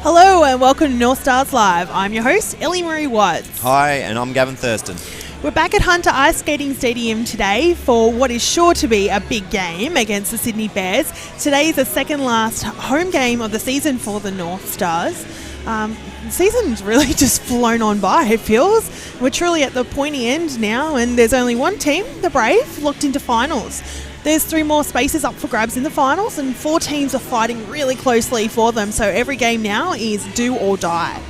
Hello and welcome to Northstars Live. I'm your host, Ellie Marie Watts. Hi, and I'm Gavin Thurston. We're back at Hunter Ice Skating Stadium today for what is sure to be a big game against the Sydney Bears. Today is the second last home game of the season for the Northstars. The season's really just flown on by, it feels. We're truly at the pointy end now, and there's only one team, the Brave, locked into finals. There's 3 more spaces up for grabs in the finals, and 4 teams are fighting really closely for them, so every game now is do or die.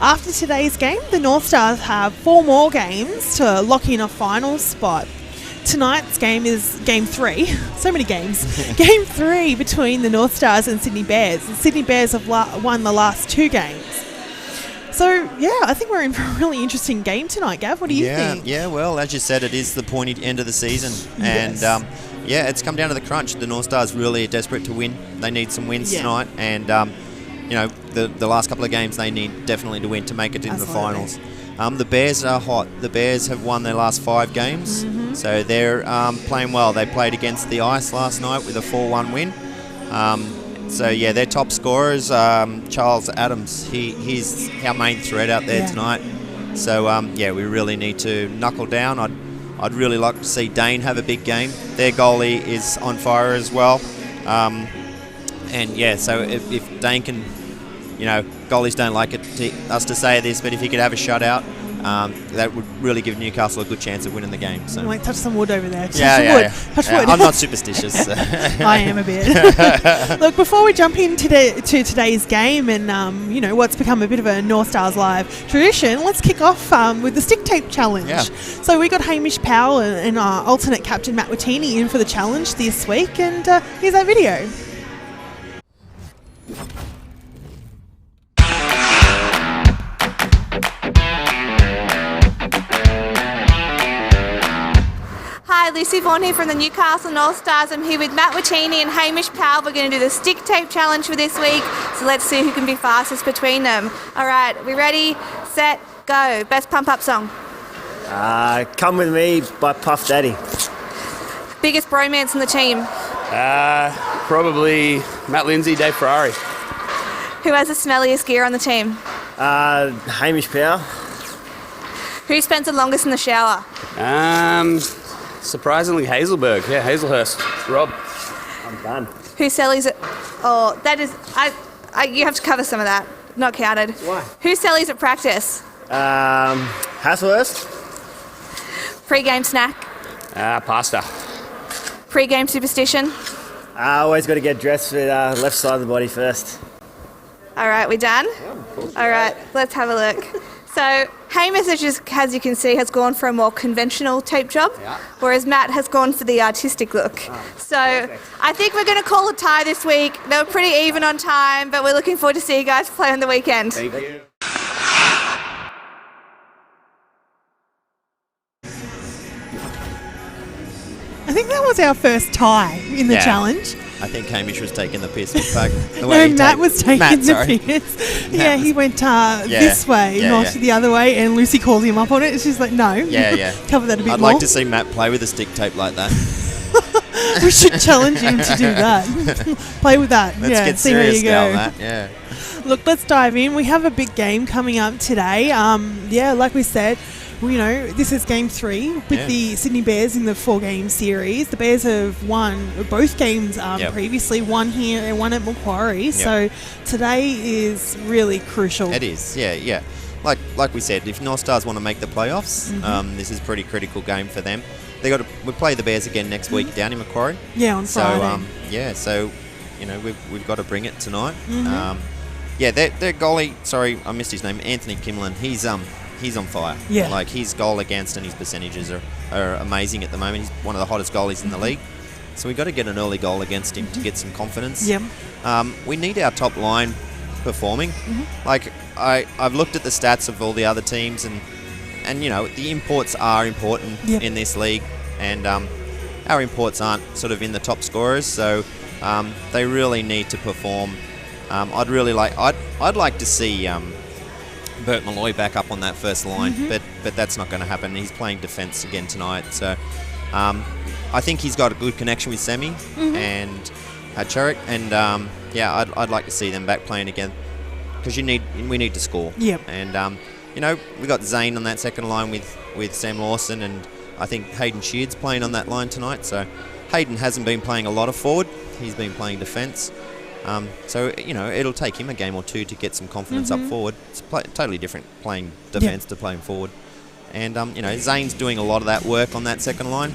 After today's game, the Northstars have 4 more games to lock in a final spot. Tonight's game is Game 3. So many games. Game 3 between the Northstars and Sydney Bears. The Sydney Bears have won the last 2 games. So, yeah, I think we're in for a really interesting game tonight, Gav. What do you think? Yeah, well, as you said, it is the pointy end of the season. Yes. And, it's come down to the crunch. The Northstars really are desperate to win. They need some wins tonight. And, the last couple of games they need definitely to win to make it into the finals. The Bears are hot. The Bears have won their last 5 games. So they're playing well. They played against the Ice last night with a 4-1 win. Their top scorer is Charles Adams. He's our main threat out there tonight. So, we really need to knuckle down. I'd really like to see Dane have a big game. Their goalie is on fire as well. So if Dane can, goalies don't like us to say this, but if he could have a shutout, that would really give Newcastle a good chance of winning the game. So. Like touch some wood over there. Touch wood. I'm not superstitious. I am a bit. Look, before we jump into today's game and what's become a bit of a Northstars Live tradition, let's kick off with the stick tape challenge. Yeah. So we got Hamish Powell and our alternate captain Matt Watini in for the challenge this week, and here's that video. Hi, Lucy Vaughan here from the Newcastle Northstars. I'm here with Matt Watini and Hamish Powell. We're going to do the stick tape challenge for this week, so let's see who can be fastest between them. All right, we ready, set, go. Best pump-up song? Come With Me by Puff Daddy. Biggest bromance in the team? Probably Matt Lindsay, Dave Ferrari. Who has the smelliest gear on the team? Hamish Powell. Who spends the longest in the shower? Surprisingly, Hazelberg. Yeah, Hazelhurst. Rob. I'm done. Who sellies it? Oh, that is... you have to cover some of that. Not counted. Why? Who sellies at practice? Hasselhurst. Pre-game snack? Pasta. Pre-game superstition? I always got to get dressed with left side of the body first. All right, we done? All right, let's have a look. So Hamish, as you can see, has gone for a more conventional tape job, whereas Matt has gone for the artistic look. Perfect. I think we're going to call a tie this week. They were pretty even on time, but we're looking forward to see you guys play on the weekend. Thank you. I think that was our first tie in the challenge. I think Hamish was taking the piss. The Matt was taking the piss. Yeah, he went this way, not the other way, and Lucy called him up on it, and she's like, no. Cover that a bit more. I'd like to see Matt play with a stick tape like that. We should challenge him to do that. Play with that. Let's get see serious how you go. now, Matt. Yeah. Look, let's dive in. We have a big game coming up today. Like we said, this is Game 3 with the Sydney Bears in the 4-game series. The Bears have won both games previously, one here and one at Macquarie. So today is really crucial. It is, yeah. Like we said, if Northstars want to make the playoffs, this is a pretty critical game for them. We play the Bears again next week down in Macquarie. Yeah, on Friday. We've got to bring it tonight. Their goalie, sorry, I missed his name, Anthony Kimlin. He's on fire. Yeah. Like his goal against and his percentages are amazing at the moment. He's one of the hottest goalies in the league. So we've got to get an early goal against him to get some confidence. Yep. We need our top line performing. Like I've looked at the stats of all the other teams and the imports are important in this league, and our imports aren't sort of in the top scorers, so they really need to perform. I'd like to see Bert Malloy back up on that first line, but that's not going to happen. He's playing defence again tonight, so I think he's got a good connection with Semi and Churik, and I'd like to see them back playing again because we need to score. Yep. And we got Zane on that second line with Sam Lawson, and I think Hayden Sheard's playing on that line tonight. So Hayden hasn't been playing a lot of forward. He's been playing defence. So it'll take him a game or two to get some confidence up forward. It's totally different playing defence to playing forward. And Zane's doing a lot of that work on that second line.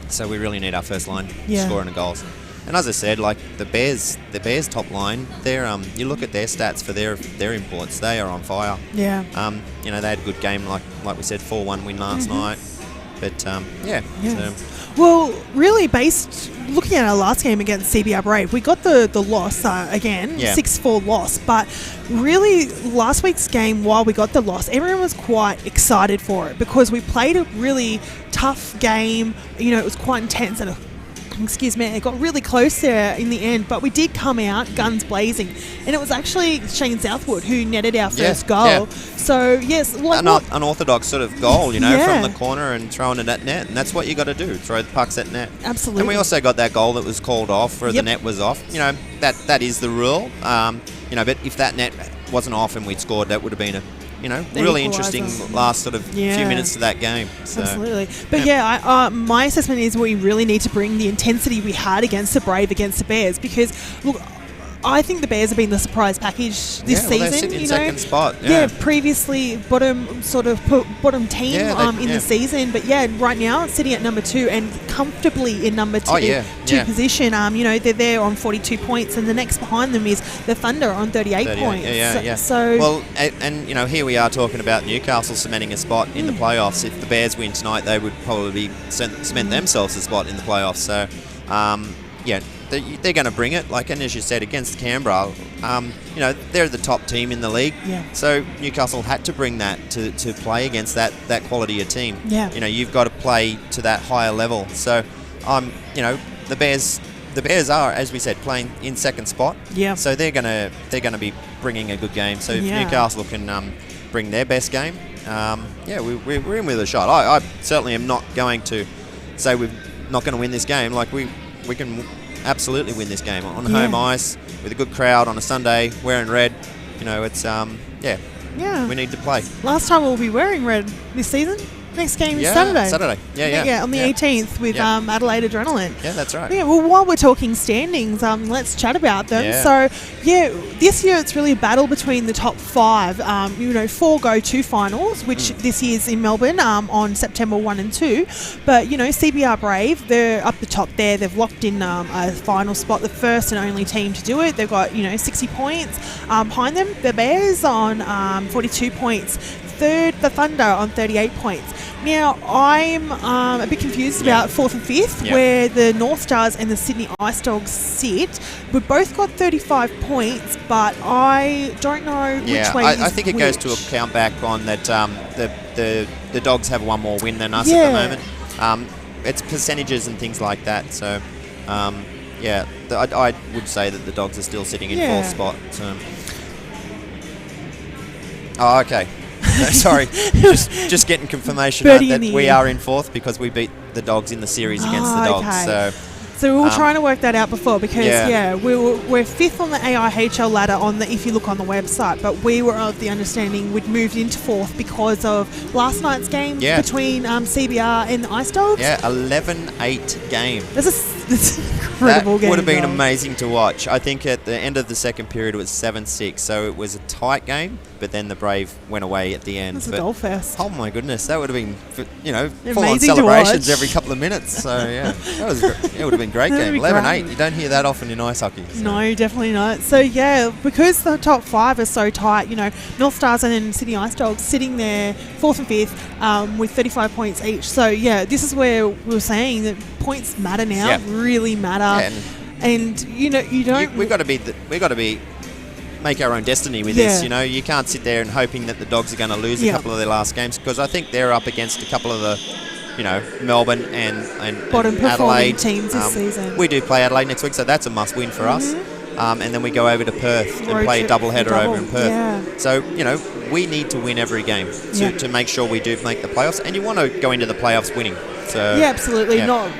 So we really need our first line scoring the goals. And as I said, like the Bears top line, they're you look at their stats for their imports, they are on fire. Yeah. They had a good game, like we said, 4-1 win last night. But So. Well, really, looking at our last game against CBR Brave, we got the loss again, 6-4 loss. But really, last week's game, while we got the loss, everyone was quite excited for it because we played a really tough game. It was quite intense and it got really close there in the end, but we did come out guns blazing, and it was actually Shane Southwood who netted our first goal. Yeah. So yes, an unorthodox sort of goal, from the corner and throwing it at net, and that's what you got to do: throw the pucks at net. Absolutely. And we also got that goal that was called off, where the net was off. That is the rule. But if that net wasn't off and we'd scored, that would have been a really interesting last sort of few minutes to that game. So. Absolutely. But my assessment is we really need to bring the intensity we had against the Brave, against the Bears, because, look, I think the Bears have been the surprise package this season. They're sitting in second spot. Previously bottom team in the season, but right now it's sitting at number 2 and comfortably in number 2 position. They're there on 42 points, and the next behind them is the Thunder on 38 points. So here we are talking about Newcastle cementing a spot in the playoffs. If the Bears win tonight, they would probably cement themselves a spot in the playoffs. So. They're going to bring it, and as you said, against Canberra, they're the top team in the league. Yeah. So Newcastle had to bring that to play against that quality of team. Yeah. You've got to play to that higher level. So, the Bears are, as we said, playing in second spot. Yeah. So they're gonna be bringing a good game. So if Newcastle can bring their best game, we're in with a shot. I certainly am not going to say we're not going to win this game. We can absolutely win this game on home ice with a good crowd on a Sunday wearing red. It's we need to play. Last time we'll be wearing red this season. Next game is Saturday. On the 18th with Adelaide Adrenaline. Yeah, that's right. Yeah, well, while we're talking standings, let's chat about them. Yeah. So, this year it's really a battle between the top 5. 4 go to finals, which this year's in Melbourne on September 1 and 2. But, CBR Brave, they're up the top there. They've locked in a final spot, the first and only team to do it. They've got, 60 points. Behind them, the Bears on 42 points. Third, the Thunder on 38 points. Now, I'm a bit confused about 4th and 5th, where the Northstars and the Sydney Ice Dogs sit. We've both got 35 points, but I don't know which way I think it goes to a count back on that the Dogs have one more win than us at the moment. It's percentages and things like that. So, I would say that the Dogs are still sitting in 4th spot. Oh, okay. Sorry, just getting confirmation that we are in 4th because we beat the Dogs in the series against the Dogs. Okay. So we were trying to work that out before because we're 5th on the AIHL ladder if you look on the website, but we were of the understanding we'd moved into 4th because of last night's game between CBR and the Ice Dogs. Yeah, 11-8 game. That's an incredible game. That would have been amazing to watch. I think at the end of the second period it was 7-6, so it was a tight game, but then the Brave went away at the end. It was a goal fest. Oh my goodness, that would have been full-on celebrations every couple of minutes. So it would have been a great game. 11-8, you don't hear that often in ice hockey. So. No, definitely not. So because the top 5 are so tight, Northstars and then Sydney Ice Dogs sitting there 4th and 5th with 35 points each. So this is where we were saying that points matter now, really matter. And you don't. We've got to be make our own destiny with this. You can't sit there and hoping that the Dogs are going to lose a couple of their last games, because I think they're up against a couple of the Melbourne and bottom performing Adelaide teams this season. We do play Adelaide next week, so that's a must win for us. And then we go over to Perth and play a doubleheader over in Perth. Yeah. So, we need to win every game to make sure we do make the playoffs. And you want to go into the playoffs winning. So yeah, absolutely. yeah. Not,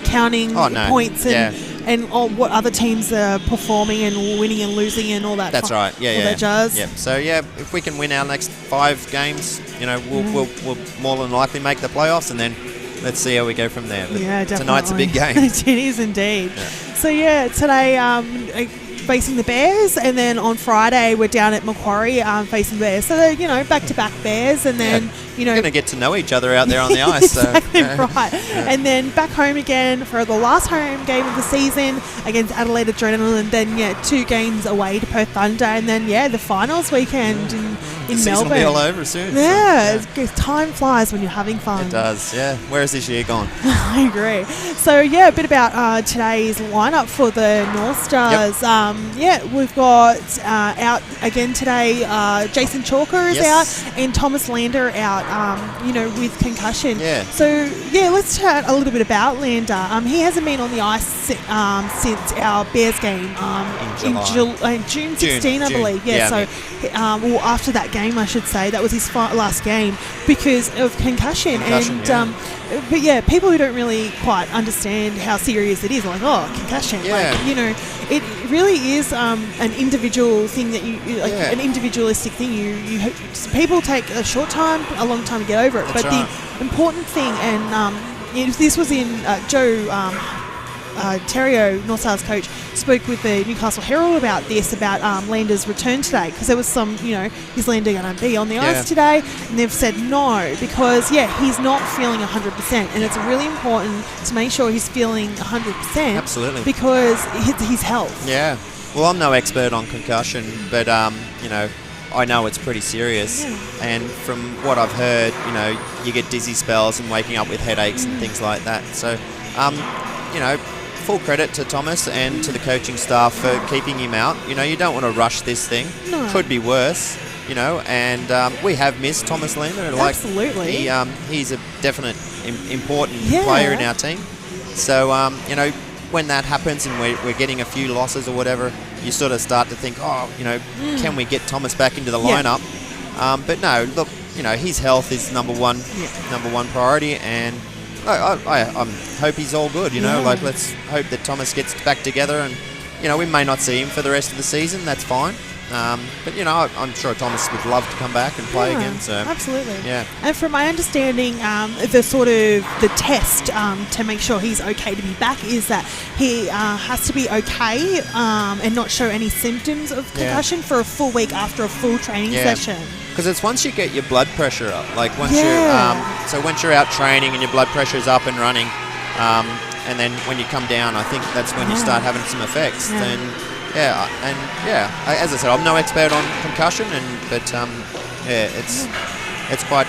counting no. points and Yeah. what other teams are performing and winning and losing and all that. That's right. Yeah, all yeah. that jazz. Yeah. So if we can win our next 5 games, we'll more than likely make the playoffs, and then let's see how we go from there. But Yeah, definitely. tonight's a big game. It is indeed. Yeah. So today facing the Bears, and then on Friday we're down at Macquarie facing the Bears. So they're back-to-back Bears, and then We're going to get to know each other out there on the ice. exactly so, right. Yeah. And then back home again for the last home game of the season against Adelaide Adrenaline, and then 2 games away to Perth Thunder, and then the finals weekend in The season Melbourne. will be all over soon. Yeah, time flies when you're having fun. It does. Yeah. Where has this year gone? I agree. So a bit about today's lineup for the Northstars. We've got out again today. Jason Chalker is Yes. out, and Thomas Lander out. With concussion. Yeah. So let's chat a little bit about Lander. He hasn't been on the ice since our Bears game in June 16, I June. believe. Yeah. Yeah, After that game, I should say, that was his last game because of concussion. But people who don't really quite understand how serious it is, like, concussion. Yeah. It really is an individual thing that an individualistic thing. People take a short time, a long time to get over it. That's but right. the important thing, and this was in Joe Terrio, Northstars coach, spoke with the Newcastle Herald about Lander's return today, because there was some, is Lander going to be on the ice today? And they've said no, because, he's not feeling 100%, and it's really important to make sure he's feeling 100%. Absolutely. Because his health. Yeah. Well, I'm no expert on concussion, but, I know it's pretty serious. Yeah. And from what I've heard, you get dizzy spells and waking up with headaches and things like that. So, full credit to Thomas and to the coaching staff for keeping him out. You don't want to rush this thing. No. Could be worse, and we have missed Thomas Lander. Absolutely. He's a definite important Yeah. player in our team. So, when that happens and we're getting a few losses or whatever, you sort of start to think, can we get Thomas back into the lineup? But no, look, his health is number one priority, and I hope he's all good. Let's hope that Thomas gets back together, and we may not see him for the rest of the season. That's fine. But I'm sure Thomas would love to come back and play again. So absolutely. Yeah. And from my understanding, the test to make sure he's okay to be back is that he has to be okay and not show any symptoms of concussion for a full week after a full training session. Because it's once you get your blood pressure up, like once you're out training and your blood pressure is up and running, and then when you come down, I think that's when you start having some effects. Then, as I said, I'm no expert on concussion, but it's quite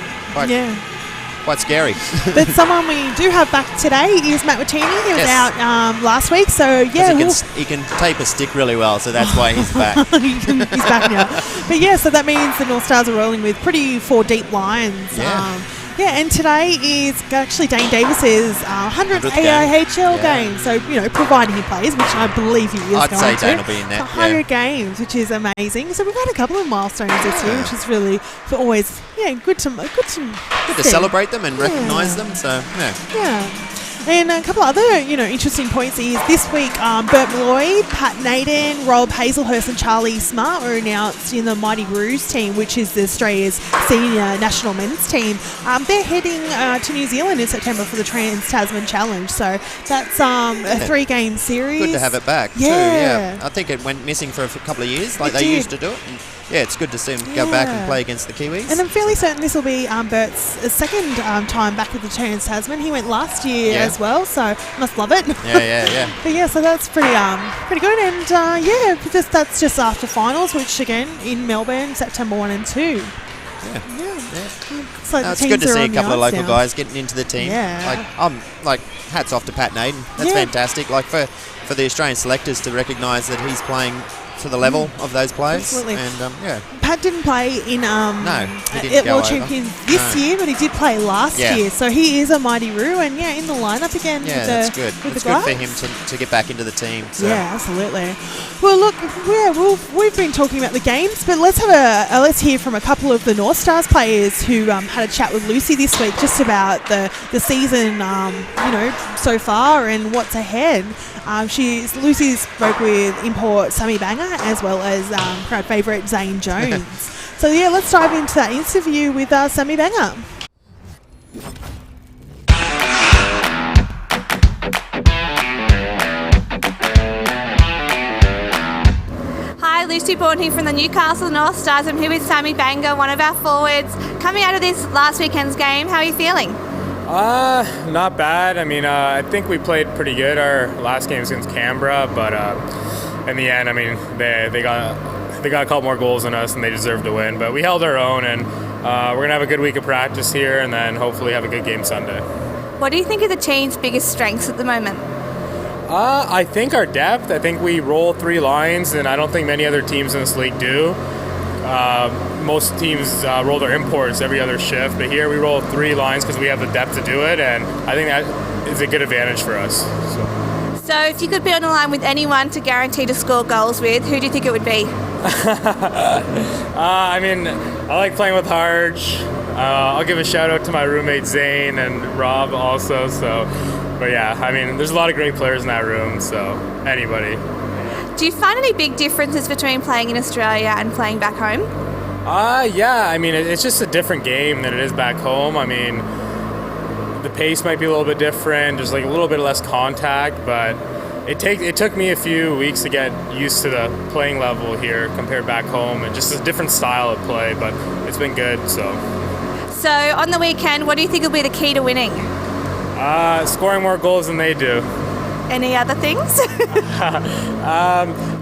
scary. But someone we do have back today is Matt Watini. He was out last week, so he can tape a stick really well, so that's why he's back. He's back now. But so that means the Northstars are rolling with pretty 4 deep lines. And today is actually Dane Davis's 100th AIHL game. So, providing he plays, which I believe he is I'd going to. say Dane will be in there. 100 games, which is amazing. So we've had a couple of milestones this year, which is really always good to celebrate them and recognise them. So, yeah. And a couple other, interesting points is this week, Bert Malloy, Pat Naden, Rob Hazelhurst and Charlie Smart were announced in the Mighty Roos team, which is Australia's senior national men's team. They're heading to New Zealand in September for the Trans-Tasman Challenge. So that's a 3-game series. Good to have it back too, yeah. I think it went missing for a couple of years, like they used to do it. And it's good to see him go back and play against the Kiwis. And I'm fairly certain this will be Bert's second time back at the Trans-Tasman. He went last year as well, so must love it. Yeah. But so that's pretty good. And that's just after finals, which again in Melbourne, September 1 and 2. So it's good to see a couple of local guys getting into the team. Hats off to Pat Naden. That's fantastic. For the Australian selectors to recognise that he's playing to the level of those players. Absolutely. And Pat didn't play in he didn't go World over. Champions this year, but he did play last year. So he is a Mighty Roo, and in the lineup again. Yeah, that's good. It's good for him to get back into the team. So. Yeah, absolutely. Well, look, we've been on talking about the games, but let's hear from a couple of the Northstars players who had a chat with Lucy this week just about the season, so far and what's ahead. Lucy spoke with import Sammy Banger as well as crowd favourite Zane Jones. So yeah, let's dive into that interview with Sammy Banger. Hi, Lucy Bourne here from the Newcastle Northstars. I'm here with Sammy Banger, one of our forwards. Coming out of this last weekend's game, how are you feeling? Not bad. I mean, I think we played pretty good our last game against Canberra, but in the end, I mean, they got a couple more goals than us, and they deserved to win. But we held our own, and we're gonna have a good week of practice here, and then hopefully have a good game Sunday. What do you think are the team's biggest strengths at the moment? I think our depth. I think we roll 3 lines, and I don't think many other teams in this league do. Most teams roll their imports every other shift, but here we roll 3 lines because we have the depth to do it, and I think that is a good advantage for us. So if you could be on a line with anyone to guarantee to score goals with, who do you think it would be? I mean, I like playing with Harge. I'll give a shout out to my roommate Zane and Rob also. But yeah, I mean, there's a lot of great players in that room, so anybody. Do you find any big differences between playing in Australia and playing back home? Yeah, I mean, it's just a different game than it is back home. I mean, the pace might be a little bit different, there's like a little bit less contact, but it took me a few weeks to get used to the playing level here compared back home, and just a different style of play, but it's been good, so. So on the weekend, what do you think will be the key to winning? Scoring more goals than they do. Any other things?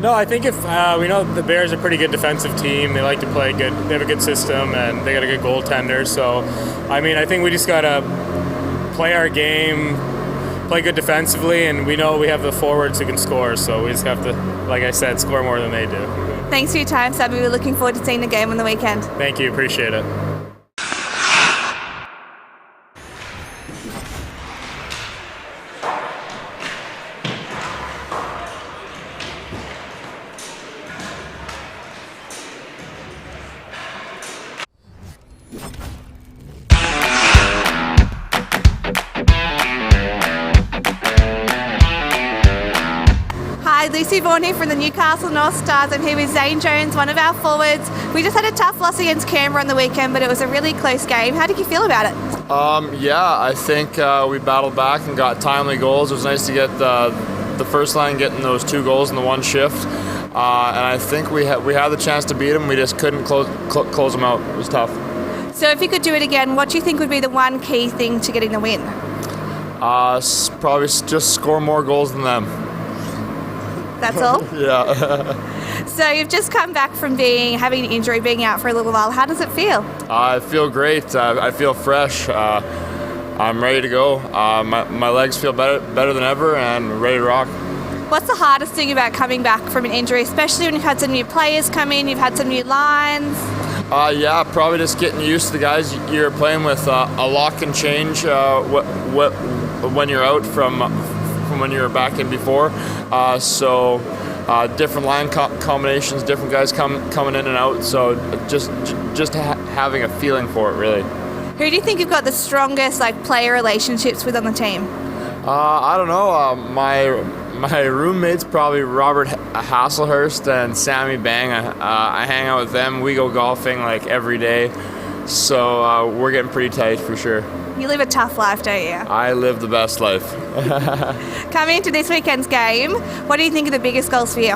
No, I think if we know the Bears are a pretty good defensive team. They like to play good. They have a good system, and they got a good goaltender. So, I mean, I think we just got to play our game, play good defensively, and we know we have the forwards who can score. So we just have to, like I said, score more than they do. Thanks for your time, Sammy. We're looking forward to seeing the game on the weekend. Thank you. Appreciate it. Hi, Lucy Vaughan here from the Newcastle Northstars. I'm here with Zane Jones, one of our forwards. We just had a tough loss against Canberra on the weekend, but it was a really close game. How did you feel about it? Yeah, I think we battled back and got timely goals. It was nice to get the first line getting those 2 goals in the one shift. And I think we had the chance to beat them. We just couldn't close them out. It was tough. So if you could do it again, what do you think would be the one key thing to getting the win? Probably just score more goals than them. That's all? Yeah. So you've just come back from having an injury, being out for a little while. How does it feel? I feel great. I feel fresh. I'm ready to go. My legs feel better than ever and ready to rock. What's the hardest thing about coming back from an injury, especially when you've had some new players come in, you've had some new lines? Yeah, probably just getting used to the guys you're playing with. A lot can change when you're out from when you were back in before. So different line combinations, different guys coming in and out. So just having a feeling for it, really. Who do you think you've got the strongest player relationships with on the team? I don't know. My roommates probably Robert Hasselhurst and Sammy Bang. I hang out with them. We go golfing every day. So we're getting pretty tight for sure. You live a tough life, don't you? I live the best life. Coming into this weekend's game, what do you think are the biggest goals for you?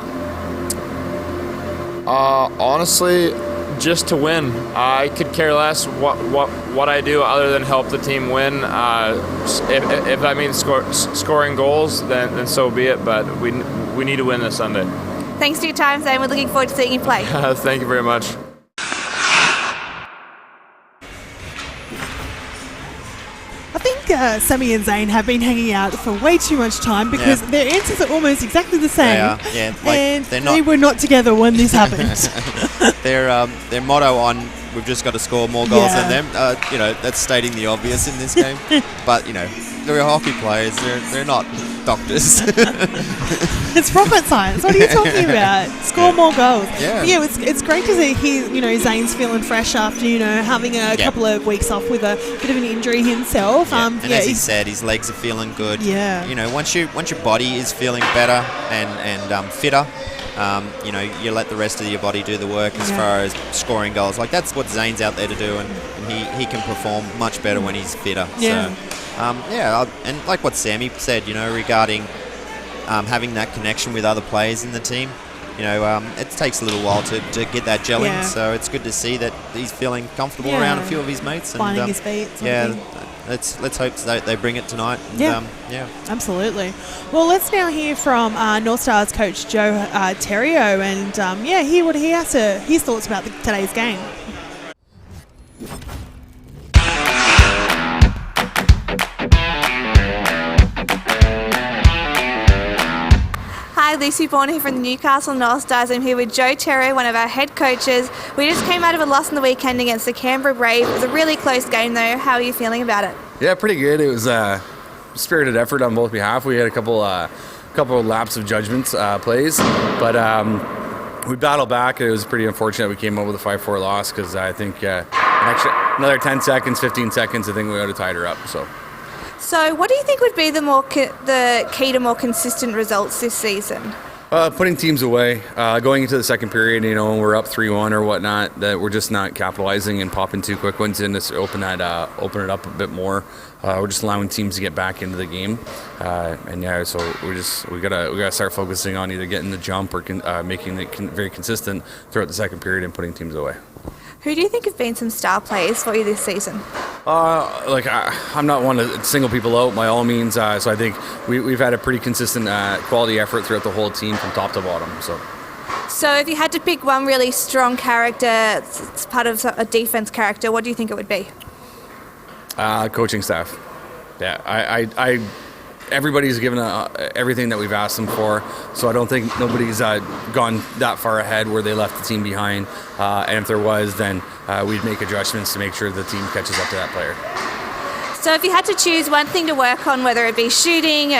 Honestly, just to win. I could care less what I do other than help the team win. If that means scoring goals, then so be it. But we need to win this Sunday. Thanks for your time, Zane. We're looking forward to seeing you play. Thank you very much. Sammy and Zane have been hanging out for way too much time because their answers are almost exactly the same. They are, yeah. And they were not together when this happened. Their motto on we've just got to score more goals than them, that's stating the obvious in this game. But, they're hockey players. They're not doctors. It's rocket science. What are you talking about? Score more goals. Yeah. Yeah, it's great to see Zane's feeling fresh after, having a couple of weeks off with a bit of an injury himself. And as he said, his legs are feeling good. Yeah. Once your body is feeling better and fitter, you let the rest of your body do the work as far as scoring goals. Like, that's what Zane's out there to do, and he can perform much better when he's fitter. Yeah. So, and like what Sammy said, regarding having that connection with other players in the team, it takes a little while to get that gelling. Yeah. So it's good to see that he's feeling comfortable around a few of his mates. Finding his feet. Let's hope they bring it tonight. And, Absolutely. Well, let's now hear from Northstars coach Joe Terrio, and hear what he has his thoughts about today's game. Hi, Lucy Bourne here from the Newcastle Northstars. I'm here with Joe Terrio, one of our head coaches. We just came out of a loss on the weekend against the Canberra Brave. It was a really close game though. How are you feeling about it? Yeah, pretty good. It was a spirited effort on both behalf. We had a couple of laps of judgments plays, but we battled back. It was pretty unfortunate we came up with a 5-4 loss because I think another 10 seconds, 15 seconds, I think we would have tied her up. So what do you think would be the key to more consistent results this season? Putting teams away, going into the second period, when we're up 3-1 or whatnot, that we're just not capitalizing and popping two quick ones in to open it up a bit more. We're just allowing teams to get back into the game, so we gotta start focusing on either getting the jump or making it very consistent throughout the second period and putting teams away. Who do you think have been some star players for you this season? I'm not one to single people out by all means. So I think we've had a pretty consistent quality effort throughout the whole team from top to bottom. So if you had to pick one really strong character, it's part of a defense character, what do you think it would be? Coaching staff. Yeah, everybody's given everything that we've asked them for, so I don't think nobody's gone that far ahead where they left the team behind. And if there was, then we'd make adjustments to make sure the team catches up to that player. So if you had to choose one thing to work on, whether it be shooting,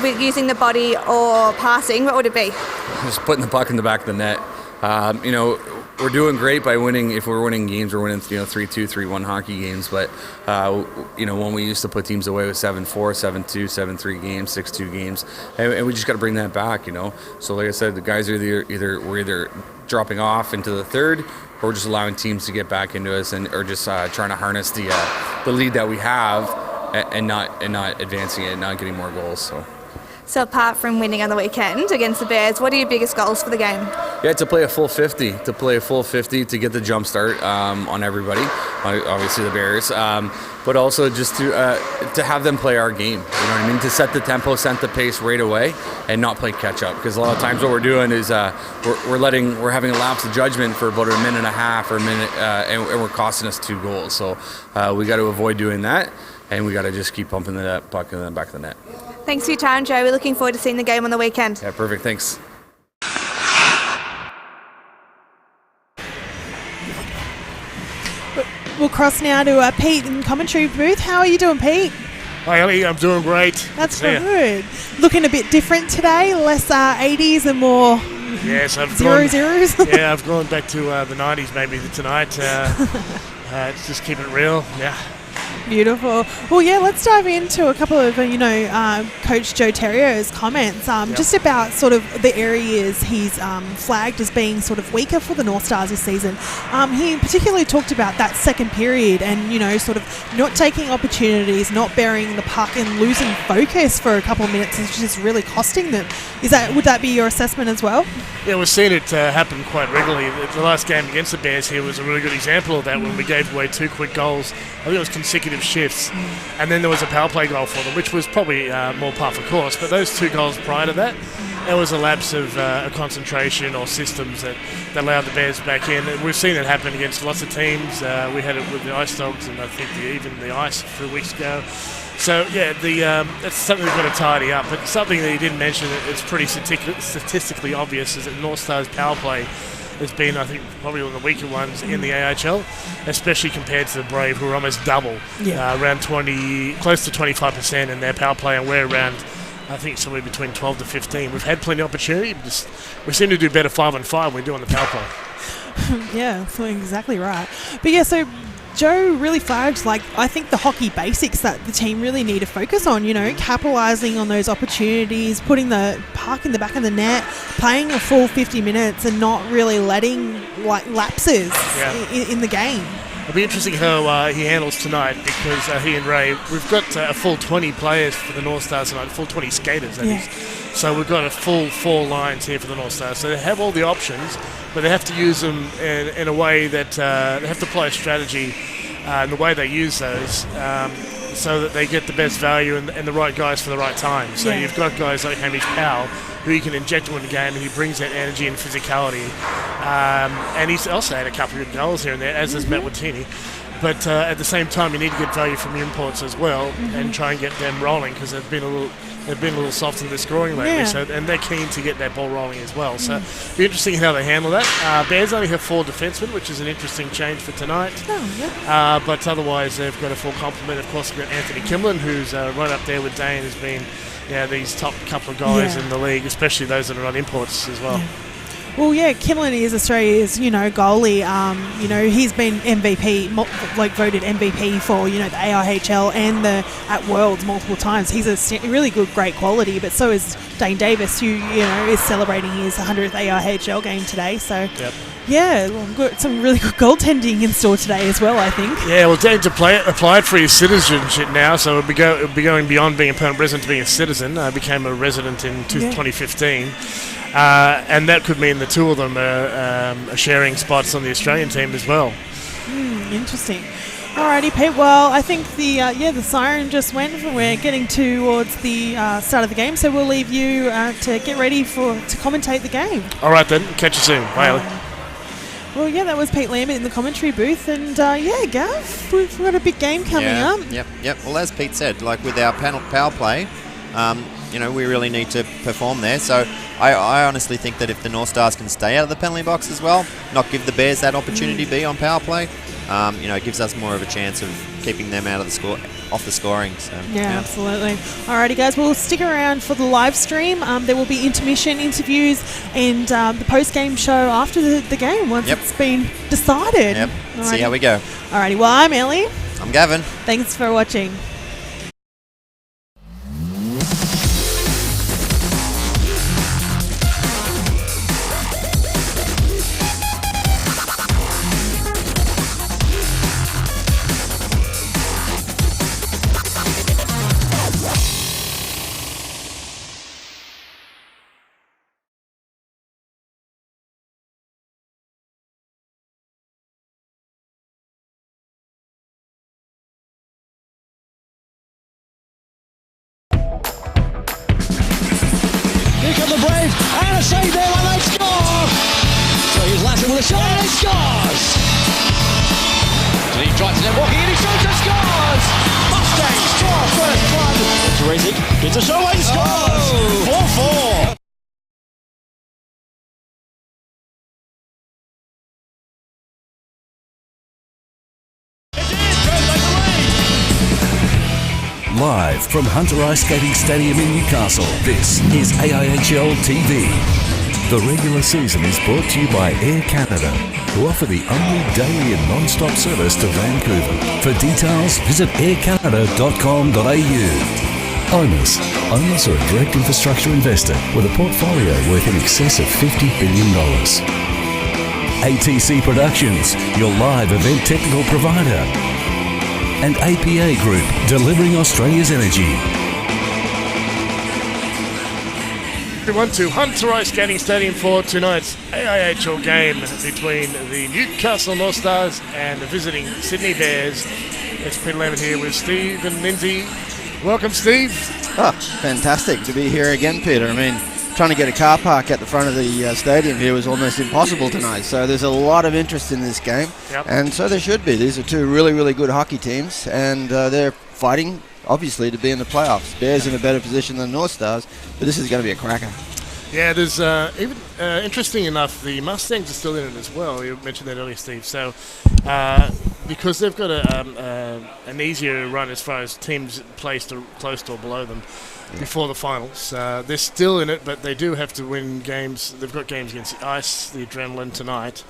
with using the body, or passing, what would it be? Just putting the puck in the back of the net. We're doing great by winning. If we're winning games, we're winning 3-2, 3-1 hockey games. But when we used to put teams away with 7-4, 7-2, 7-3 games, 6-2 games, and we just got to bring that back. So like I said, the guys are either dropping off into the third, or just allowing teams to get back into us, or just trying to harness the lead that we have, and not advancing it, and not getting more goals. So apart from winning on the weekend against the Bears, what are your biggest goals for the game? Yeah, to play a full 50, to get the jump start on everybody, obviously the Bears, but also just to have them play our game. You know what I mean? To set the tempo, set the pace right away, and not play catch up. Because a lot of times what we're doing is we're having a lapse of judgment for about a minute and a half or a minute, and we're costing us 2 goals. So we got to avoid doing that, and we got to just keep pumping that puck in the back of the net. Thanks for your time, Joe. We're looking forward to seeing the game on the weekend. Yeah, perfect. Thanks. We'll cross now to Pete in commentary booth. How are you doing, Pete? Hi, Ellie. I'm doing great. That's good. Looking a bit different today, less 80s and more zeros. Yeah, I've gone back to the 90s maybe tonight. Just keep it real. Yeah. Beautiful. Well, yeah, let's dive into a couple of, Coach Joe Terrio's comments just about sort of the areas he's flagged as being sort of weaker for the Northstars this season. He particularly talked about that second period and, sort of not taking opportunities, not burying the puck and losing focus for a couple of minutes, which is really costing them. Would that be your assessment as well? Yeah, we've seen it happen quite regularly. The last game against the Bears here was a really good example of that when we gave away 2 quick goals. I think it was consecutive shifts, and then there was a power play goal for them, which was probably more par for course. But those 2 goals prior to that, there was a lapse of concentration or systems that allowed the Bears back in. And we've seen it happen against lots of teams. We had it with the Ice Dogs, and I think even the Ice a few weeks ago. So yeah, that's something we've got to tidy up. But something that he didn't mention, it's pretty statistically obvious, is that Northstars power play has been, I think, probably one of the weaker ones in the AIHL, especially compared to the Brave, who are almost double, around 20, close to 25% in their power play, and we're around, I think, somewhere between 12 to 15. We've had plenty of opportunity. We seem to do better 5-on-5 than we do on the power play. Yeah, that's exactly right. But yeah, so Joe really flagged, like, I think the hockey basics that the team really need to focus on, capitalising on those opportunities, putting the puck in the back of the net, playing a full 50 minutes and not really letting, lapses in the game. It'll be interesting how he handles tonight, because he and Ray, we've got a full 20 players for the Northstars tonight, full 20 skaters, that is. So we've got a full 4 lines here for the Northstars. So they have all the options, but they have to use them in a way that they have to apply a strategy in the way they use those, so that they get the best value and the right guys for the right time. So you've got guys like Hamish Powell, who you can inject into the game, and he brings that energy and physicality. And he's also had a couple of good goals here and there, as has Matt Watini. But at the same time, you need to get value from your imports as well, and try and get them rolling, because they've been a little soft in the scoring lately. So, and they're keen to get that ball rolling as well. So it'll be interesting how they handle that. Bears only have 4 defensemen, which is an interesting change for tonight. But otherwise, they've got a full complement. Of course, we've got Anthony Kimlin, who's right up there with Dane, has been these top couple of guys in the league, especially those that are on imports as well. Well, Kimlin is Australia's, goalie. He's been MVP, voted MVP for, the AIHL and at Worlds multiple times. He's a really great quality, but so is Dane Davis, who, is celebrating his 100th AIHL game today. So, we've got some really good goaltending in store today as well, I think. Yeah, well, Dane's applied for his citizenship now, so it'll be going beyond being a permanent resident to being a citizen. Became a resident in 2015. And that could mean the two of them are sharing spots on the Australian team as well. Interesting. Alrighty, Pete. Well, I think the siren just went. We're getting towards the start of the game, so we'll leave you to get ready to commentate the game. All right then. Catch you soon. Bye, Ellie. Well, that was Pete Lambert in the commentary booth, and Gav, we've got a big game coming up. Yep. Well, as Pete said, with our power play, we really need to perform there. So I honestly think that if the Northstars can stay out of the penalty box as well, not give the Bears that opportunity to be on power play, it gives us more of a chance of keeping them out of off the scoring. So, absolutely. Alrighty, guys, we'll stick around for the live stream. There will be intermission interviews and the post-game show after the game once it's been decided. Yep. See how we go. Alrighty, well, I'm Ellie. I'm Gavin. Thanks for watching. And a save there and they score! So he's Latin with a shot and he scores! He tries to net walking in, he shoots and scores! Mustangs score first one! Terrific, gets a shot and scores! 4-4! Live from Hunter Ice Skating Stadium in Newcastle, this is AIHL TV. The regular season is brought to you by Air Canada, who offer the only daily and non-stop service to Vancouver. For details, visit aircanada.com.au. Owners are a direct infrastructure investor with a portfolio worth in excess of $50 billion. ATC Productions, your live event technical provider. And APA Group, delivering Australia's energy. Everyone to Hunter Ice Skating Stadium for tonight's AIHL game between the Newcastle Northstars and the visiting Sydney Bears. It's Peter Lambert here with Steve and Lindsay. Welcome, Steve. Oh, fantastic to be here again, Peter. I mean, trying to get a car park at the front of the stadium here was almost impossible tonight. So there's a lot of interest in this game, and so there should be. These are two really, really good hockey teams, and they're fighting, obviously, to be in the playoffs. Bears in a better position than Northstars, but this is going to be a cracker. Yeah, there's even interesting enough, the Mustangs are still in it as well. You mentioned that earlier, Steve. So because they've got an easier run as far as teams placed close to or below them before the finals, they're still in it, but they do have to win games. They've got games against the Ice, the Adrenaline tonight,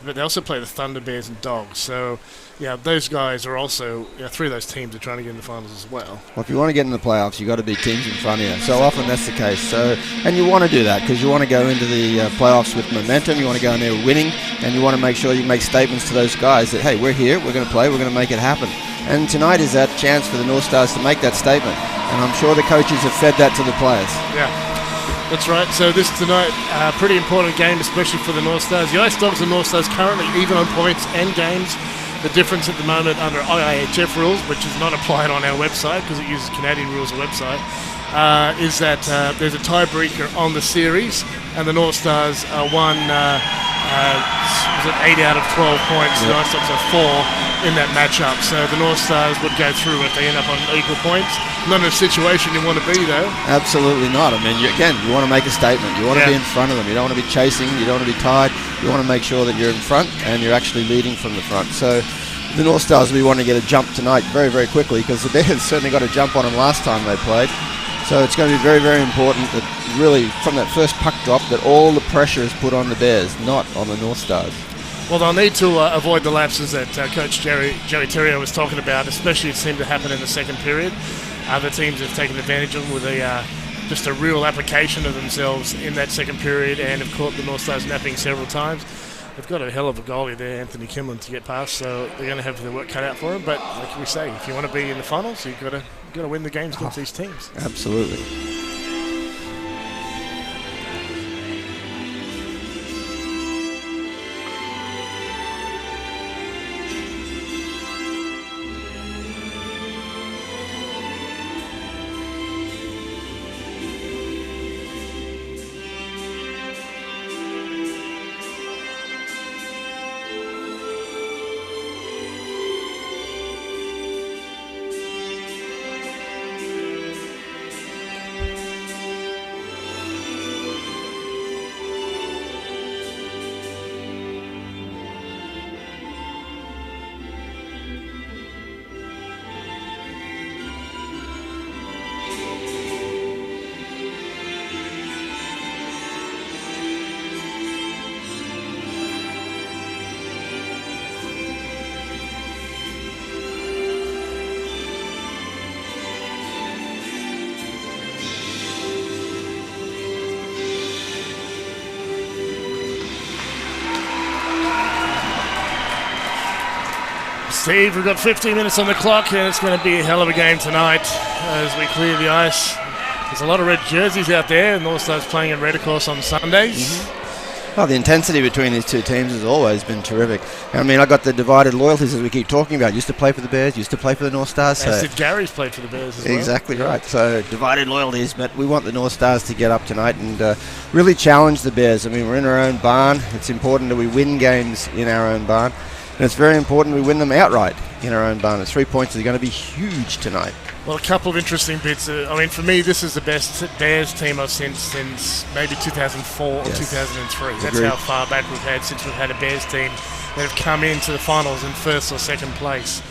but they also play the Thunder, Bears, and Dogs. So, yeah, those guys are also, three of those teams are trying to get in the finals as well. Well, if you want to get in the playoffs, you've got to beat teams in front of you. So often that's the case. So, and you want to do that because you want to go into the playoffs with momentum. You want to go in there winning, and you want to make sure you make statements to those guys that, hey, we're here, we're going to play, we're going to make it happen. And tonight is that chance for the Northstars to make that statement. And I'm sure the coaches have fed that to the players. Yeah. That's right. So this tonight, pretty important game, especially for the Northstars. The Ice Dogs and Northstars currently even on points and games. The difference at the moment under AIHL rules, which is not applied on our website because it uses Canadian rules of website, is that there's a tiebreaker on the series, and the Northstars are was it 8 out of 12 points. The Ice Dogs are 4 in that matchup. So the Northstars would go through if they end up on equal points. Not in a situation you want to be, though. Absolutely not. I mean, you want to make a statement. You want to be in front of them. You don't want to be chasing. You don't want to be tied. You want to make sure that you're in front and you're actually leading from the front. So the Northstars will be wanting to get a jump tonight very, very quickly because the Bears certainly got a jump on them last time they played. So it's going to be very, very important that really from that first puck drop that all the pressure is put on the Bears, not on the Northstars. Well, they'll need to avoid the lapses that Coach Joey Terrio was talking about, especially it seemed to happen in the second period. Other teams have taken advantage of them with just a real application of themselves in that second period and have caught the Northstars napping several times. They've got a hell of a goalie there, Anthony Kimlin, to get past, so they're going to have their work cut out for them. But like we say, if you want to be in the finals, you've got to win the games against these teams. Absolutely. Steve, we've got 15 minutes on the clock, and it's going to be a hell of a game tonight as we clear the ice. There's a lot of red jerseys out there, and Northstars playing in red, of course, on Sundays. Well, the intensity between these two teams has always been terrific. I mean, I got the divided loyalties as we keep talking about. Used to play for the Bears, used to play for the Northstars. As did Gary's played for the Bears as well. Exactly right. So divided loyalties, but we want the Northstars to get up tonight and really challenge the Bears. I mean, we're in our own barn. It's important that we win games in our own barn. And it's very important we win them outright in our own barn. The 3 points are going to be huge tonight. Well, a couple of interesting bits. I mean, for me, this is the best Bears team I've seen since maybe 2004 or 2003. That's Agreed. how far back we've had since we've had a Bears team that have come into the finals in first or second place.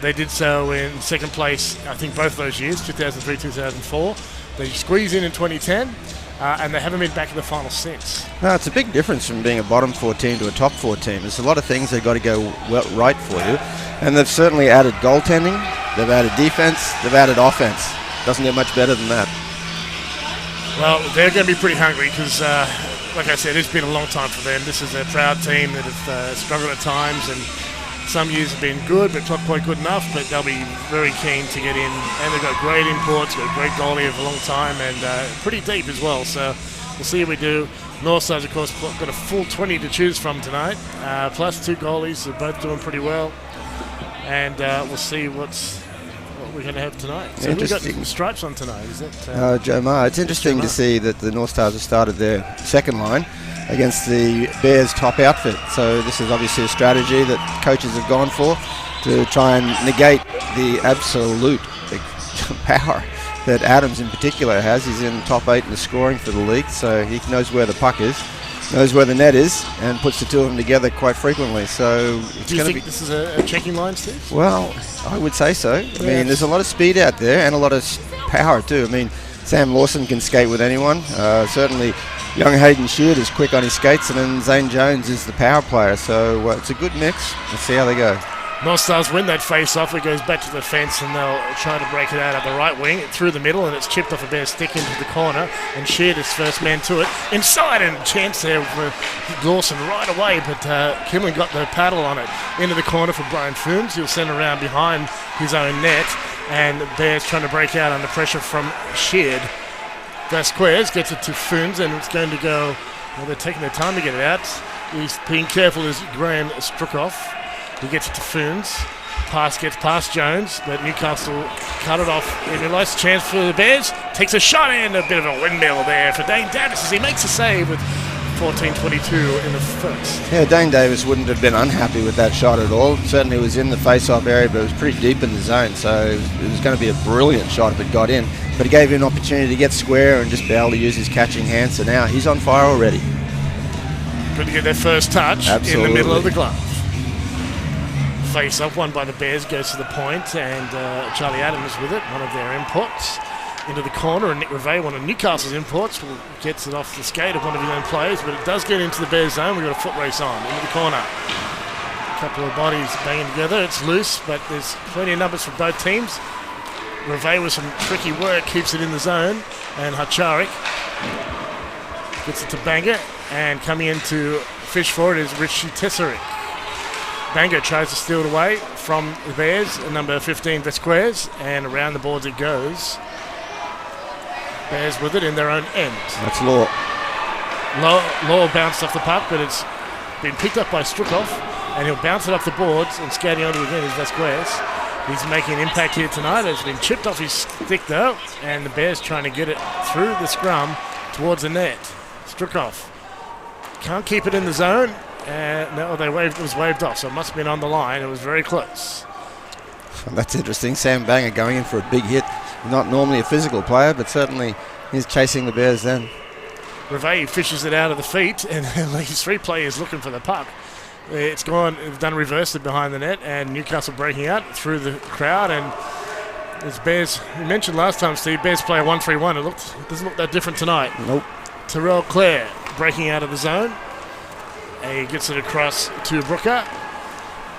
They did so in second place, I think, both those years, 2003, 2004. They squeezed in 2010. And they haven't been back in the final since. No, it's a big difference from being a bottom 4 team to a top 4 team. There's a lot of things they've got to go right for you. And they've certainly added goaltending, they've added defense, they've added offense. Doesn't get much better than that. Well, they're going to be pretty hungry because, like I said, it's been a long time for them. This is a proud team that have struggled at times, and some years have been good, but not quite good enough, but they'll be very keen to get in. And they've got great imports, got a great goalie for a long time, and pretty deep as well. So we'll see how we do. Northstars, of course, got a full 20 to choose from tonight, plus 2 goalies. They're both doing pretty well. And we'll see what we're going to have tonight. So we've got stripes on tonight, is it? Joe Ma, it's interesting to see that the Northstars have started their second line against the Bears' top outfit. So this is obviously a strategy that coaches have gone for to try and negate the absolute power that Adams in particular has. He's in the top 8 in the scoring for the league, so he knows where the puck is, knows where the net is, and puts the two of them together quite frequently. So do you think this is a checking line, Steve? Well, I would say so. I mean, there's a lot of speed out there and a lot of power too. I mean, Sam Lawson can skate with anyone. Certainly, young Hayden Sheard is quick on his skates, and then Zane Jones is the power player. So it's a good mix. Let's see how they go. Northstars win that face-off. It goes back to the fence, and they'll try to break it out at the right wing, through the middle, and it's chipped off a Bears stick into the corner, and Sheard is first man to it. Inside, and a chance there for Lawson right away, but Kimlin got the paddle on it. Into the corner for Brian Fooms. He'll send around behind his own net, and the Bears trying to break out under pressure from Sheard. Vasquez gets it to Fooms, and it's going to go... Well, they're taking their time to get it out. He's being careful as Graham Strukoff. He gets it to Fooms. Pass gets past Jones, but Newcastle cut it off. A nice chance for the Bears. Takes a shot and a bit of a windmill there for Dane Davis as he makes a save with 14:22 in the first. Yeah, Dane Davis wouldn't have been unhappy with that shot at all. Certainly was in the face-off area, but it was pretty deep in the zone, so it was going to be a brilliant shot if it got in. But it gave him an opportunity to get square and just be able to use his catching hand, so now he's on fire already. Good to get their first touch in the middle of the glove. Face-off, won by the Bears, goes to the point, and Charlie Adams with it, one of their imports, into the corner, and Nick Revay, one of Newcastle's imports, gets it off the skate of one of his own players, but it does get into the Bears zone. We've got a foot race on, into the corner. A couple of bodies banging together. It's loose, but there's plenty of numbers for both teams. Revay with some tricky work keeps it in the zone, and Hacharik gets it to Banga, and coming in to fish for it is Richie Tesserick. Banga tries to steal it away from the Bears, number 15 Vasquez, and around the boards it goes. Bears with it in their own end. That's Law. Law bounced off the puck, but it's been picked up by Strukoff, and he'll bounce it off the boards, and skating onto again is Vasquez. He's making an impact here tonight. It's been chipped off his stick though, and the Bears trying to get it through the scrum towards the net. Strukoff can't keep it in the zone. No, it was waved off, so it must have been on the line. It was very close. That's interesting. Sam Banga going in for a big hit. Not normally a physical player, but certainly he's chasing the Bears then. Revay fishes it out of the feet, and leaves three players looking for the puck. It's gone, done reversed it behind the net, and Newcastle breaking out through the crowd. And as Bears, you mentioned last time, Steve, Bears play a 1-3-1. It doesn't look that different tonight. Nope. Terrell Clare breaking out of the zone. He gets it across to Brooker,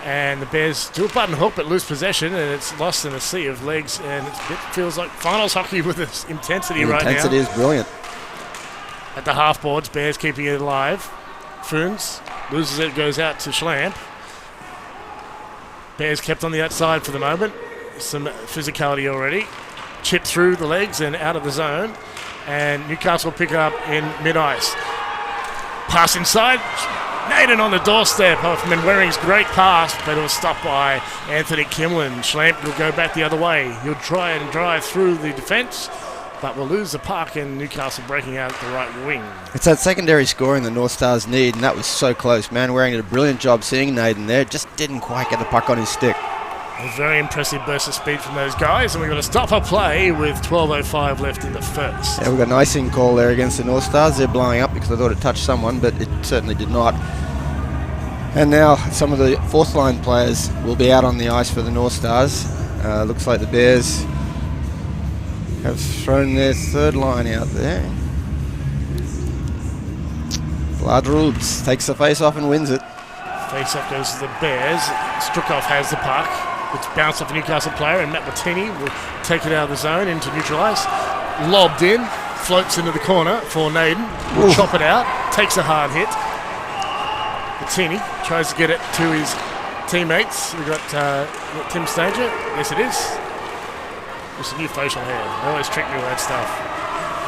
and the Bears do a button hook but lose possession, and it's lost in a sea of legs, and it feels like finals hockey with this intensity right now. The intensity is brilliant. At the half boards, Bears keeping it alive. Foons loses it, goes out to Schlamp. Bears kept on the outside for the moment. Some physicality already. Chipped through the legs and out of the zone, and Newcastle pick it up in mid-ice. Pass inside. Naden on the doorstep of Waring's great pass, but it was stopped by Anthony Kimlin. Schlamp will go back the other way. He'll try and drive through the defence, but will lose the puck, and Newcastle breaking out the right wing. It's that secondary scoring the North Stars need, and that was so close. Waring did a brilliant job seeing Naden there, just didn't quite get the puck on his stick. A very impressive burst of speed from those guys, and we've got to stop our play with 12:05 left in the first. Yeah, we've got an icing call there against the North Stars. They're blowing up because I thought it touched someone, but it certainly did not. And now some of the fourth line players will be out on the ice for the North Stars. Looks like the Bears have thrown their third line out there. Vlad Rubes takes the face off and wins it. Face off goes to the Bears. Strukoff has the puck. It's bounced off a Newcastle player, and Matt Martini will take it out of the zone into neutral ice. Lobbed in, floats into the corner for Naden. Will chop it out, takes a hard hit. Martini tries to get it to his teammates. We've got Tim Stanger. Yes, it is. Just a new facial hair. They always trick me with that stuff.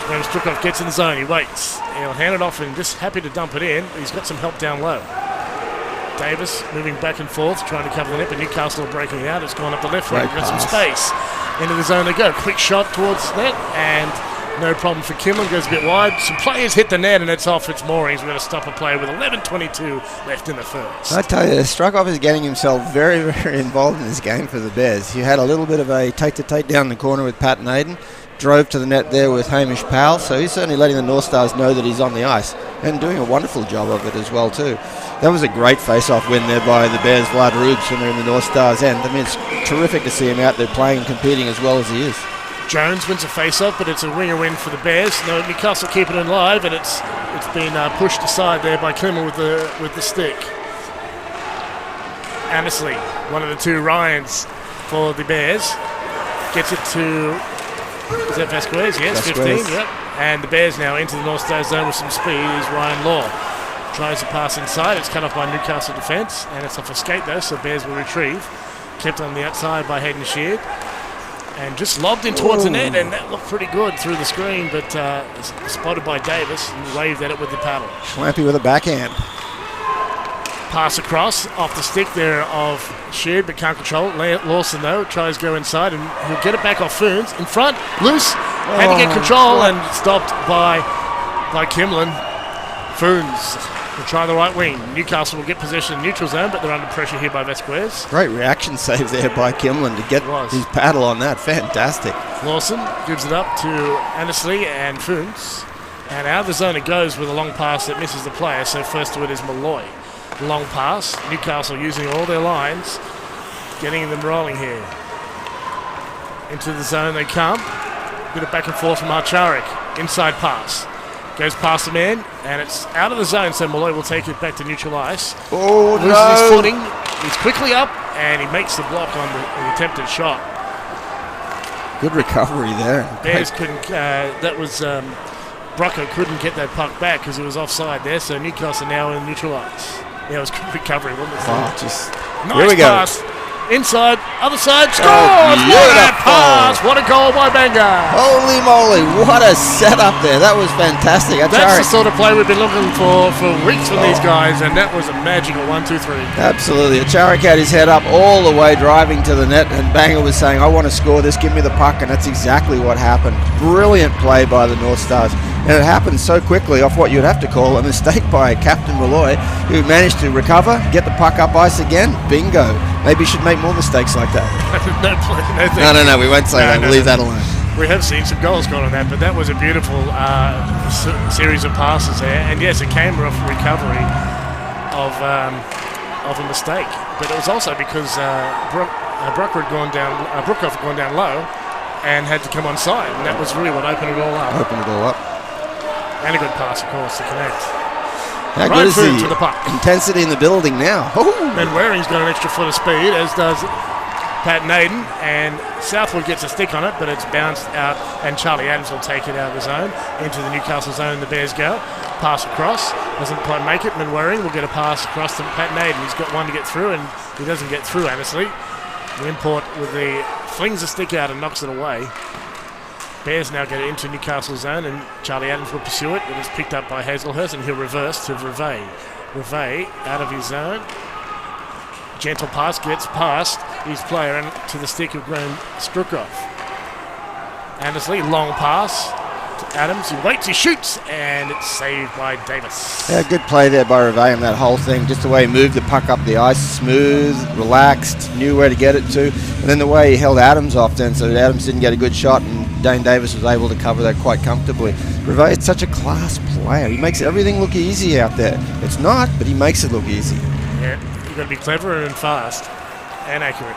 When Strukoff gets in the zone, he waits. He'll hand it off and just happy to dump it in. He's got some help down low. Davis moving back and forth, trying to cover the net, but Newcastle are breaking out. It's gone up the left wing. Got some space. Into the zone they go. Quick shot towards net, and No problem for Kimlin. Goes a bit wide. Some players hit the net and it's off its moorings. We're going to stop a play with 11:22 left in the first. I tell you, Struckhoff is getting himself very, very involved in this game for the Bears. He had a little bit of a take-to-take down the corner with Pat Naden, drove to the net there with Hamish Powell, so he's certainly letting the Northstars know that he's on the ice and doing a wonderful job of it as well too. That was a great face-off win there by the Bears' Vlad Rubes when they're in the Northstars end. I mean, it's terrific to see him out there playing and competing as well as he is. Jones wins a face-off, but it's a winger win for the Bears. No, Newcastle keep it in live, and it's been pushed aside there by Clemmer with the stick. Annesley, one of the two Ryans for the Bears, gets it to, is that Vasquez? Yes, Vasquez. 15, yep. And the Bears now into the Northstars zone with some speed is Ryan Law. Tries to pass inside, it's cut off by Newcastle defence, and it's off a skate though, so Bears will retrieve. Kept on the outside by Hayden Sheard. And just lobbed in towards the net, and that looked pretty good through the screen, but spotted by Davis and waved at it with the paddle. Schlampy with a backhand. Pass across off the stick there of Sheard, but can't control it. Lawson, though, tries to go inside, and he'll get it back off Foons. In front, loose, had to get control, and stopped by Kimlin. Foons will try the right wing. Newcastle will get possession in neutral zone, but they're under pressure here by Vasquez. Great reaction save there by Kimlin to get his paddle on that. Fantastic. Lawson gives it up to Annesley and Foons. And out of the zone it goes with a long pass that misses the player, so first to it is Malloy. Long pass. Newcastle using all their lines, getting them rolling here. Into the zone they come. Bit of back and forth from Archarik. Inside pass. Goes past the man, and it's out of the zone, so Malloy will take it back to neutral ice. Oh, loses his footing. He's quickly up, and he makes the block on the attempted shot. Good recovery there. Bears couldn't, Brocco couldn't get that puck back because it was offside there, so Newcastle now in neutral ice. Yeah, it was good recovery, wasn't it? Oh, just, nice here we go. pass. Inside, other side, scores! What a pass! What a goal by Benga! Holy moly, what a setup there. That was fantastic. That's the sort of play we've been looking for weeks from these guys, and that was a magical 1-2-3. Absolutely. Acharik had his head up all the way driving to the net, and Banger was saying, I want to score this, give me the puck, and that's exactly what happened. Brilliant play by the Northstars. And it happened so quickly off what you'd have to call a mistake by Captain Malloy, who managed to recover, get the puck up ice again. Bingo. Maybe you should make more mistakes like that. No, we won't say that. We'll leave that alone. We have seen some goals gone on that, but that was a beautiful series of passes there. And yes, it came off recovery of a mistake. But it was also because Brookhoff had gone down low and had to come on side. And that was really what opened it all up. And a good pass, of course, to connect. How good is the intensity in the building now? And Waring's got an extra foot of speed, as does Pat Naden. And Southwood gets a stick on it, but it's bounced out, and Charlie Adams will take it out of the zone into the Newcastle zone, and the Bears go. Pass across, doesn't quite make it. Waring will get a pass across to Pat Naden. He's got one to get through, and he doesn't get through, honestly. The import flings the stick out and knocks it away. Bears now get it into Newcastle zone, and Charlie Adams will pursue it. It is picked up by Hazelhurst, and he'll reverse to Reve. Reve out of his zone. Gentle pass gets past his player and to the stick of Graham Struckhoff. Annesley, long pass to Adams. He waits, he shoots, and it's saved by Davis. Yeah, good play there by Reve on that whole thing. Just the way he moved the puck up the ice, smooth, relaxed, knew where to get it to. And then the way he held Adams off then, so that Adams didn't get a good shot, and Dane Davis was able to cover that quite comfortably. Reve is such a class player. He makes everything look easy out there. It's not, but he makes it look easy. Yeah, you've got to be clever and fast and accurate.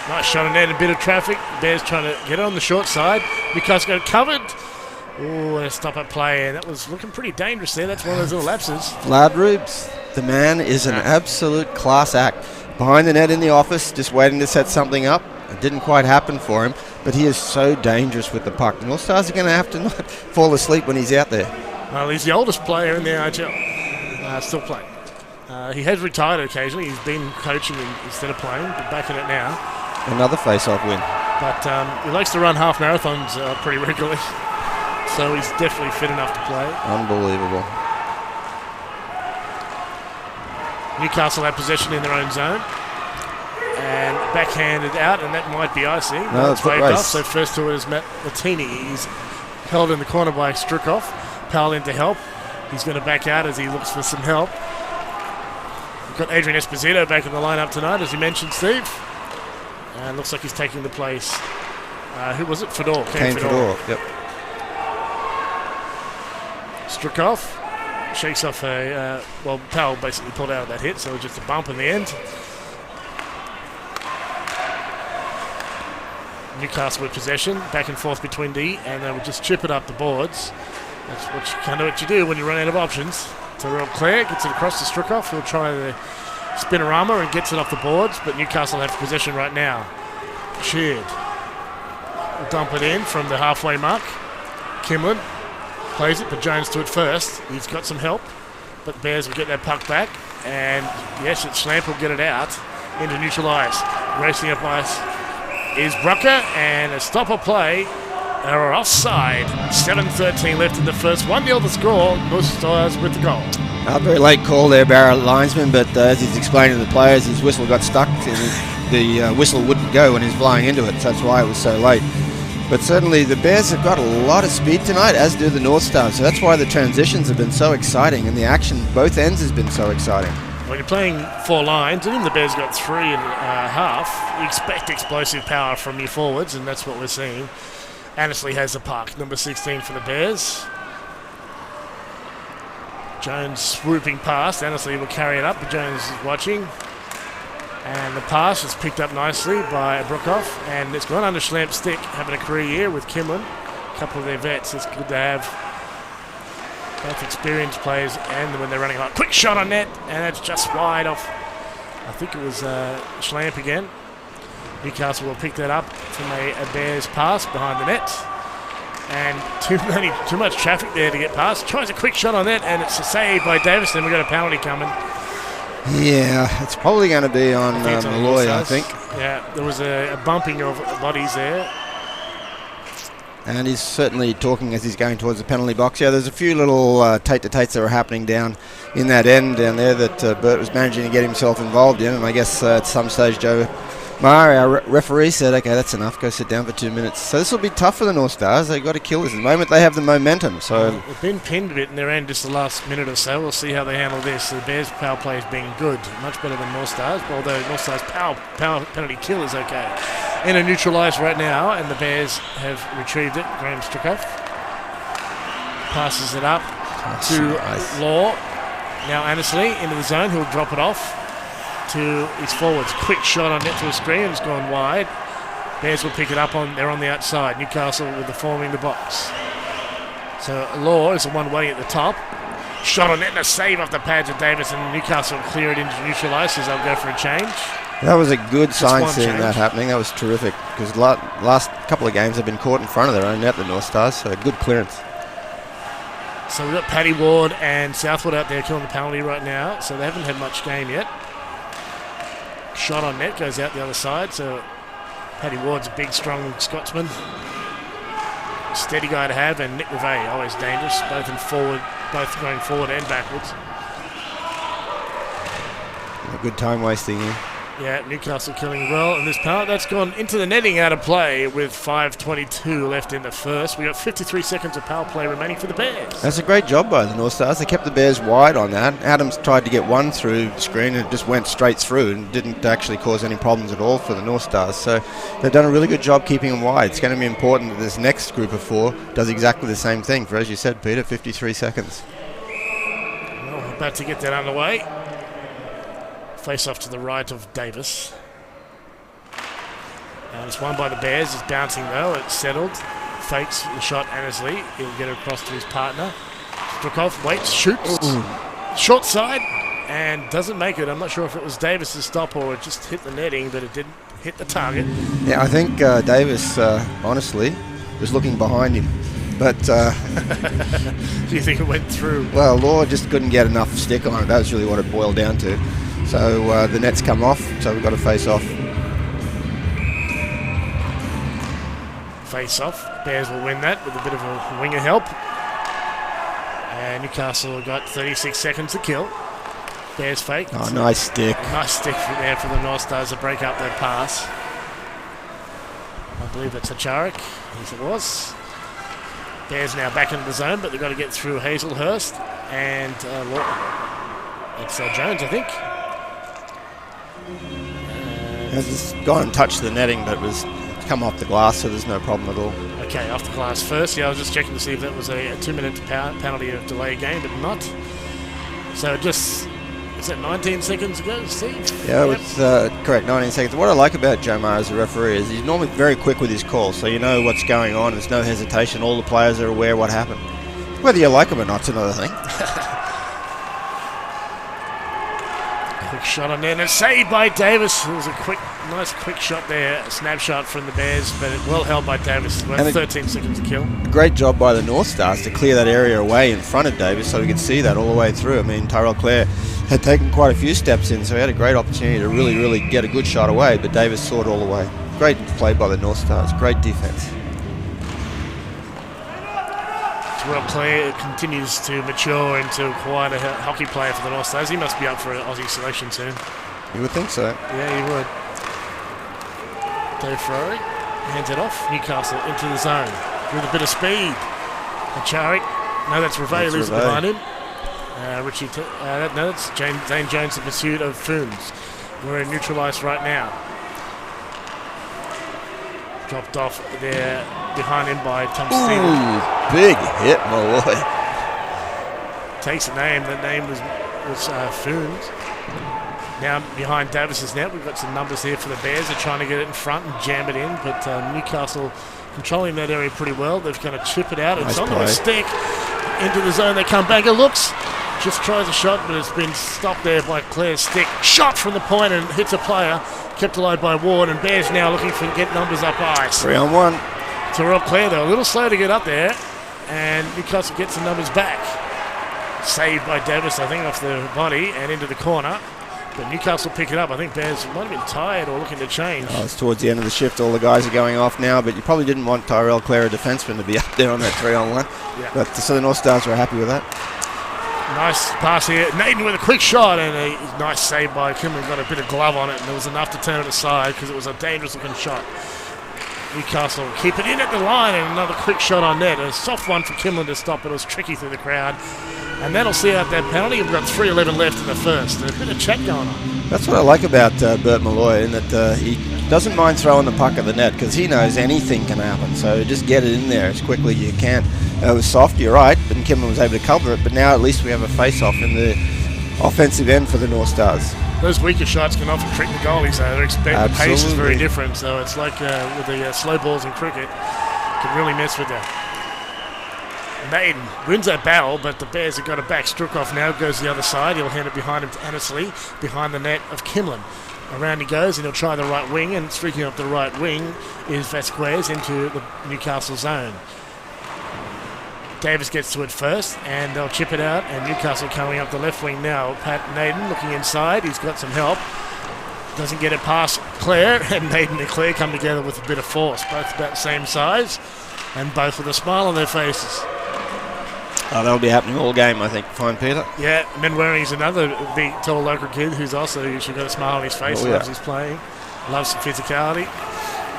Nice shot in there, a bit of traffic. Bears trying to get it on the short side. Newcastle got it covered. Oh, a stop at play, and that was looking pretty dangerous there. That's one of those little lapses. Vlad Rubes, the man is an absolute class act. Behind the net in the office, just waiting to set something up. It didn't quite happen for him, but he is so dangerous with the puck. North Stars are going to have to not fall asleep when he's out there. Well, he's the oldest player in the AIHL, still playing. He has retired occasionally. He's been coaching instead of playing, but back in it now. Another face-off win. But he likes to run half marathons pretty regularly, so he's definitely fit enough to play. Unbelievable. Newcastle have possession in their own zone. And backhanded out, and that might be icy. No, it's waved off. So first to it is Matt Latini. He's held in the corner by Strukov. Powell in to help. He's going to back out as he looks for some help. We've got Adrian Esposito back in the lineup tonight, as you mentioned, Steve. And looks like he's taking the place. Who was it? Fedor. Kane Fedor, yep. Strukov shakes off Powell basically pulled out of that hit, so it was just a bump in the end. Newcastle with possession, back and forth between D, and they will just chip it up the boards. That's kind of what you do when you run out of options. Terrell Clare gets it across to Strukov. He'll try the spinorama and gets it off the boards, but Newcastle have possession right now. Sheard will dump it in from the halfway mark. Kimlin plays it, but Jones to it first. He's got some help, but the Bears will get that puck back, and yes, Schlamp will get it out into neutral ice. Racing up ice is Brucker, and a stopper play. They're offside. 7:13 left in the first. 1-0 the score. Northstars with the goal. A very late call there, Barrett linesman, but as he's explaining to the players, his whistle got stuck. And the whistle wouldn't go when he's flying into it, so that's why it was so late. But certainly the Bears have got a lot of speed tonight, as do the Northstars. So that's why the transitions have been so exciting, and the action both ends has been so exciting. When you're playing 4 lines, and even the Bears got 3.5, you expect explosive power from your forwards, and that's what we're seeing. Annesley has the puck, number 16 for the Bears. Jones swooping past. Annesley will carry it up, but Jones is watching. And the pass is picked up nicely by Brookhoff, and it's gone under Schlamp's stick, having a career year with Kimlin. A couple of their vets. It's good to have both experienced players and when they're running hot. Quick shot on net, and that's just wide off. I think it was Schlamp again. Newcastle will pick that up from a Bears pass behind the net. And too much traffic there to get past. Tries a quick shot on that, and it's a save by Davison. We've got a penalty coming. Yeah, it's probably going to be on Malloy, I think. Yeah, there was a bumping of bodies there. And he's certainly talking as he's going towards the penalty box. Yeah, there's a few little tate-to-tates that were happening down in that end down there that Bert was managing to get himself involved in. And I guess at some stage Joe Maher, our referee, said, okay, that's enough, go sit down for 2 minutes. So this will be tough for the North Stars. They've got to kill this. At the moment, they have the momentum. So they've been pinned a bit in their end just the last minute or so. We'll see how they handle this. The Bears' power play has been good, much better than North Stars, although North Stars' power penalty kill is okay. In a neutral ice right now, and the Bears have retrieved it. Graham Strukov passes it up to Law. Now Annesley into the zone. He'll drop it off to his forwards. Quick shot on net to a screen. It's gone wide. Bears will pick it up they're on the outside. Newcastle with the forming the box. So Law is the one waiting at the top. Shot on net and a save off the pads of Davis, and Newcastle clear it into neutral ice as they'll go for a change. That was a good sign seeing that happening. That was terrific because last couple of games have been caught in front of their own net, the North Stars, so good clearance. So we've got Paddy Ward and Southwood out there killing the penalty right now, so they haven't had much game yet. Shot on net goes out the other side, so Paddy Ward's a big, strong Scotsman. Steady guy to have, and Nick Revay, always dangerous, both going forward and backwards. A good time wasting here. Yeah, Newcastle killing well, and this penalty that's gone into the netting out of play with 5:22 left in the first. We got 53 seconds of power play remaining for the Bears. That's a great job by the North Stars. They kept the Bears wide on that. Adams tried to get one through the screen and it just went straight through and didn't actually cause any problems at all for the North Stars. So they've done a really good job keeping them wide. It's going to be important that this next group of 4 does exactly the same thing for, as you said, Peter, 53 seconds. Well, about to get that underway. Face off to the right of Davis. And it's won by the Bears. It's bouncing though. It's settled. Fakes the shot. Annesley. He'll get it across to his partner. Strukov waits, shoots. Ooh. Short side and doesn't make it. I'm not sure if it was Davis's stop or it just hit the netting, but it didn't hit the target. Yeah, I think Davis, honestly, was looking behind him. But do you think it went through? Well, Law just couldn't get enough stick on it. That was really what it boiled down to. So the net's come off, so we've got to face off. Face off. Bears will win that with a bit of a winger help. And Newcastle have got 36 seconds to kill. Bears fake. Oh, nice stick. Nice stick there for the North Stars to break up that pass. I believe that's Hacharik, as it was. Bears now back into the zone, but they've got to get through Hazelhurst and it's Jones, I think. It's gone and touched the netting, but it was come off the glass, so there's no problem at all. Okay, off the glass first. Yeah, I was just checking to see if that was a 2-minute penalty of delay game, but not. So just, is that 19 seconds ago, Steve? Yeah, it's correct, 19 seconds. What I like about Joe Maher as a referee is he's normally very quick with his calls, so you know what's going on. There's no hesitation. All the players are aware what happened. Whether you like him or not's another thing. Quick shot on there, and it's saved by Davis. It was a nice quick shot there, a snapshot from the Bears, but it well held by Davis. About 13 seconds to kill. Great job by the Northstars to clear that area away in front of Davis so we could see that all the way through. I mean, Tyrell Clare had taken quite a few steps in, so he had a great opportunity to really get a good shot away, but Davis saw it all the way. Great play by the Northstars, great defence. Tyrell Clare continues to mature into quite a hockey player for the Northstars. He must be up for an Aussie selection soon. You would think so. Yeah, he would. Dave Ferrari hands it off. Newcastle into the zone with a bit of speed. Achari. No, that's Reve losing behind him. That's Zane Jones in pursuit of Foons. We're neutralised right now. Dropped off there behind him by Tom Stevens. Big hit, Malloy. Takes a name. That name was Foons. Now behind Davis's net, we've got some numbers here for the Bears. They're trying to get it in front and jam it in, but Newcastle controlling that area pretty well. They're going to chip it out. It's onto a stick. Into the zone they come back. It looks, just tries a shot, but it's been stopped there by Clare's stick. Shot from the point and hits a player. Kept alive by Ward, and Bears now looking for get numbers up ice. 3-on-1. Tyrell Clare, though, a little slow to get up there, and Newcastle gets the numbers back. Saved by Davis, I think, off the body and into the corner. But Newcastle pick it up. I think Bears might have been tired or looking to change. Oh, it's towards the end of the shift. All the guys are going off now, but you probably didn't want Tyrell Clare, a defenseman, to be up there on that 3-on-1. Yeah. But so the Northstars were happy with that. Nice pass here. Naden with a quick shot and a nice save by Kimlin. Got a bit of glove on it, and there was enough to turn it aside because it was a dangerous-looking shot. Newcastle keep it in at the line, and another quick shot on net. A soft one for Kimlin to stop, but it was tricky through the crowd. And that'll see out that penalty. We've got 3:11 left in the first. A bit of chat going on. That's what I like about Bert Malloy, in that he doesn't mind throwing the puck at the net because he knows anything can happen. So just get it in there as quickly as you can. It was soft, you're right, and Kimlin was able to cover it. But now at least we have a face-off in the offensive end for the Northstars. Those weaker shots can often trick the goalies. The pace is very different. So it's like with the slow balls in cricket, can really mess with that. Naden wins that battle, but the Bears have got it back. Strukov now goes to the other side. He'll hand it behind him to Annesley, behind the net of Kimlin. Around he goes, and he'll try the right wing, and streaking up the right wing is Vasquez into the Newcastle zone. Davis gets to it first, and they'll chip it out, and Newcastle coming up the left wing now. Pat Naden looking inside. He's got some help. Doesn't get it past Clare, and Naden and Clare come together with a bit of force. Both about the same size, and both with a smile on their faces. Oh, that'll be happening all game, I think. Fine, Peter. Yeah, Menwaring's another big, tall local kid who's also usually got a smile on his face. Loves his playing. Loves some physicality.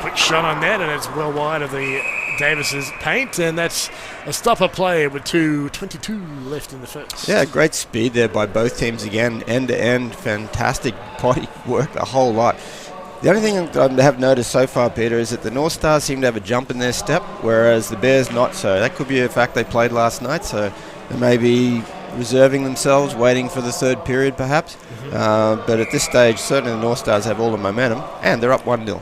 Quick shot on net, and it's well wide of the Davis's paint, and that's a stopper play with 2:22 left in the first. Yeah, great speed there by both teams again. End-to-end, fantastic body work, a whole lot. The only thing I have noticed so far, Peter, is that the Northstars seem to have a jump in their step, whereas the Bears not so. That could be a fact they played last night, so they may be reserving themselves, waiting for the third period perhaps. But at this stage, certainly the Northstars have all the momentum, and they're up 1-0.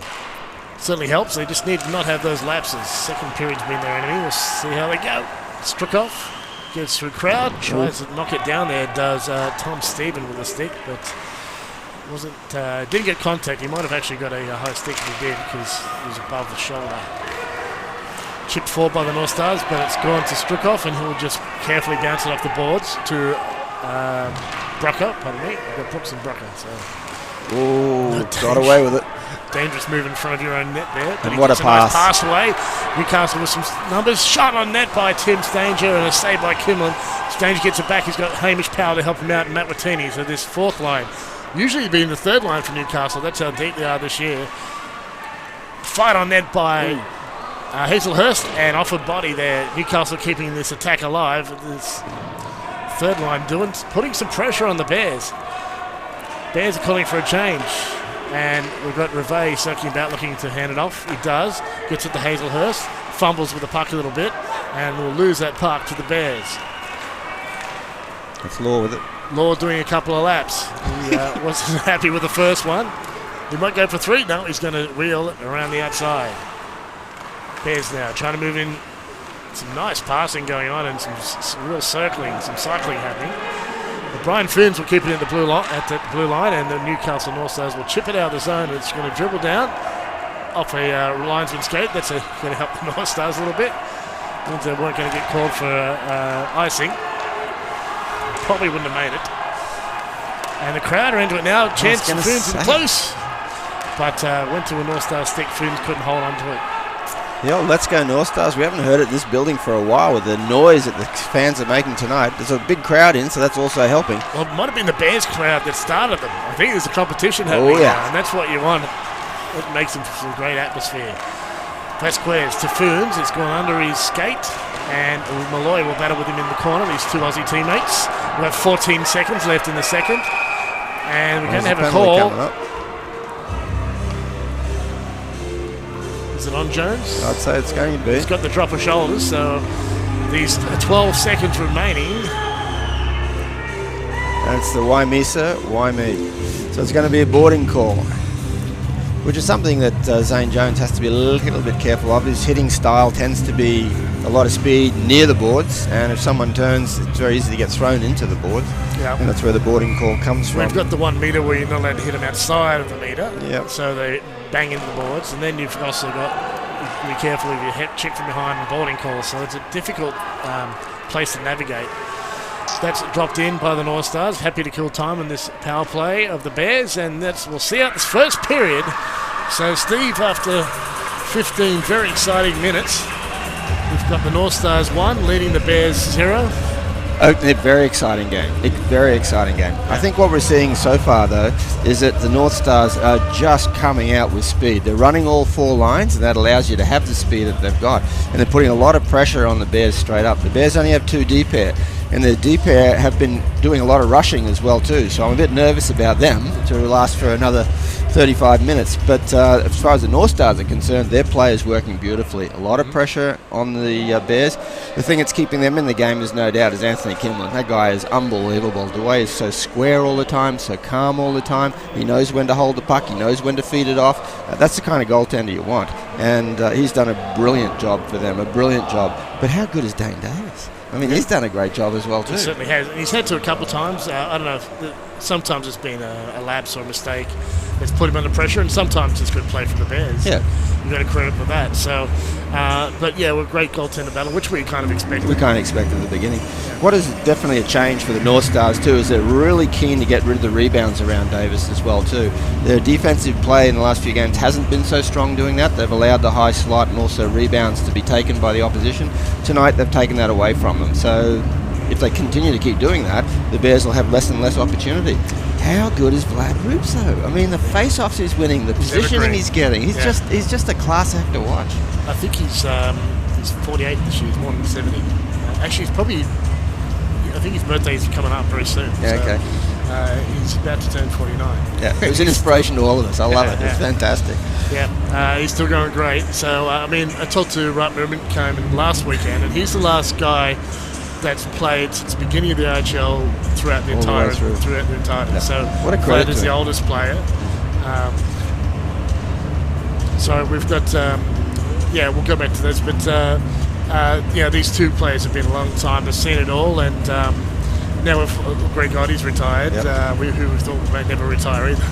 Certainly helps. They just need to not have those lapses. Second period's been their enemy. We'll see how they go. Strukov gets through crowd, tries to knock it down there, does Tom Stephen with a stick, but didn't get contact. He might have actually got a high stick if he did, because he was above the shoulder. Chipped forward by the Northstars, but it's gone to Strukov, and he'll just carefully bounce it off the boards to Brucker. Pardon me, I've got Brooks and Brucker. So. Ooh, got away with it. Dangerous move in front of your own net there. And what a pass. Nice pass away. Newcastle with some numbers. Shot on net by Tim Stanger and a save by Kimlin. Stanger gets it back. He's got Hamish Powell to help him out and Matt Watini. So this fourth line. Usually being the third line for Newcastle. That's how deep they are this year. Fight on net by Hazelhurst and offered body there. Newcastle keeping this attack alive. This third line putting some pressure on the Bears. Bears are calling for a change. And we've got Reve circling about looking to hand it off. He does. Gets it to Hazelhurst. Fumbles with the puck a little bit. And will lose that puck to the Bears. That's Law with it. Law doing a couple of laps. He wasn't happy with the first one. He might go for 3. No, he's going to reel it around the outside. Bears now trying to move in. Some nice passing going on and some real circling, some cycling happening. But Brian Foons will keep it in the blue line, at the blue line, and the Newcastle Northstars will chip it out of the zone. It's going to dribble down off a linesman's skate. That's going to help the Northstars a little bit. Means they weren't going to get called for icing. Probably wouldn't have made it. And the crowd are into it now. Chance for Foons is close. But went to a Northstar stick. Foons couldn't hold on to it. Yeah, let's go Northstars. We haven't heard it in this building for a while with the noise that the fans are making tonight. There's a big crowd in, so that's also helping. Well, it might have been the Bears crowd that started them. I think there's a competition happening now, and that's what you want. It makes them some great atmosphere. Vasquez to Foons. It's gone under his skate, and Malloy will battle with him in the corner, these two Aussie teammates. We've got 14 seconds left in the second, and we're going to have a call. Is it on Jones? I'd say it's going to be. He's got the drop of shoulders, so these 12 seconds remaining. And it's the why me, sir, why me. So it's going to be a boarding call, which is something that Zane Jones has to be a little bit careful of. His hitting style tends to be a lot of speed near the boards, and if someone turns, it's very easy to get thrown into the boards. Yep. And that's where the boarding call comes from. We've got the 1 metre where you're not allowed to hit them outside of the metre. Yep. So they bang into the boards, and then you've also got to be careful if you hit check from behind the boarding call. So it's a difficult place to navigate. That's dropped in by the Northstars. Happy to kill time in this power play of the Bears, and we'll see out this first period. So Steve, after 15 very exciting minutes, we've got the Northstars 1 leading the Bears 0. A very exciting game. Very exciting game. I think what we're seeing so far, though, is that the Northstars are just coming out with speed. They're running all 4 lines, and that allows you to have the speed that they've got. And they're putting a lot of pressure on the Bears straight up. The Bears only have 2 deep pair, and the deep pair have been doing a lot of rushing as well, too. So I'm a bit nervous about them to last for another 35 minutes. But as far as the Northstars are concerned, their play is working beautifully. A lot of pressure on the Bears. The thing that's keeping them in the game is no doubt is Anthony Kimlin. That guy is unbelievable. The way he's so square all the time, so calm all the time. He knows when to hold the puck. He knows when to feed it off. That's the kind of goaltender you want. And he's done a brilliant job for them, a brilliant job. But how good is Dane Davis? I mean, he's done a great job as well, too. He certainly has. He's had to a couple of times. I don't know if sometimes it's been a lapse or a mistake. It's put him under pressure, and sometimes it's good play from the Bears. Yeah. You've got to credit for that. So, but yeah, we're a great goaltender battle, which we kind of expected. We kind of expected at the beginning. What is definitely a change for the Northstars too is they're really keen to get rid of the rebounds around Davis as well too. Their defensive play in the last few games hasn't been so strong doing that. They've allowed the high slot and also rebounds to be taken by the opposition. Tonight they've taken that away from them. So if they continue to keep doing that, the Bears will have less and less opportunity. How good is Vlad Roops though? I mean, the face-offs he's winning, the positioning he's getting, he's just a class act to watch. I think he's 48 this year, he's more than 70. Actually, he's probably, I think his birthday's coming up very soon. Yeah, so, okay. He's about to turn 49. Yeah, it was an inspiration to all of us. I love it. It's fantastic. Yeah, he's still going great. So, I mean, I talked to Wright Merriman came in last weekend, and he's the last guy that's played since the beginning of the AIHL throughout the entirety. Yeah. So what a Vlad is the oldest player. So we've got, we'll go back to this, but these two players have been a long time. They've seen it all, and now Greg Goddard's retired, who we thought may never retire either.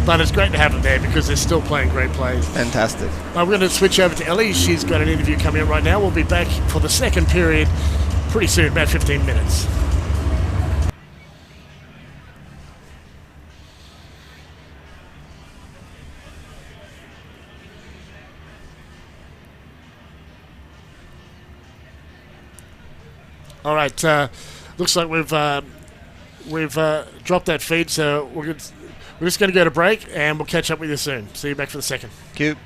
But it's great to have them there because they're still playing great plays. Fantastic. We're going to switch over to Ellie. She's got an interview coming up right now. We'll be back for the second period pretty soon, about 15 minutes. All right, looks like we've dropped that feed, so we're just going to go to break, and we'll catch up with you soon. See you back for the second. Cute.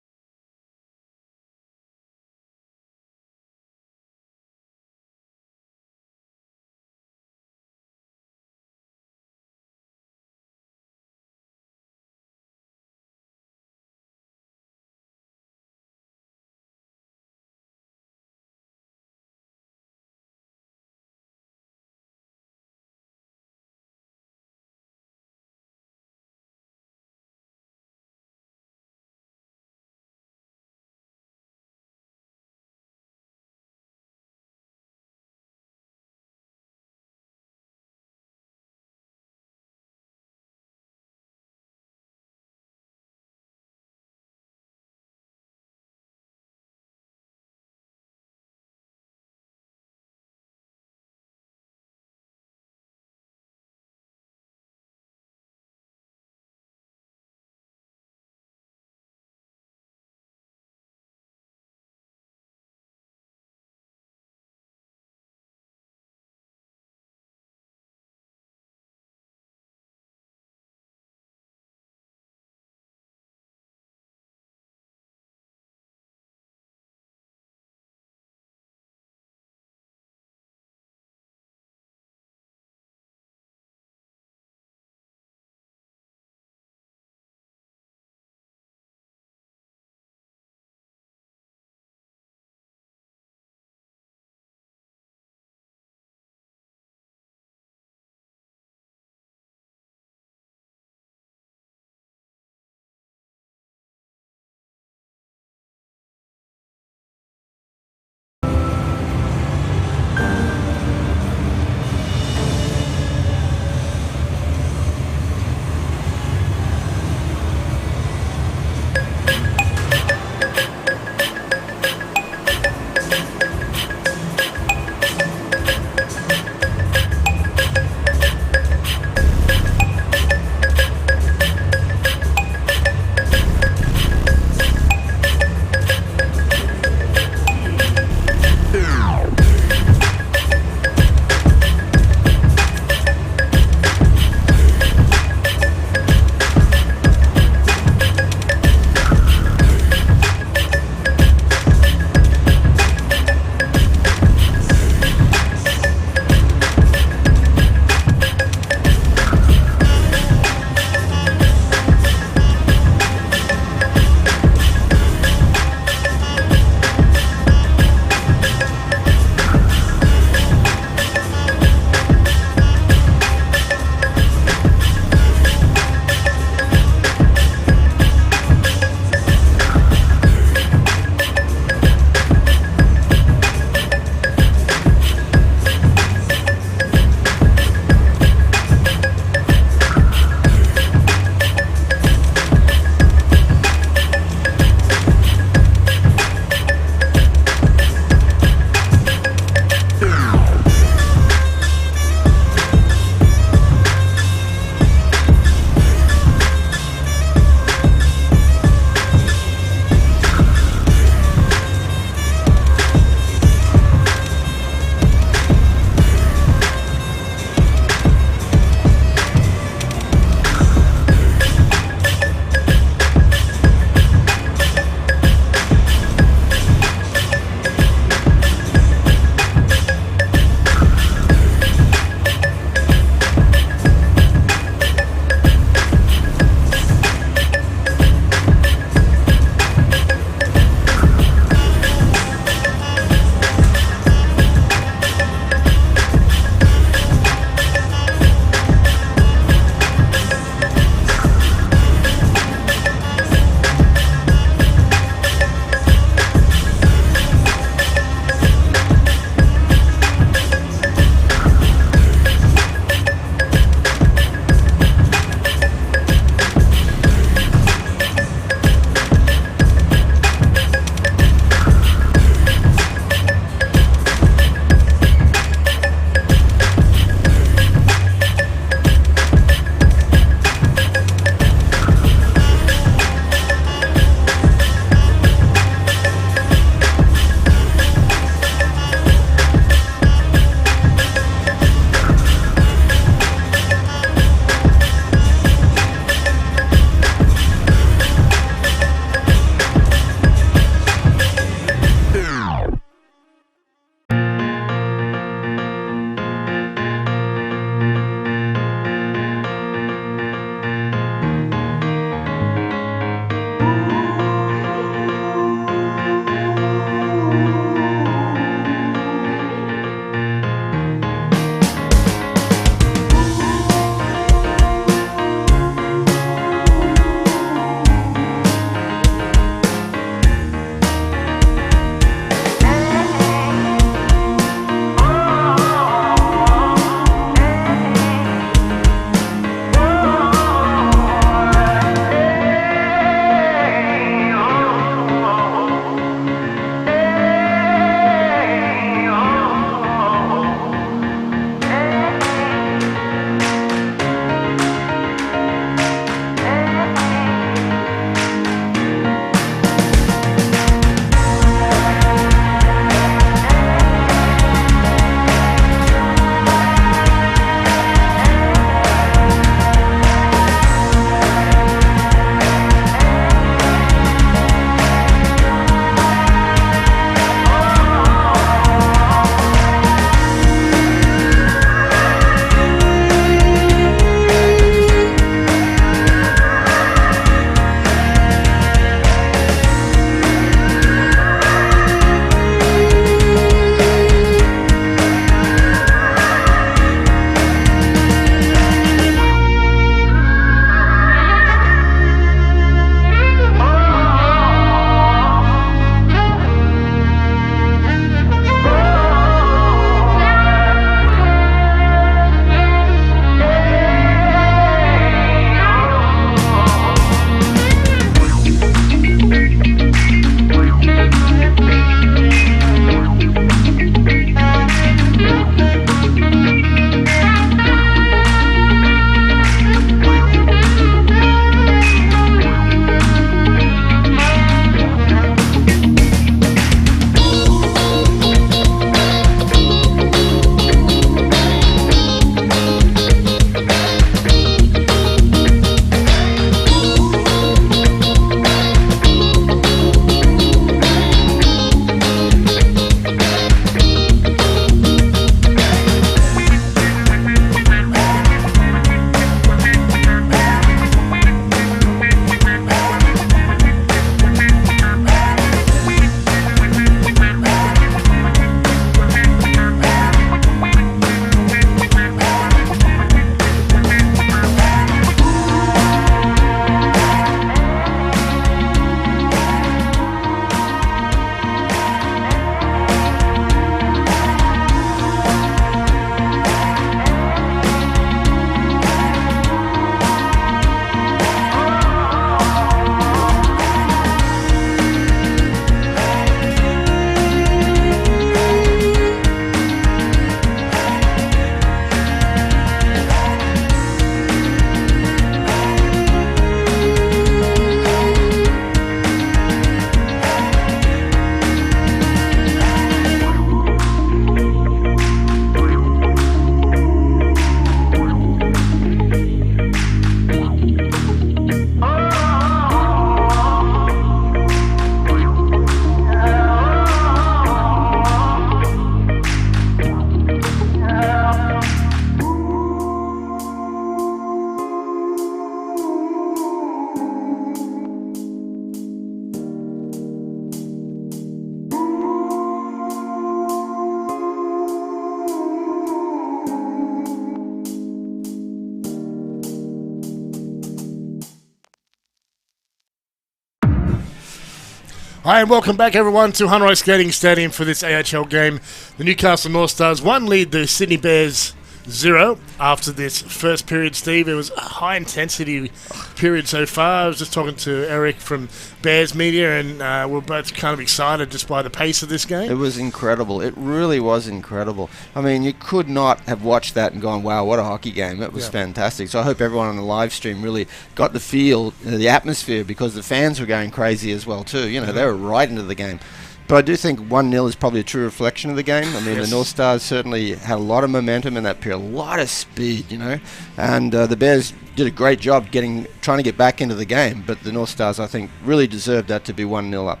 Hi and welcome back everyone to Hunter Ice Skating Stadium for this AIHL game. The Newcastle Northstars 1 lead the Sydney Bears 0 after this first period, Steve. It was a high intensity period so far. I was just talking to Eric from Bears Media and we're both kind of excited just by the pace of this game. It was incredible. It really was incredible. I mean, you could not have watched that and gone, wow, what a hockey game. It was fantastic. So I hope everyone on the live stream really got the feel, the atmosphere, because the fans were going crazy as well too. You know, they were right into the game. But I do think 1-0 is probably a true reflection of the game. I mean, the North Stars certainly had a lot of momentum in that period, a lot of speed, you know. And the Bears did a great job trying to get back into the game. But the North Stars, I think, really deserved that to be 1-0 up.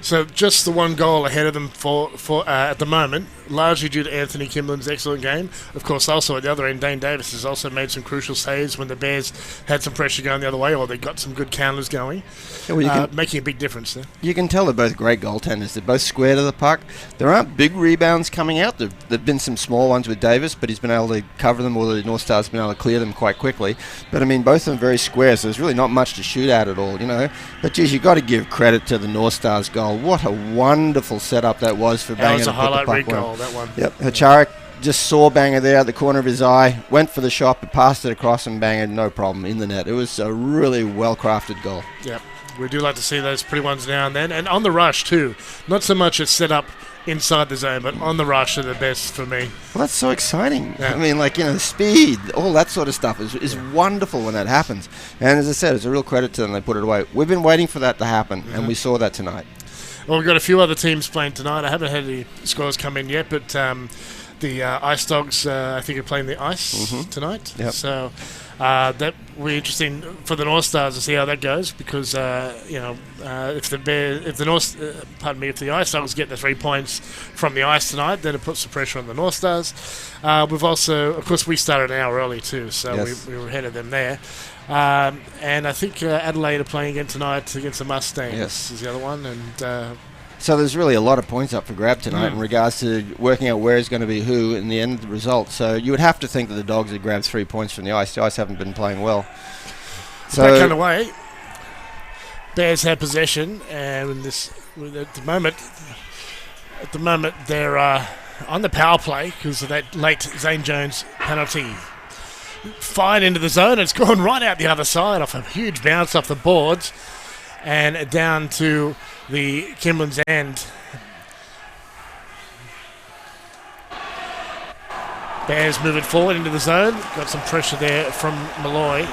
So just the one goal ahead of them for at the moment, largely due to Anthony Kimlin's excellent game. Of course, also at the other end, Dane Davis has also made some crucial saves when the Bears had some pressure going the other way, or they got some good counters going, making a big difference there. You can tell they're both great goaltenders. They're both square to the puck. There aren't big rebounds coming out. There've been some small ones with Davis, but he's been able to cover them, or the North Stars have been able to clear them quite quickly. But I mean, both of them very square, so there's really not much to shoot at all, you know. But geez, you've got to give credit to the North Stars goal. What a wonderful setup that was for Banger. That was a highlight rig goal, that one. Yep, Hacharik just saw Banger there at the corner of his eye, went for the shot, but passed it across, and Banger, no problem, in the net. It was a really well-crafted goal. Yep, we do like to see those pretty ones now and then. And on the rush, too. Not so much a set-up inside the zone, but on the rush are the best for me. Well, that's so exciting. Yeah. I mean, like, you know, the speed, all that sort of stuff is wonderful when that happens. And as I said, it's a real credit to them. They put it away. We've been waiting for that to happen, and we saw that tonight. Well, we've got a few other teams playing tonight. I haven't had any scores come in yet, but the Ice Dogs, I think, are playing the Ice tonight. Yep. So that will be interesting for the North Stars to see how that goes, because if the Ice Dogs get the 3 points from the ice tonight, then it puts the pressure on the North Stars. We've also, of course, we started an hour early too, so we were ahead of them there. And I think Adelaide are playing again tonight against the Mustangs. Yes, is the other one, and. So there's really a lot of points up for grab tonight in regards to working out where is going to be who in the end of the result. So you would have to think that the Dogs had grabbed 3 points from the Ice. The Ice haven't been playing well. So that kind of way, Bears have possession, and at the moment they're on the power play because of that late Zane Jones penalty. Fired into the zone. It's gone right out the other side off a huge bounce off the boards and down to the Kimlin's end. Bears moving forward into the zone. Got some pressure there from Manwaring.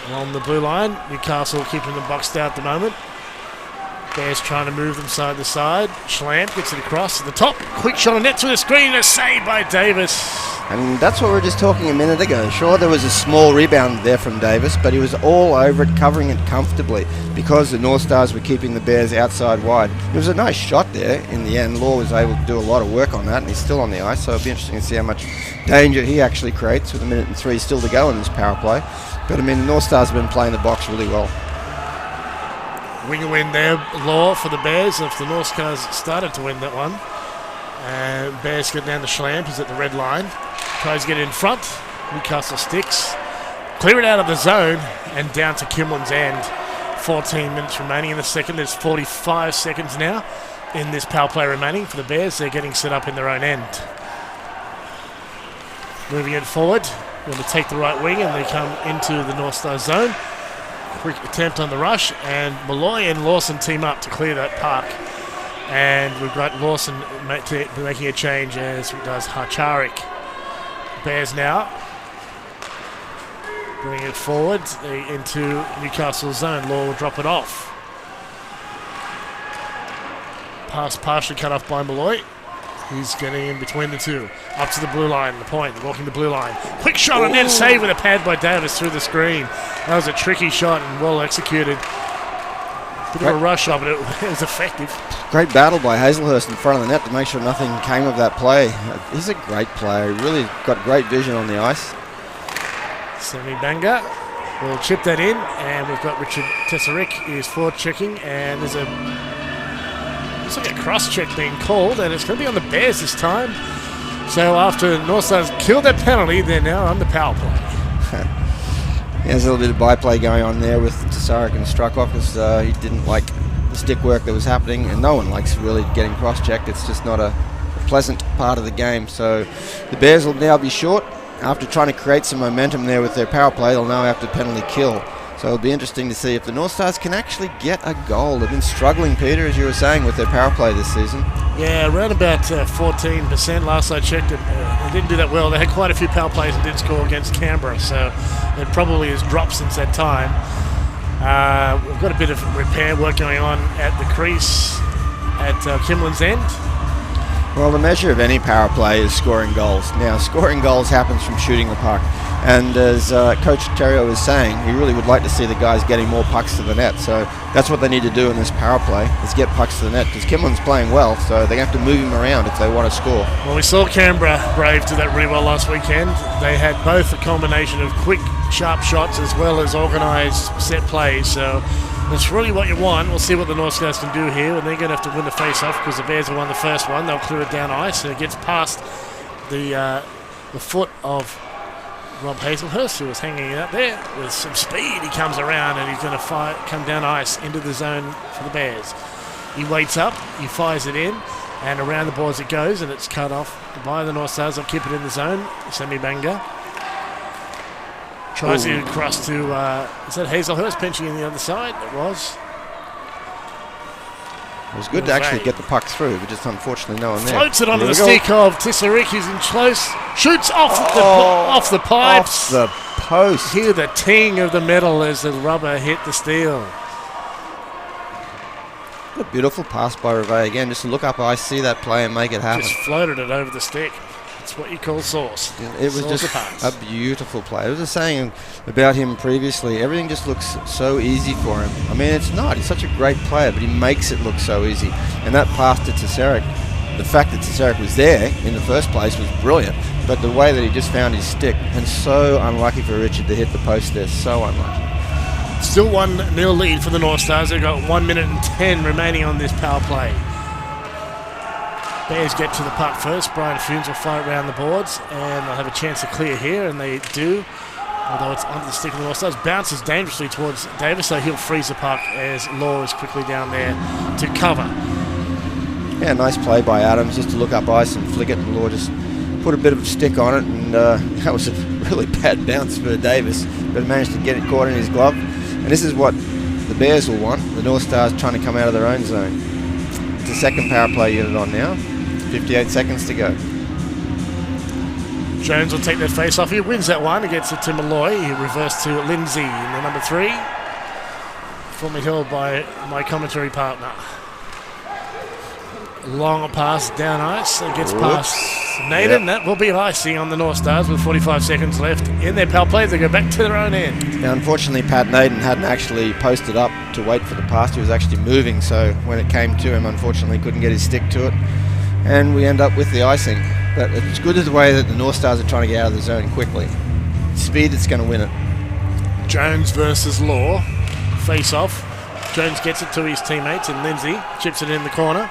Along the blue line. Newcastle keeping them boxed out at the moment. Bears trying to move them side to side. Schlamp gets it across to the top. Quick shot on net through the screen. A save by Davis. And that's what we were just talking a minute ago. Sure, there was a small rebound there from Davis, but he was all over it, covering it comfortably because the North Stars were keeping the Bears outside wide. It was a nice shot there in the end. Law was able to do a lot of work on that, and he's still on the ice, so it'll be interesting to see how much danger he actually creates with 1:03 still to go in this power play. But, I mean, the North Stars have been playing the box really well. Winger win there, Law for the Bears. If the North Stars started to win that one. And Bears get down to Schlamp. He's at the red line. Tries to get in front. Newcastle sticks. Clear it out of the zone and down to Kimlin's end. 14 minutes remaining in the second. There's 45 seconds now in this power play remaining for the Bears. They're getting set up in their own end. Moving it forward. Going to take the right wing and they come into the North Star zone. Quick attempt on the rush, and Malloy and Lawson team up to clear that puck. And we've got Lawson making a change as does Hacharik. Bears now bringing it forward into Newcastle's zone. Law will drop it off. Pass partially cut off by Malloy. He's getting in between the two. Up to the blue line, the point, walking the blue line. Quick shot and then save with a pad by Davis through the screen. That was a tricky shot and well executed. Bit of a rush of it, but it was effective. Great battle by Hazelhurst in front of the net to make sure nothing came of that play. He's a great player. He really got great vision on the ice. Sammy Banga will chip that in, and we've got Richard Tesserick is forward checking, and there's looks like a cross check being called, and it's going to be on the Bears this time. So after Northstars killed that penalty, they're now on the power play. There's a little bit of byplay going on there with Tsarek and Strykov because he didn't like the stick work that was happening, and no one likes really getting cross-checked. It's just not a pleasant part of the game. So the Bears will now be short. After trying to create some momentum there with their power play, they'll now have to penalty kill. So it'll be interesting to see if the Northstars can actually get a goal. They've been struggling, Peter, as you were saying, with their power play this season. Yeah, around about 14% last I checked. They didn't do that well. They had quite a few power plays and didn't score against Canberra, so it probably has dropped since that time. We've got a bit of repair work going on at the crease at Kimlin's end. Well, the measure of any power play is scoring goals. Now, scoring goals happens from shooting the puck. And as Coach Terrio was saying, he really would like to see the guys getting more pucks to the net. So that's what they need to do in this power play, is get pucks to the net. Because Kimlin's playing well, so they have to move him around if they want to score. Well, we saw Canberra Brave do that really well last weekend. They had both a combination of quick, sharp shots as well as organised set plays. So that's really what you want. We'll see what the Northstars can do here. And they're going to have to win the face-off because the Bears have won the first one. They'll clear it down ice, and it gets past the foot of Rob Hazelhurst, who was hanging out there with some speed. He comes around and he's going to come down ice into the zone for the Bears. He waits up, he fires it in, and around the boards it goes, and it's cut off by the Northstars. They'll keep it in the zone. Semi Banga tries to cross to is that Hazelhurst pinching in the other side? It was. It was good to actually get the puck through, but just unfortunately no one there. Floats it onto the stick of Tissarik, who's in close. Shoots off the pipes. Off the post. Hear the ting of the metal as the rubber hit the steel. What a beautiful pass by Reve again. Just look up ice, see that play and make it happen. Just floated it over the stick. That's what you call sauce. Yeah, it was just a beautiful play. I was just saying about him previously, everything just looks so easy for him. I mean, it's not. He's such a great player, but he makes it look so easy. And that pass to Tsarek, the fact that Tsarek was there in the first place was brilliant, but the way that he just found his stick, and so unlucky for Richard to hit the post there, so unlucky. Still 1-0 lead for the Northstars. They've got 1 minute and 10 remaining on this power play. Bears get to the puck first. Brian Funes will fire around the boards, and they'll have a chance to clear here, and they do. Although it's under the stick of the Northstars, bounces dangerously towards Davis, so he'll freeze the puck as Law is quickly down there to cover. Yeah, nice play by Adams just to look up ice and flick it, and Law just put a bit of stick on it, and that was a really bad bounce for Davis, but managed to get it caught in his glove. And this is what the Bears will want. The Northstars trying to come out of their own zone. It's the second power play unit on now. 58 seconds to go. Jones will take that face off. He wins that one. He gets it to Malloy. He reversed to Lindsay in the number 3. Formerly held by my commentary partner. Long pass down ice. It gets past Naden. Yep. That will be icing on the Northstars with 45 seconds left in their power play. They go back to their own end. Now, unfortunately, Pat Naden hadn't actually posted up to wait for the pass. He was actually moving, so when it came to him, unfortunately, couldn't get his stick to it. And we end up with the icing. But it's good as the way that the Northstars are trying to get out of the zone quickly. Speed that's going to win it. Jones versus Law. Face off. Jones gets it to his teammates, and Lindsay chips it in the corner.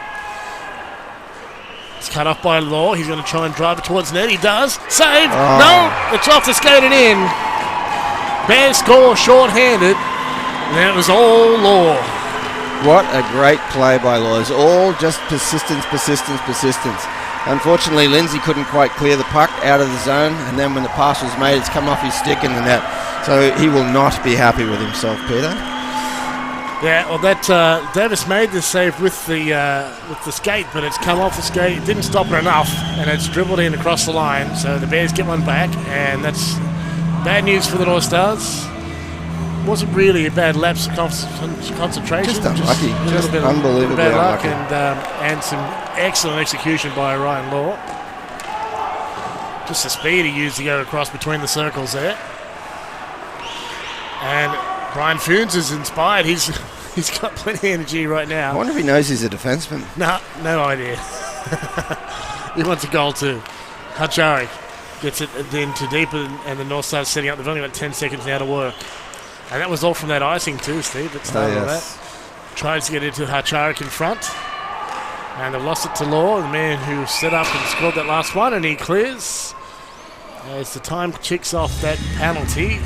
It's cut off by Law. He's going to try and drive it towards net. He does. Save! Oh. No! It's off to skated in. Bears score short-handed. And it was all Law. What a great play by Law. It's all just persistence. Unfortunately, Lindsay couldn't quite clear the puck out of the zone, and then when the pass was made, it's come off his stick in the net. So he will not be happy with himself, Peter. Yeah, well, that Davis made the save with the skate, but it's come off the skate. It didn't stop it enough, and it's dribbled in across the line. So the Bears get one back, and that's bad news for the Northstars. Wasn't really a bad lapse of concentration. Just unlucky. Just unbelievably bad luck, unlucky. and some excellent execution by Ryan Law. Just the speed he used to go across between the circles there. And Brian Funes is inspired. He's got plenty of energy right now. I wonder if he knows he's a defenseman. No idea. He wants a goal too. Hachari gets it into deep, and the Northstars setting up. They've only got 10 seconds now to work. And that was all from that icing too, Steve. It started with that. Tries to get into Hacharik in front. And they've lost it to Law, the man who set up and scored that last one, and he clears. As the time ticks off that penalty.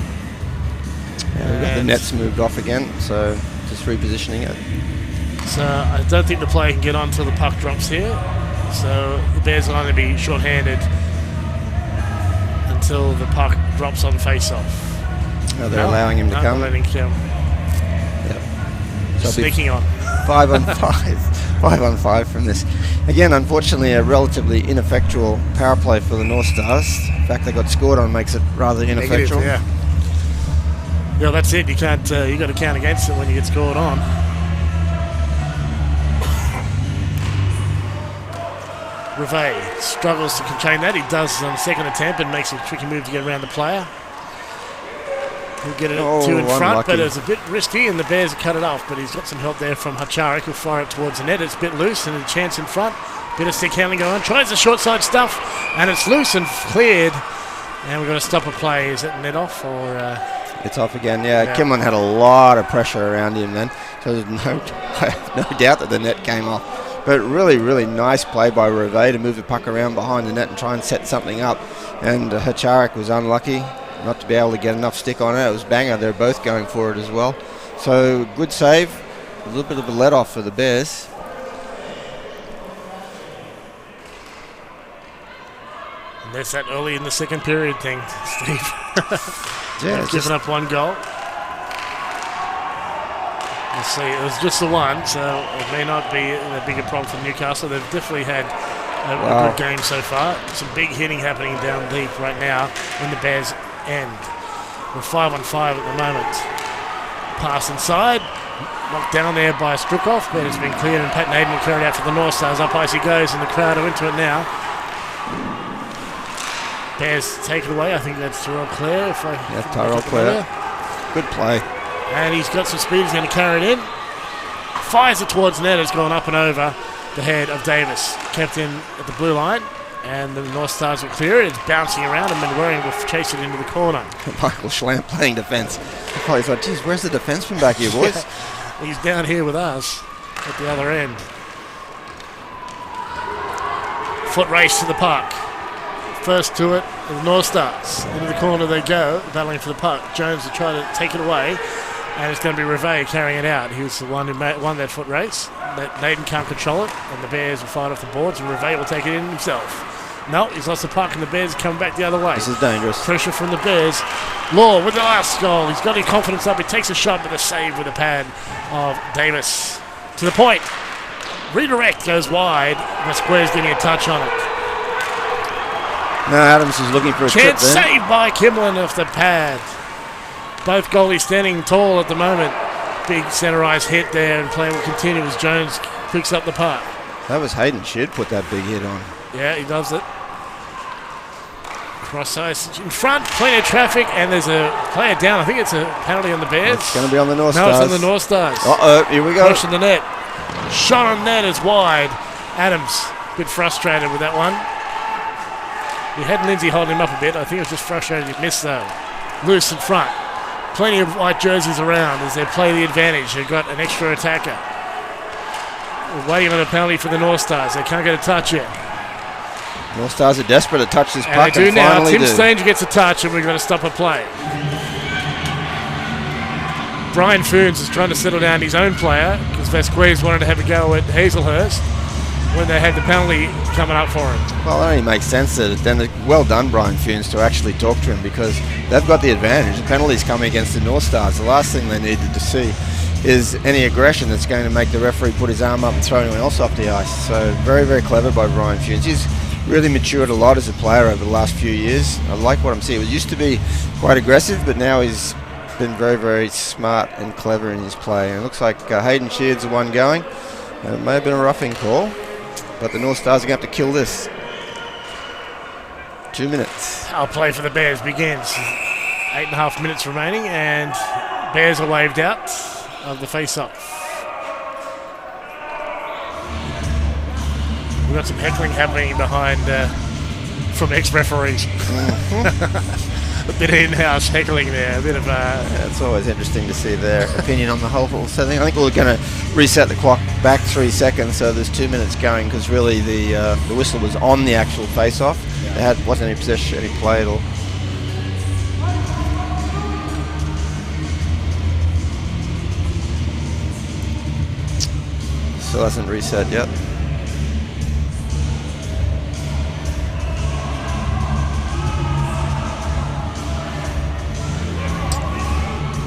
Yeah, we've got the net's moved off again, so just repositioning it. So I don't think the player can get on until the puck drops here. So the Bears will only be short-handed until the puck drops on face-off. Oh, they're allowing him to come. Letting him come. Yep. So Sneaking on. 5 on 5. 5 on 5 from this. Again, unfortunately, a relatively ineffectual power play for the Northstars. The fact they got scored on makes it rather ineffectual. Negative, yeah, that's it. You can't. You got to count against it when you get scored on. Reve struggles to contain that. He does on the second attempt and makes a tricky move to get around the player. He'll get it two in front, but it's a bit risky, and the Bears cut it off. But he's got some help there from Hacharik, who'll fire it towards the net. It's a bit loose, and a chance in front. Bit of stick handling going on. Tries the short side stuff, and it's loose and cleared. And we're going to stop a play. Is it net off or? It's off again. Yeah, Kimlin had a lot of pressure around him then, so there's no doubt that the net came off. But really, really nice play by Reve to move the puck around behind the net and try and set something up. And Hacharik was unlucky not to be able to get enough stick on it. It was banger. They're both going for it as well. So good save. A little bit of a let-off for the Bears. And there's that early in the second period thing, Steve. Yeah, giving up one goal. We'll see. It was just the one, so it may not be a bigger problem for Newcastle. They've definitely had a good game so far. Some big hitting happening down deep right now in the Bears' end. We're 5 on 5 at the moment. Pass inside. Knocked down there by Strukov, but it's been cleared, and Pat Naden will carry it out for the Northstars. Up ice he goes, and the crowd are into it now. Bears take it away. I think that's Tyrell Clare. Tyrell Clare. Good play. And he's got some speed. He's going to carry it in. Fires it towards net. It's gone up and over the head of Davis. Kept in at the blue line. And the Northstars will clear it. It's bouncing around, and Waring will chase it into the corner. Michael Schlamp playing defence. He's like, geez, where's the defenseman back here, boys? He's down here with us at the other end. Foot race to the puck. First to it, the Northstars. Into the corner they go, battling for the puck. Jones will try to take it away, and it's going to be Reve carrying it out. He was the one who won that foot race. Naden can't control it, and the Bears will fight off the boards, and Reve will take it in himself. No, he's lost the puck, and the Bears are coming back the other way. This is dangerous. Pressure from the Bears. Law with the last goal. He's got his confidence up. He takes a shot, but a save with a pad of Davis. To the point. Redirect goes wide. The square's getting a touch on it. No, Adams is looking for a chance trip there. Saved by Kimlin off the pad. Both goalies standing tall at the moment. Big centre ice hit there, and play will continue as Jones picks up the puck. That was Hayden Sheard put that big hit on. Yeah, he does it. Cross ice in front, plenty of traffic, and there's a player down. I think it's a penalty on the Bears. It's going to be on the Northstars. No, it's on the Northstars. Uh-oh, here we go. Pushing the net. Shot on net is wide. Adams, a bit frustrated with that one. He had Lindsay holding him up a bit. I think it was just frustrated he missed though. Loose in front. Plenty of white jerseys around as they play the advantage. They've got an extra attacker. We're waiting on a penalty for the Northstars. They can't get a touch yet. Northstars are desperate to touch this puck. And they do now. Tim Stanger gets a touch, and we're going to stop a play. Brian Foons is trying to settle down his own player because Vasquez wanted to have a go at Hazelhurst when they had the penalty coming up for him. Well, that only makes sense. Then well done, Brian Foons, to actually talk to him because they've got the advantage. The penalty's coming against the Northstars. The last thing they needed to see is any aggression that's going to make the referee put his arm up and throw anyone else off the ice. So very, very clever by Brian Foons. He's really matured a lot as a player over the last few years. I like what I'm seeing. It used to be quite aggressive, but now he's been very, very smart and clever in his play. And it looks like Hayden Sheard's the one going. It may have been a roughing call, but the Northstars are going to have to kill this. 2 minutes. Our play for the Bears begins. 8.5 minutes remaining, and Bears are waved out of the face-off. We've got some heckling happening behind from ex-referees. A bit of in-house heckling there. A bit of. It's always interesting to see their opinion on the whole setting. I think we're going to reset the clock back 3 seconds, so there's 2 minutes going because really the whistle was on the actual face-off. There wasn't any possession, any play at all. Still hasn't reset yet.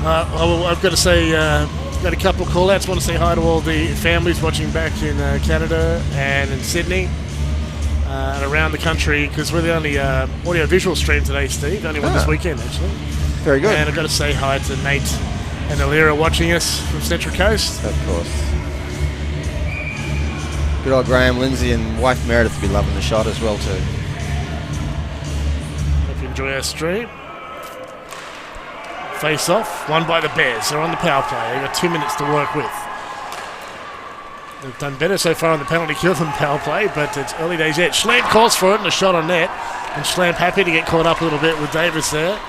I've got to say, got a couple of call-outs. Want to say hi to all the families watching back in Canada and in Sydney and around the country, because we're the only audio-visual stream today, Steve. Only one this weekend, actually. Very good. And I've got to say hi to Nate and Alira watching us from Central Coast. Of course. Good old Graham, Lindsay, and wife Meredith will be loving the shot as well too. Hope you enjoy our stream. Face off, won by the Bears. They're on the power play. They've got 2 minutes to work with. They've done better so far on the penalty kill than power play, but it's early days yet. Schlamp calls for it and a shot on net. And Schlamp happy to get caught up a little bit with Davis there.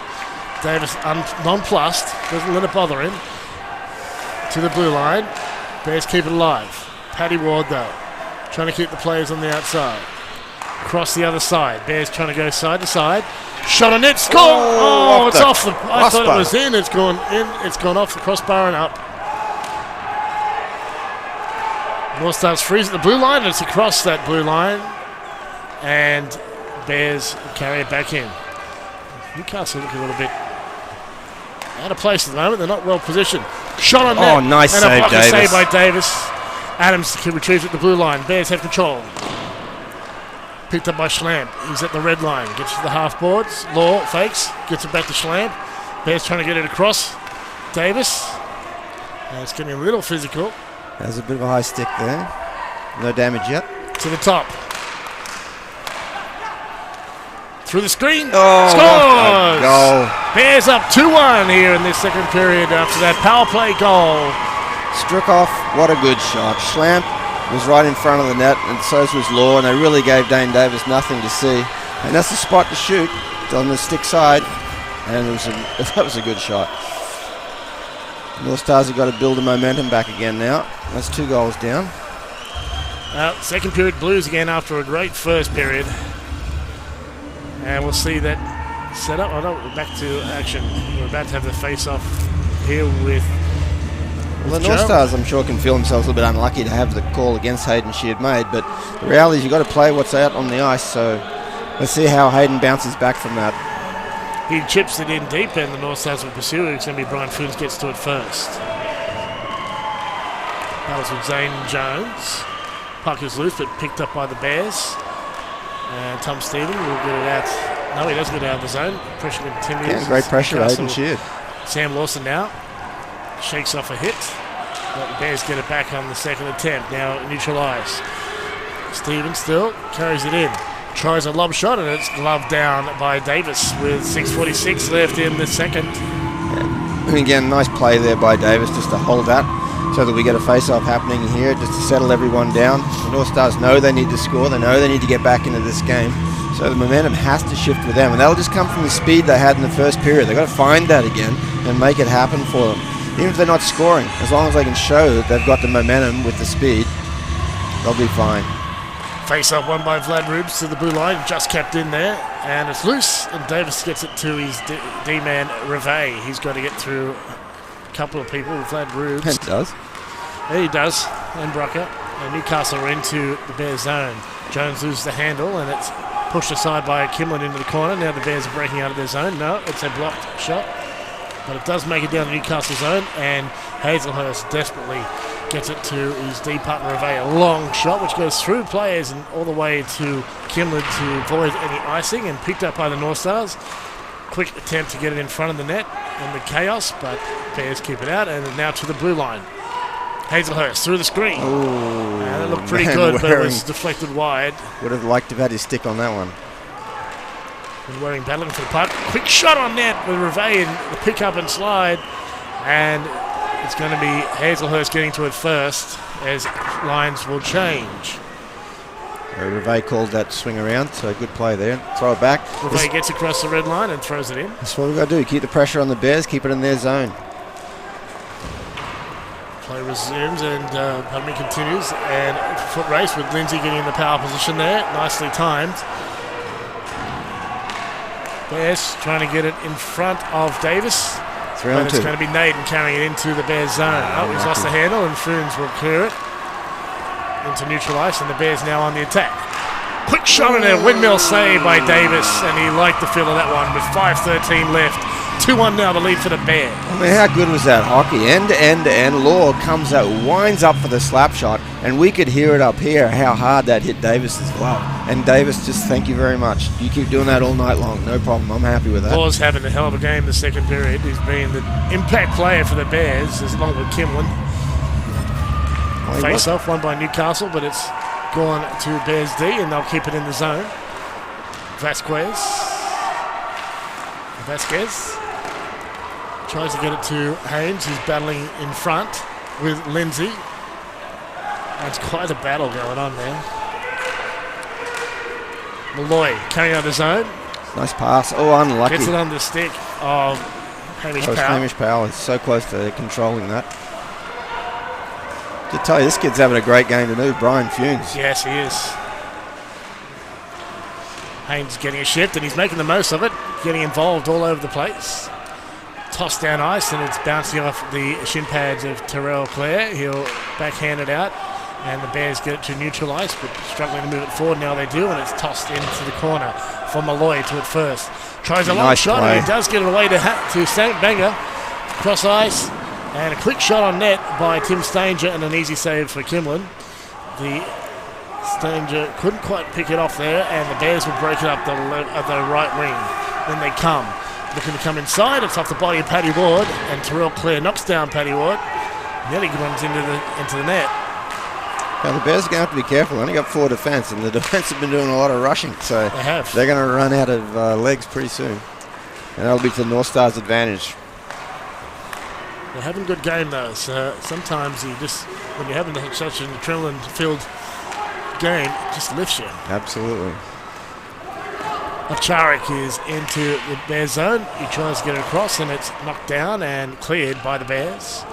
Davis nonplussed, doesn't let it bother him. To the blue line. Bears keep it alive. Paddy Ward though, trying to keep the players on the outside. Across the other side. Bears trying to go side to side. Shot on net, score! Oh, it's off the. I thought it was in. It's gone in. It's gone off the crossbar and up. Northstars freeze at the blue line. And it's across that blue line, and Bears carry it back in. Newcastle looking a little bit out of place at the moment. They're not well positioned. Shot on net. Oh, nice and save, a Davis. save by Davis. Adams can retrieve at the blue line. Bears have control. Picked up by Schlamp. He's at the red line. Gets to the half boards. Law fakes. Gets it back to Schlamp. Bears trying to get it across. Davis. And it's getting a little physical. There's a bit of a high stick there. No damage yet. To the top. Through the screen. Oh, scores! goal. Bears up 2-1 here in this second period after that power play goal. Strukhoff, what a good shot. Schlamp was right in front of the net, and so was Law, and they really gave Dane Davis nothing to see. And that's the spot to shoot on the stick side, and that was a good shot. Northstars have got to build the momentum back again now. That's 2 goals down. Second period Blues again after a great first period. And we'll see that set up. Oh no, we're back to action. We're about to have the face-off here with Well, the Northstars, I'm sure, can feel themselves a little bit unlucky to have the call against Hayden Sheard made, but the reality is you've got to play what's out on the ice, so let's see how Hayden bounces back from that. He chips it in deep, and the Northstars will pursue it. It's going to be Brian Foons gets to it first. That was with Zane Jones. Puck is loose, but picked up by the Bears. And Tom Stephen will get it out. No, he doesn't get out of the zone. Pressure continues. Yeah, great pressure, Hayden Sheard. Sam Lawson now shakes off a hit. But the Bears get it back on the second attempt. Now neutralised. Stephen still carries it in. Tries a lob shot, and it's gloved down by Davis with 6:46 left in the second. Yeah. And again, nice play there by Davis just to hold that so that we get a face-off happening here, just to settle everyone down. The Northstars know they need to score. They know they need to get back into this game. So the momentum has to shift with them, and that'll just come from the speed they had in the first period. They've got to find that again and make it happen for them. Even if they're not scoring, as long as they can show that they've got the momentum with the speed, they'll be fine. Face up one by Vlad Rubes to the blue line, just kept in there, and it's loose, and Davis gets it to his D-man Reve. He's got to get through a couple of people, Vlad Rubes. And does. Yeah, he does, and Brucker. And Newcastle are into the Bears zone. Jones loses the handle, and it's pushed aside by Kimlin into the corner. Now the Bears are breaking out of their zone. No, it's a blocked shot, but it does make it down the Newcastle zone, and Hazelhurst desperately gets it to his D partner Reve. A long shot which goes through players and all the way to Kimlin to avoid any icing, and picked up by the Northstars. Quick attempt to get it in front of the net in the chaos, but Bears keep it out, and now to the blue line. Hazelhurst through the screen. It looked pretty good, but it was deflected wide. Would have liked to have had his stick on that one. And Waring battling for the puck. Quick shot on net with Reve in the pick up and slide, and it's going to be Hazelhurst getting to it first as lines will change. Reve called that swing around, so good play there. Throw it back. Reve gets across the red line and throws it in. That's what we've got to do. Keep the pressure on the Bears, keep it in their zone. Play resumes and continues, and foot race with Lindsay getting in the power position there. Nicely timed. Bears trying to get it in front of Davis. But it's going to be Naden carrying it into the Bears zone. He's lost the handle, and Foons will clear it. into neutral ice, and the Bears now on the attack. Quick shot and a windmill save by Davis, and he liked the feel of that one with 5:13 left. 2-1 now, the lead for the Bears. I mean, how good was that hockey? End to end to end. Law comes out, winds up for the slap shot, and we could hear it up here how hard that hit Davis's glove. And Davis, just thank you very much. You keep doing that all night long. No problem. I'm happy with that. Law's having a hell of a game in the second period. He's been the impact player for the Bears, along with Kimlin. Face off, won by Newcastle, but it's gone to Bears D, and they'll keep it in the zone. Vasquez tries to get it to Haynes, who's battling in front with Lindsay. It's quite a battle going on there. Malloy carrying out the zone. Nice pass. Oh, unlucky. Gets it on the stick of Hamish Powell. Hamish Powell is so close to controlling that. To tell you, this kid's having a great game to do, Brian Funes. Yes, he is. Haynes getting a shift, and he's making the most of it, getting involved all over the place. Tossed down ice, and it's bouncing off the shin pads of Terrell Clare. He'll backhand it out, and the Bears get it to neutral ice, but struggling to move it forward. Now they do, and it's tossed into the corner for Malloy to it first. Tries a long shot, and he does get it away to St. Banger. Cross ice, and a quick shot on net by Tim Stanger, and an easy save for Kimlin. The Stanger couldn't quite pick it off there, and the Bears will break it up the right wing. Then they come. Looking to come inside, it's off the body of Paddy Ward, and Terrell Clare knocks down Paddy Ward. Nearly runs into the net. Now the Bears are going to have to be careful. They only got 4 defence, and the defence have been doing a lot of rushing, so they're going to run out of legs pretty soon. And that'll be to the Northstars' advantage. They're having a good game though, so sometimes when you're having such an adrenaline-filled game, it just lifts you. Absolutely. Ovcharik is into the Bears zone. He tries to get it across, and it's knocked down and cleared by the Bears.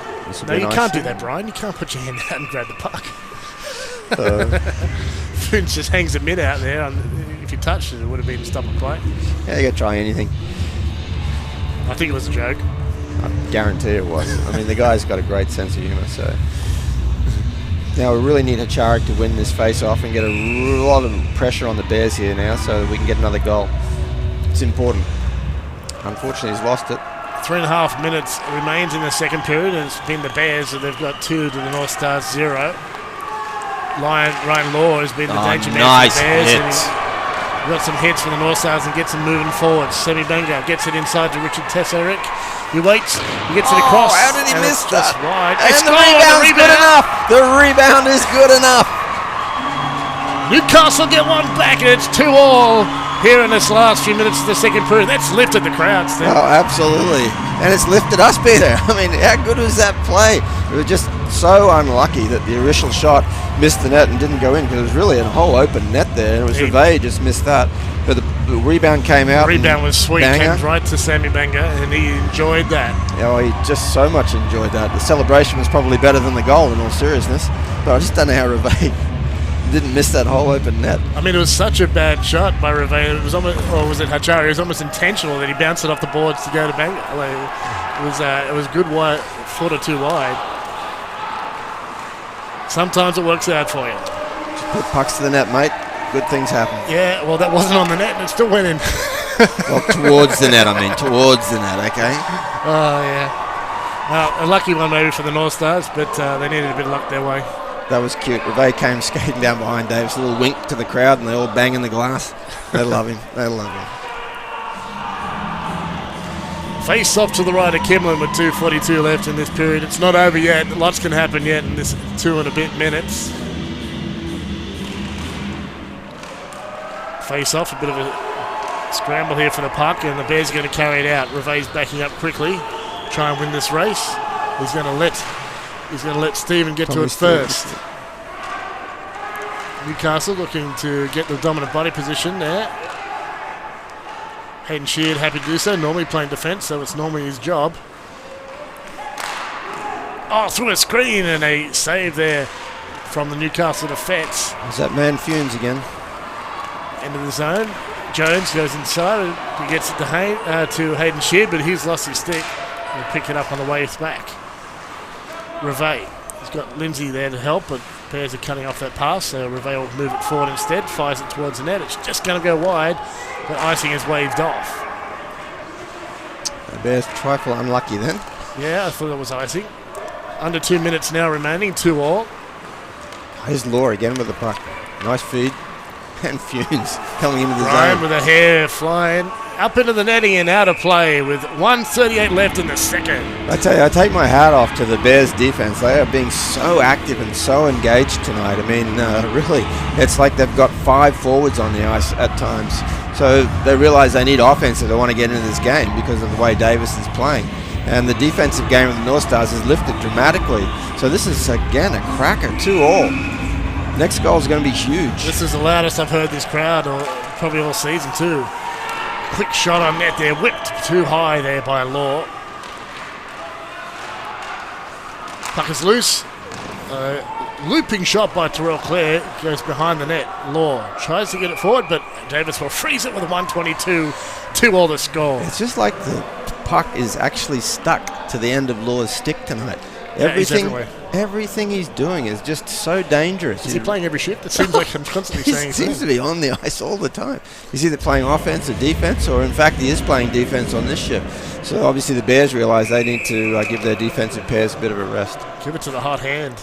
No, you can't do that, Brian. You can't put your hand out and grab the puck. Finch just hangs a mid out there. If you touched it, it would have been stop and play. Yeah, you got to try anything. I think it was a joke. I guarantee it was. I mean, the guy's got a great sense of humour, so... Now we really need Hacharik to win this face-off and get a lot of pressure on the Bears here now so that we can get another goal. It's important. Unfortunately, he's lost it. 3.5 minutes remains in the second period, and it's been the Bears, so they've got 2 to the Northstars 0. Ryan Law has been the danger man for the Bears. Hits. And got some hits for the Northstars and gets them moving forward. Semi Benga gets it inside to Richard Tesoric. He waits, he gets it across. How did he miss that? Wide. And the rebound's good enough. The rebound is good enough. Newcastle get one back, and it's 2-2 here in this last few minutes of the second period. That's lifted the crowd, Steve. Oh, absolutely. And it's lifted us, Peter. I mean, how good was that play? We were just so unlucky that the initial shot missed the net and didn't go in, because it was really a whole open net there. And it was Reve just missed that. But the rebound came out. The rebound was sweet. Came right to Sammy Banga, and he enjoyed that. Yeah, well, he just so much enjoyed that. The celebration was probably better than the goal, in all seriousness. But I just don't know how Reve didn't miss that whole open net. I mean, it was such a bad shot by Reve. It was almost, or was it Hachari? It was almost intentional that he bounced it off the boards to go to Banga. Like, it was good wide, foot or two wide. Sometimes it works out for you. Just put pucks to the net, mate. Good things happen. Yeah, well, that wasn't on the net, and it still went in. Well, towards the net, I mean. Towards the net, okay? Oh, yeah. Well, a lucky one maybe for the Northstars, but they needed a bit of luck their way. That was cute. Reve came skating down behind Davis, a little wink to the crowd, and they all banging the glass. They love him. They love him. Face off to the right of Kimlin with 2:42 left in this period. It's not over yet. Lots can happen yet in this 2 and a bit minutes. Face off, a bit of a scramble here for the puck, and the Bears are going to carry it out. Reve's backing up quickly, try and win this race. He's going to let Stephen get to it first. Newcastle looking to get the dominant body position there. Hayden Sheard happy to do so, normally playing defence, so it's normally his job. Oh, through a screen, and a save there from the Newcastle defence. Is that man Funes again? End of the zone. Jones goes inside. He gets it to Hayden Sheard, but he's lost his stick. He'll pick it up on the way back. Reve. He's got Lindsay there to help, but Bears are cutting off that pass, so Reveille will move it forward instead, fires it towards the net. It's just going to go wide, but icing is waved off. The Bears trifle unlucky then. Yeah, I thought it was icing. Under 2 minutes now remaining, 2-all. Here's Law again with the puck. Nice feed. And Funes coming into the Ryan zone. with a hair flying up into the netting and out of play with 1:38 left in the second. I tell you, I take my hat off to the Bears defense. They are being so active and so engaged tonight. I mean, really, it's like they've got 5 forwards on the ice at times. So they realize they need offense if they want to get into this game because of the way Davis is playing. And the defensive game of the Northstars has lifted dramatically. So this is, again, a cracker, 2-all. Next goal is going to be huge. This is the loudest I've heard this crowd, or probably all season too. Quick shot on net there, whipped too high there by Law. Puck is loose. Looping shot by Terrell Clare goes behind the net. Law tries to get it forward, but Davis will freeze it with a 1:22. 2-all the score. It's just like the puck is actually stuck to the end of Law's stick tonight. Yeah, he's everywhere. Everything he's doing is just so dangerous. Is he playing every shift? It seems like I'm constantly saying he seems to be on the ice all the time. He's either playing offense or defense, or in fact he is playing defense on this shift. So obviously the Bears realise they need to give their defensive pairs a bit of a rest. Give it to the hot hand.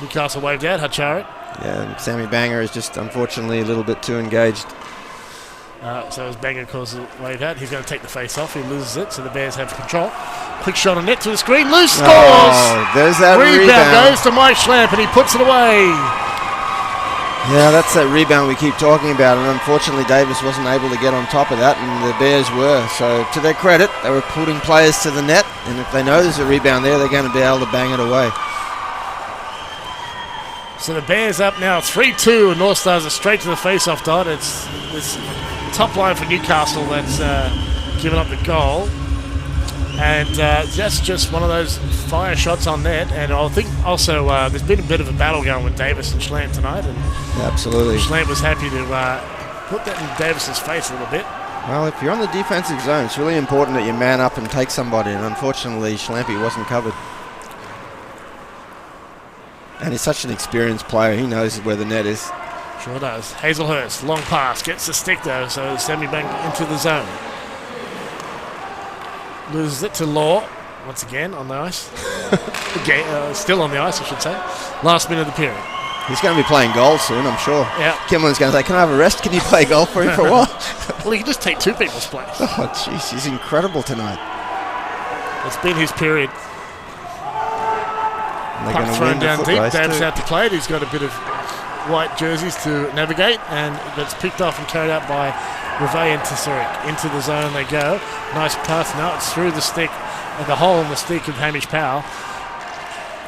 Newcastle waved out, Hatcharit. Yeah, and Sammy Banger is just unfortunately a little bit too engaged. So as Banger calls the wave out, he's going to take the face off. He loses it, so the Bears have control. Quick shot on net to the screen. Loose scores! Oh, there's that rebound. Goes to Mike Schlamp, and he puts it away. Yeah, that's that rebound we keep talking about, and unfortunately Davis wasn't able to get on top of that, and the Bears were. So to their credit, they were putting players to the net, and if they know there's a rebound there, they're going to be able to bang it away. So the Bears up now 3-2, and Northstars are straight to the face-off dot. It's top line for Newcastle that's given up the goal. And that's just one of those fire shots on net. And I think also there's been a bit of a battle going with Davis and Schlamp tonight. And absolutely. Schlamp was happy to put that in Davis's face a little bit. Well, if you're on the defensive zone, it's really important that you man up and take somebody. And unfortunately, Schlampy wasn't covered. And he's such an experienced player. He knows where the net is. Sure does. Hazelhurst, long pass, gets the stick though, so Sammy Bank into the zone. Loses it to Law, once again on the ice. Still on the ice, I should say. Last minute of the period. He's going to be playing goal soon, I'm sure. Yeah. Kimlin's going to say, can I have a rest? Can you play golf for him for a while? Well, he can just take 2 people's place. Oh, jeez, he's incredible tonight. It's been his period. Puck thrown down deep, Davis out to play it. He's got a bit of white jerseys to navigate, and that's picked off and carried out by Reveille into Surik. Into the zone they go. Nice pass. Now it's through the stick, and the hole in the stick of Hamish Powell.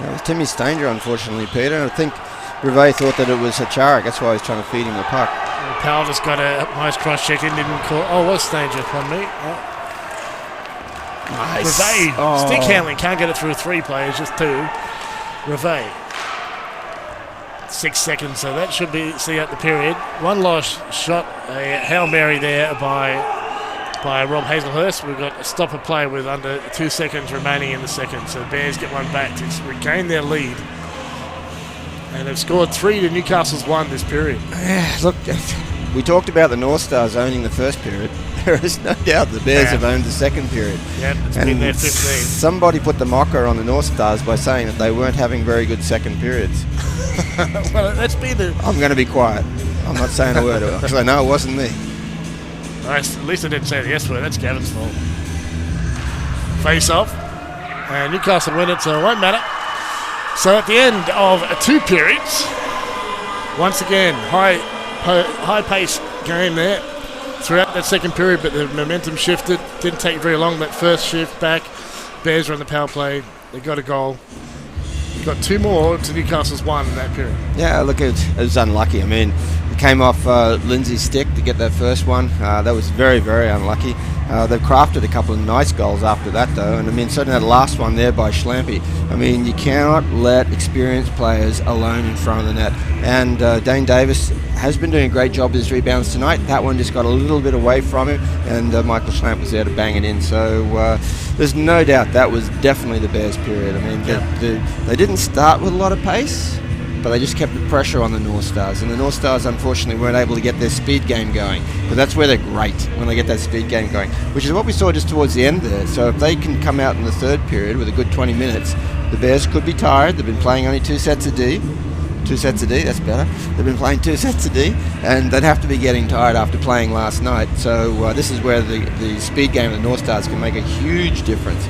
That was Timmy Stanger, unfortunately, Peter. I think Reveille thought that it was Hatcharik. That's why he was trying to feed him the puck. And Powell just got a nice cross-check in, didn't call. Oh, it was Stanger, pardon me. Nice. Reveille, stick handling, can't get it through 3 players, just 2. Reveille. 6 seconds, so that should be see out the period. One lost shot, a Hail Mary there by Rob Hazelhurst. We've got a stop of play with under 2 seconds remaining in the second, so the Bears get one back to regain their lead. And they've scored 3 to Newcastle's 1 this period. Yeah, look, we talked about the Northstars owning the first period. There is no doubt the Bears have owned the second period. Yep, it's been their 15. Somebody put the mocker on the Northstars by saying that they weren't having very good second periods. Well, that's been the... I'm going to be quiet. I'm not saying a word because I know it wasn't me. Nice. At least I didn't say the S word. That's Gavin's fault. Face off. And Newcastle win it, so it won't matter. So at the end of 2 periods, once again, high pace game there throughout that second period, but the momentum shifted. Didn't take very long, that first shift back. Bears are on the power play. They got a goal. Got 2 more to Newcastle's 1 in that period. Yeah, look, it was unlucky. I mean, it came off Lindsay's stick to get that first one. That was very, very unlucky. They've crafted a couple of nice goals after that, though. And, I mean, certainly that last one there by Schlampy. I mean, you cannot let experienced players alone in front of the net. And Dane Davis has been doing a great job with his rebounds tonight. That one just got a little bit away from him, and Michael Schlamp was there to bang it in. So there's no doubt that was definitely the Bears' period. I mean, they didn't start with a lot of pace, but they just kept the pressure on the Northstars. And the Northstars, unfortunately, weren't able to get their speed game going. But that's where they're great, when they get that speed game going, which is what we saw just towards the end there. So if they can come out in the third period with a good 20 minutes, the Bears could be tired. They've been playing only 2 sets a D. 2 sets a D, that's better. They've been playing 2 sets a D, and they'd have to be getting tired after playing last night. So this is where the speed game of the Northstars can make a huge difference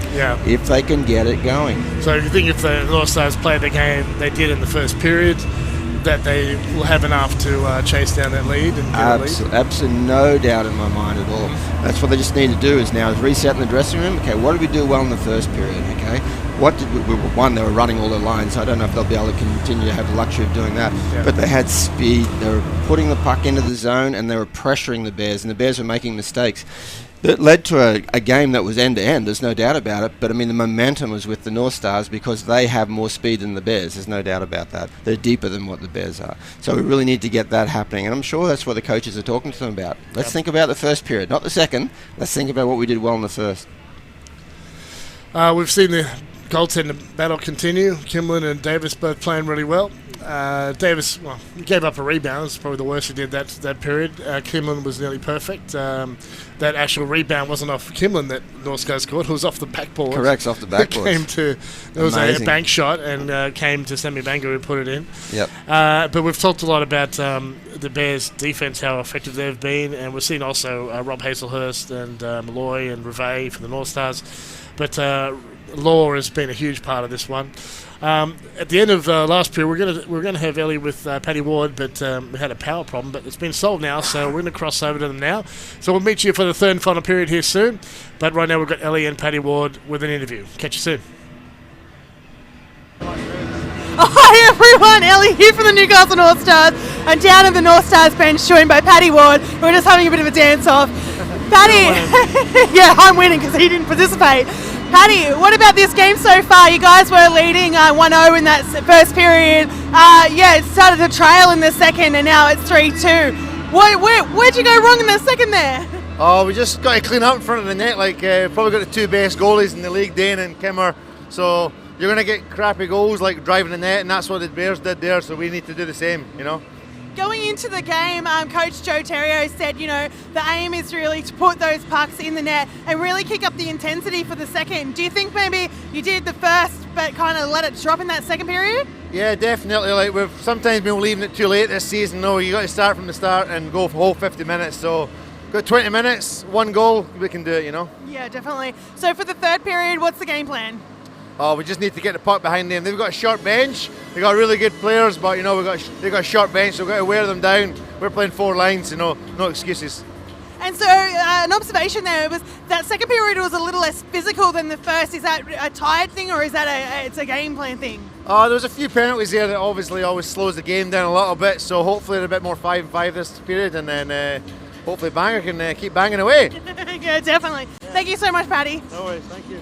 if they can get it going. So you think if the Northstars play the game they did in the first period, that they will have enough to chase down that lead and get a lead? Absolutely no doubt in my mind at all. That's what they just need to do is reset in the dressing room. Okay, what did we do well in the first period? Okay, what did we one, they were running all their lines, so I don't know if they'll be able to continue to have the luxury of doing that. But they had speed, they were putting the puck into the zone, and they were pressuring the Bears, and the Bears were making mistakes. That led to a game that was end-to-end, there's no doubt about it, but I mean the momentum was with the Northstars because they have more speed than the Bears, there's no doubt about that. They're deeper than what the Bears are. So we really need to get that happening, and I'm sure that's what the coaches are talking to them about. Let's think about the first period, not the second. Let's think about what we did well in the first. We've seen the goaltender battle continue. Kimlin and Davis both playing really well. Davis, he gave up a rebound. It's probably the worst he did that period. Kimlin was nearly perfect. That actual rebound wasn't off Kimlin that Northstar scored. It was off the backboard. Correct, off the backboard. It was a bank shot and came to Sammy Banga who put it in. Yep. But we've talked a lot about the Bears' defense, how effective they've been, and we've seen also Rob Hazelhurst and Malloy and Reve for the Northstars. But Law has been a huge part of this one. At the end of last period, we're gonna have Ellie with Paddy Ward, but we had a power problem, but it's been solved now, so we're going to cross over to them now. So we'll meet you for the third and final period here soon. But right now we've got Ellie and Paddy Ward with an interview. Catch you soon. Hi everyone, Ellie here from the Newcastle Northstars. I'm down at the Northstars bench joined by Paddy Ward. We're just having a bit of a dance-off. Paddy, yeah, I'm winning because he didn't participate. Paddy, what about this game so far? You guys were leading 1-0 in that first period. It started to trail in the second, and now it's 3-2. Where'd you go wrong in the second there? Oh, we just got to clean up in front of the net. Probably got the two best goalies in the league, Dane and Kimmer. So you're going to get crappy goals like driving the net, and that's what the Bears did there. So we need to do the same, Going into the game, Coach Joe Terrio said, the aim is really to put those pucks in the net and really kick up the intensity for the second. Do you think maybe you did the first but kind of let it drop in that second period? Yeah, definitely. We've sometimes been leaving it too late this season. No, you got to start from the start and go for the whole 50 minutes. So got 20 minutes, one goal, we can do it, Yeah, definitely. So for the third period, what's the game plan? Oh, we just need to get the puck behind them. They've got a short bench. They've got really good players, but they've got a short bench, so we've got to wear them down. We're playing 4 lines, no excuses. And so an observation there was that second period was a little less physical than the first. Is that a tired thing, or is that it's a game plan thing? There was a few penalties there that obviously always slows the game down a little bit. So hopefully they're a bit more 5-5 this period, and then hopefully Bangor can keep banging away. Yeah, definitely. Thank you so much, Paddy. No worries, thank you.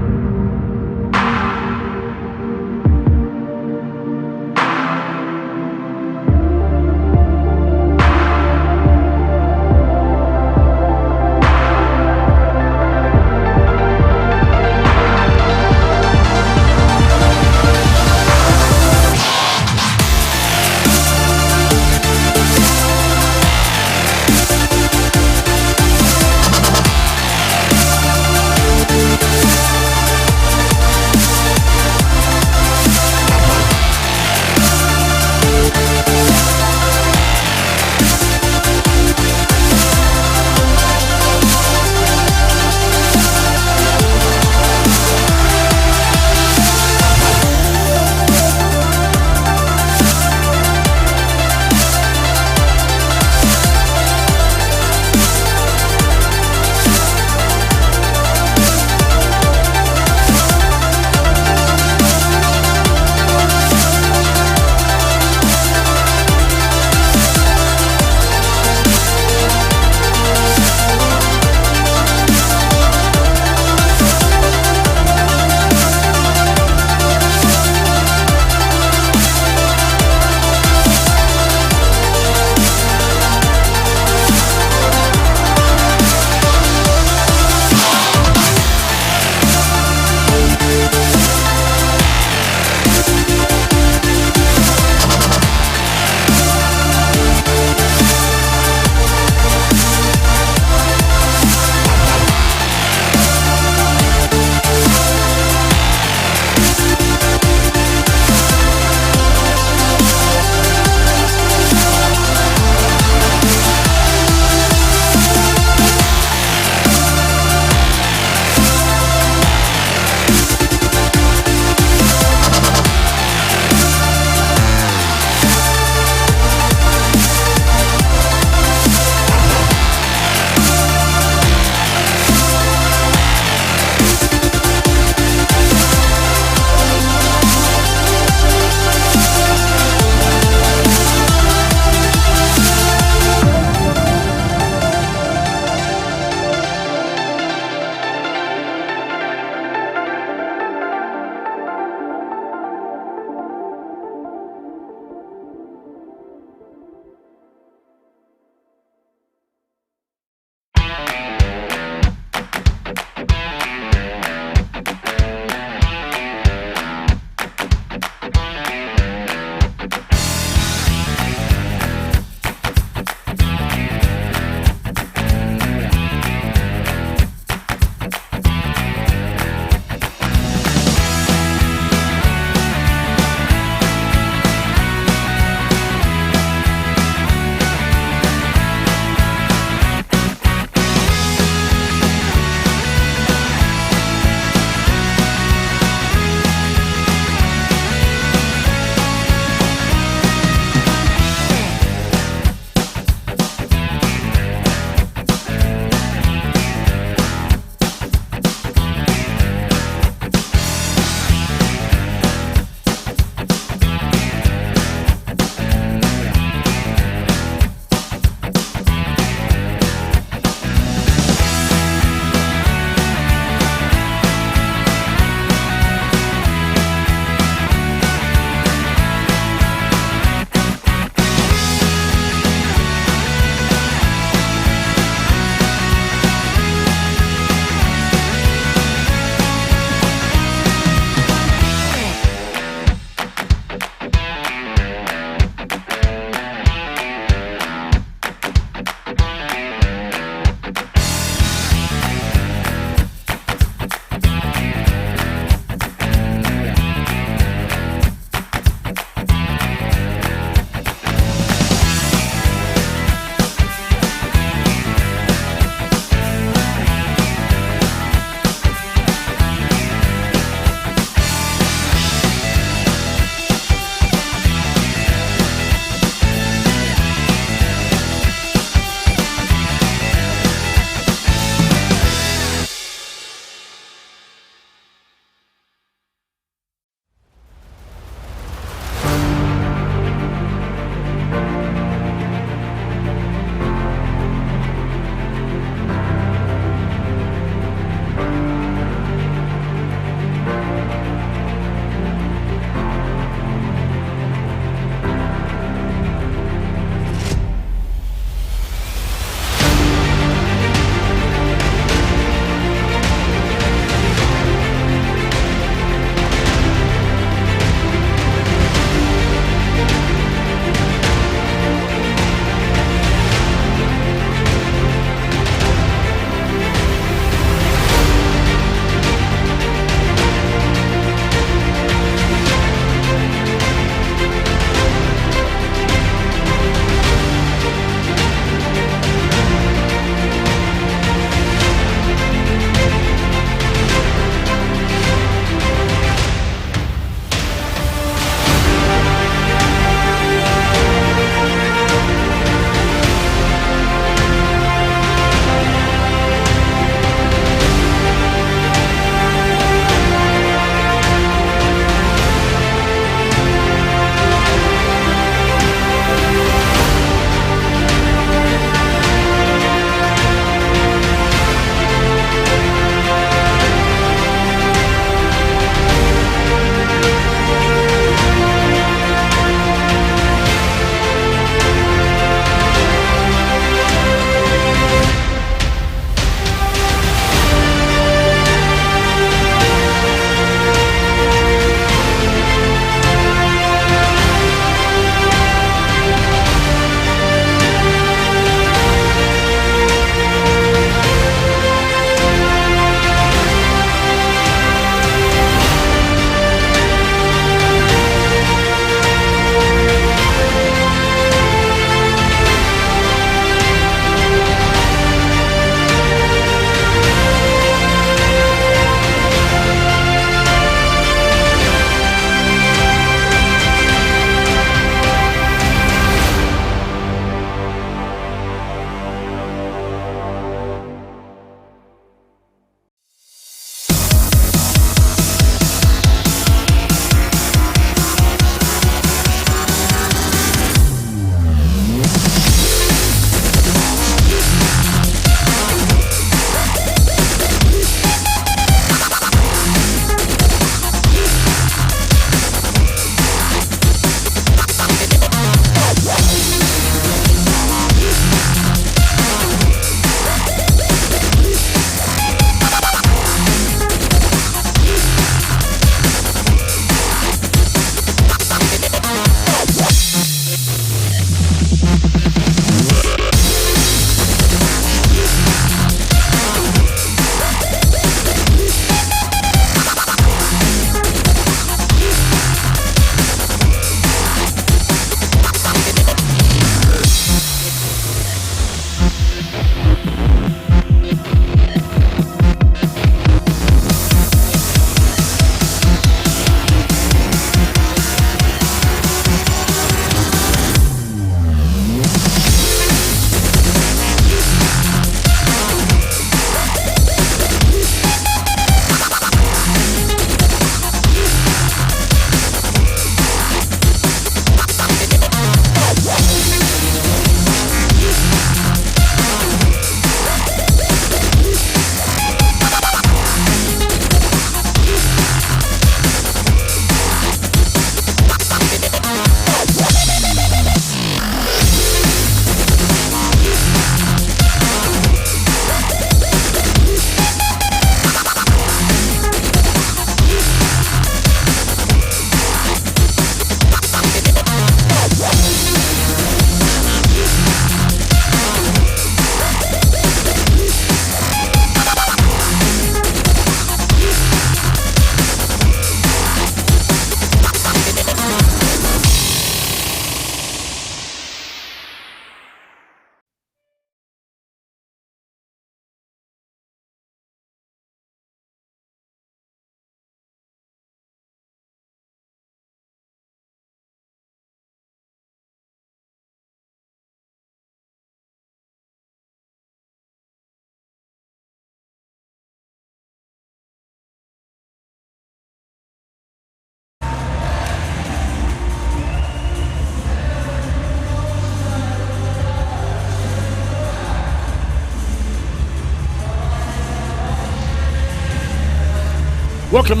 Welcome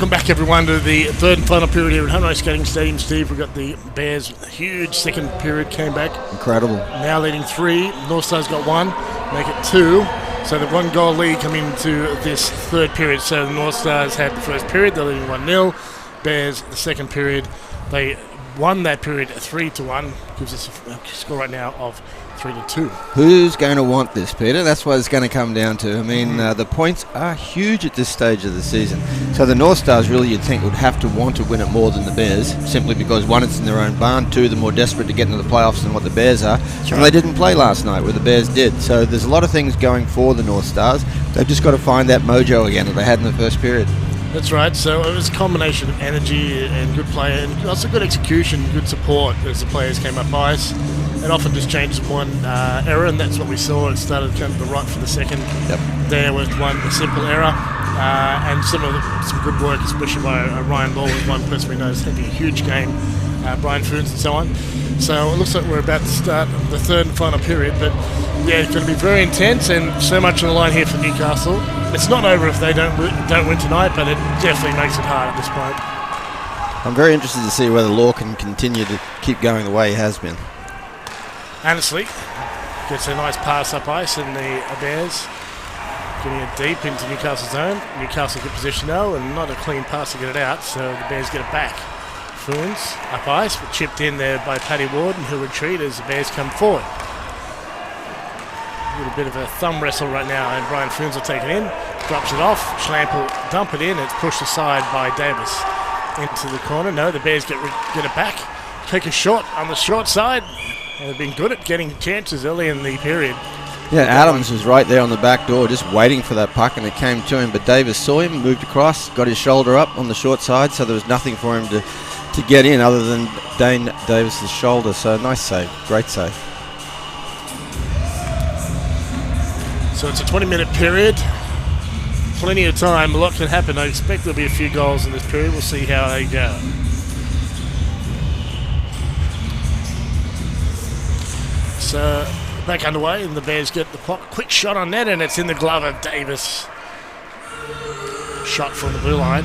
back, everyone, to the third and final period here at Hunter Skating Stadium. Steve, we've got the Bears' huge second period came back. Incredible. Now leading 3. Northstars got 1, make it 2. So the 1-goal lead coming into this third period. So the Northstars had the first period, they're leading 1-0. Bears, the second period, they won that period 3-1. Gives us a score right now of 3-2. Who's going to want this, Peter? That's what it's going to come down to. I mean, the points are huge at this stage of the season. So the Northstars really, you'd think, would have to want to win it more than the Bears, simply because, 1, it's in their own barn, 2, they're more desperate to get into the playoffs than what the Bears are. That's and they didn't play last night, where the Bears did. So there's a lot of things going for the Northstars. They've just got to find that mojo again that they had in the first period. That's right. So it was a combination of energy and good play, and also good execution, good support as the players came up ice. It often just changes one error, and that's what we saw. It started kind of the right for the second. There was one simple error, and some good work, especially by Ryan Ball, was one person we noticed having a huge game. Brian Foons and so on. So it looks like we're about to start the third and final period, but yeah, it's going to be very intense and so much on the line here for Newcastle. It's not over if they don't win tonight, but it definitely makes it hard at this point. I'm very interested to see whether Law can continue to keep going the way he has been. Annesley gets a nice pass up ice, and the Bears getting it deep into Newcastle's zone. Newcastle good position though, and not a clean pass to get it out, so the Bears get it back. Foons up ice, but chipped in there by Paddy Warden, who retreat as the Bears come forward. A little bit of a thumb wrestle right now, and Brian Foons will take it in, drops it off. Schlamp will dump it in, and it's pushed aside by Davis into the corner. No, the Bears get it back, take a shot on the short side, and they've been good at getting chances early in the period. Yeah, Adams was right there on the back door just waiting for that puck, and it came to him, but Davis saw him, moved across, got his shoulder up on the short side, so there was nothing for him to get in other than Dane Davis's shoulder. So nice save, great save. So it's a 20-minute period, plenty of time, a lot can happen. I expect there'll be a few goals in this period. We'll see how they go. So back underway, and the Bears get the puck. Quick shot on net, and it's in the glove of Davis. Shot from the blue line.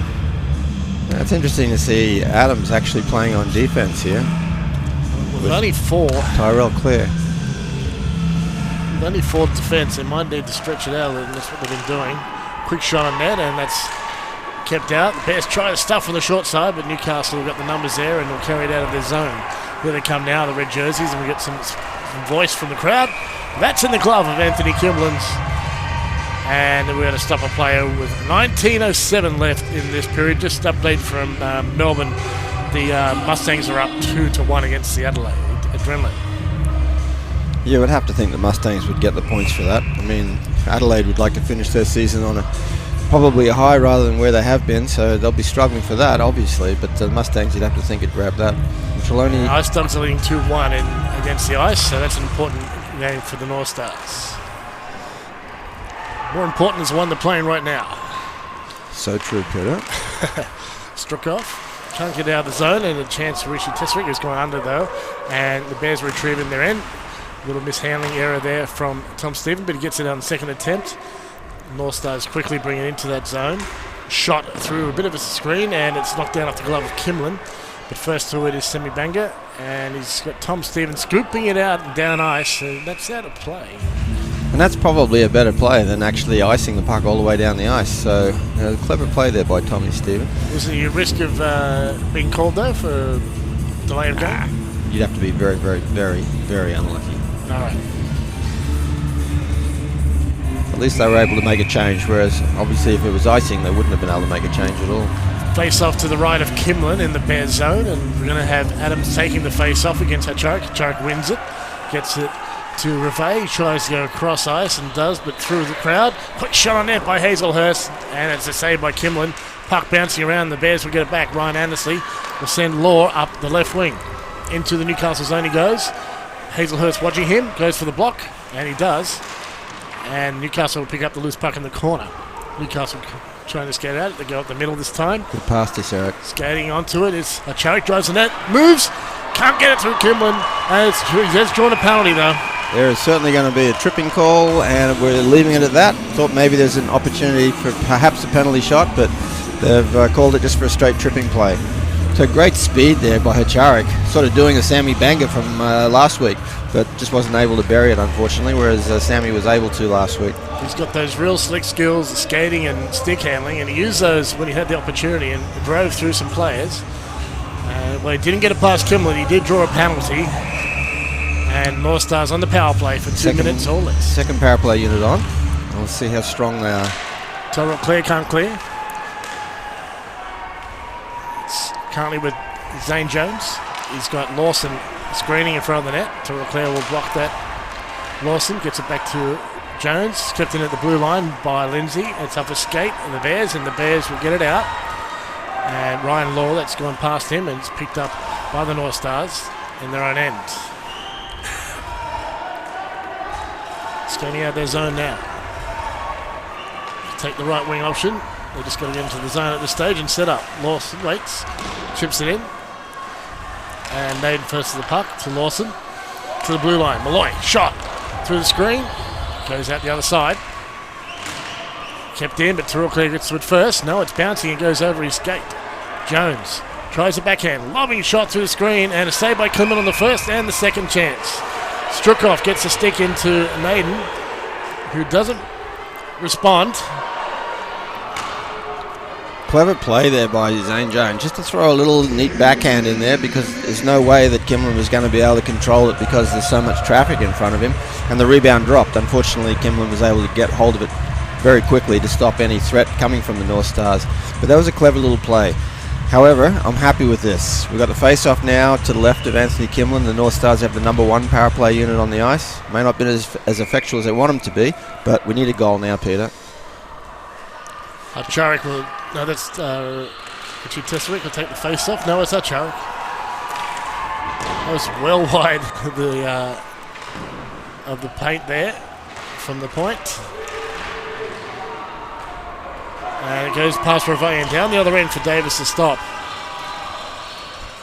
It's interesting to see Adams actually playing on defense here. Well, with only 4. Tyrell Clear. With only 4 defence, they might need to stretch it out, and that's what they've been doing. Quick shot on net, and that's kept out. The Bears try to stuff on the short side, but Newcastle have got the numbers there, and will carry it out of their zone. Here they come now, the red jerseys, and we get some voice from the crowd. That's in the glove of Anthony Kimblins. And we're going to stop a player with 19:07 left in this period. Just update from Melbourne. The Mustangs are up 2-1 against the Adelaide Adrenaline. You would have to think the Mustangs would get the points for that. I mean, Adelaide would like to finish their season on probably a high rather than where they have been, so they'll be struggling for that, obviously. But the Mustangs, you'd have to think, would grab that. Which will only... Ice Dogs are leading 2-1 against the Ice, so that's an important game for the Northstars. More important is the one they're playing right now. So true, Peter. Strukov can't get out of the zone, and a chance for Rishi Teswick, who's gone under though, and the Bears retrieving their end. Little mishandling error there from Tom Stephen, but he gets it on the second attempt. Northstars quickly bring it into that zone. Shot through a bit of a screen, and it's knocked down off the glove of Kimlin. But first to it is Semi Banga, and he's got Tom Stephen scooping it out and down ice, and that's out of play. And that's probably a better play than actually icing the puck all the way down the ice. So, clever play there by Tommy Stephen. Was there a risk of being called though for delay of game? You'd have to be very, very, very, very unlucky. All right. At least they were able to make a change, whereas obviously if it was icing, they wouldn't have been able to make a change at all. Face off to the right of Kimlin in the Bears zone, and we're going to have Adams taking the face off against Hachark. Hachark wins it, gets it to Reve. He tries to go across ice and does, but through the crowd. Quick shot on net by Hazelhurst, and it's a save by Kimlin. Puck bouncing around, the Bears will get it back. Ryan Annesley will send Law up the left wing. Into the Newcastle zone he goes. Hazelhurst watching him, goes for the block, and he does. And Newcastle will pick up the loose puck in the corner. Newcastle trying to skate out. They go up the middle this time. Good pass to Sarek. Skating onto it is Hachark, drives the net, moves, can't get it through Kimlin. And he has drawn a penalty though. There is certainly going to be a tripping call, and we're leaving it at that. Thought maybe there's an opportunity for perhaps a penalty shot, but They've called it just for a straight tripping play. So great speed there by Hacharik, sort of doing a Sammy Banga from last week, but just wasn't able to bury it, unfortunately, whereas Sammy was able to last week. He's got those real slick skills, skating and stick handling, and he used those when he had the opportunity and drove through some players. Well, he didn't get it past Kimlin. He did draw a penalty. And Northstars on the power play for 2 minutes or less. Second power play unit on. We'll see how strong they are. Tyrell Clare can't clear. It's currently with Zane Jones. He's got Lawson screening in front of the net. Tyrell Clare will block that. Lawson gets it back to Jones. Kept in at the blue line by Lindsay. It's up a skate and the Bears will get it out. And Ryan Law, that's gone past him and it's picked up by the Northstars in their own end. Skating out their zone now. Take the right wing option. They're just going to get into the zone at this stage and set up. Lawson waits, chips it in. And Naden first to the puck to Lawson. To the blue line. Malloy, shot through the screen. Goes out the other side. Kept in, but Tyrell Clare gets to it first. No, it's bouncing and goes over his skate. Jones tries a backhand. Lobbing shot through the screen and a save by Clement on the first and the second chance. Strukov gets a stick into Naden, who doesn't respond. Clever play there by Zane Jones, just to throw a little neat backhand in there, because there's no way that Kimlin was going to be able to control it because there's so much traffic in front of him, and the rebound dropped. Unfortunately, Kimlin was able to get hold of it very quickly to stop any threat coming from the Northstars, but that was a clever little play. However, I'm happy with this. We've got the face-off now to the left of Anthony Kimlin. The Northstars have the number 1 power play unit on the ice. May not be as effectual as they want them to be, but we need a goal now, Peter. Hacharik will... No, that's... Richie Tesserik will take the face-off. No, it's Hacharik. That was well wide of the paint there from the point. And it goes past Reveille and down the other end for Davis to stop.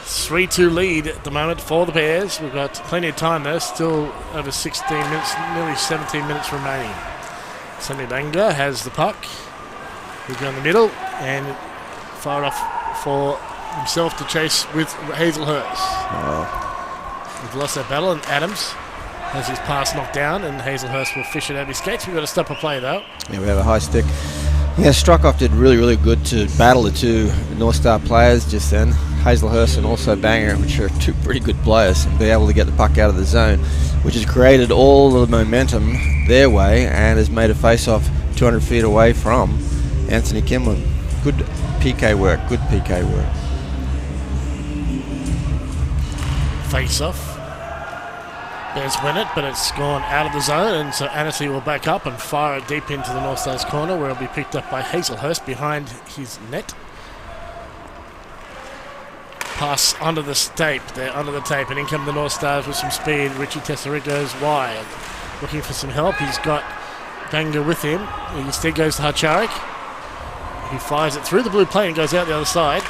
3-2 lead at the moment for the Bears. We've got plenty of time though, still over 16 minutes, nearly 17 minutes remaining. Sammy Banga has the puck. He'll go in the middle and fire off for himself to chase with Hazelhurst. Oh. We've lost that battle, and Adams has his pass knocked down, and Hazelhurst will fish it out of his skates. We've got to stop a play though. Yeah, we have a high stick. Yeah, Strukov did really, really good to battle the two North Star players just then. Hazelhurst and also Banger, which are two pretty good players, and be able to get the puck out of the zone, which has created all the momentum their way and has made a face-off 200 feet away from Anthony Kimlin. Good PK work, good PK work. Face-off. Bears win it, but it's gone out of the zone, and so Annesley will back up and fire it deep into the Northstars corner, where it'll be picked up by Hazelhurst behind his net. Pass under the tape, they're under the tape, and in come the Northstars with some speed. Richie Tesserik goes wide, looking for some help. He's got Banga with him. He instead goes to Hacharik. He fires it through the blue plane and goes out the other side.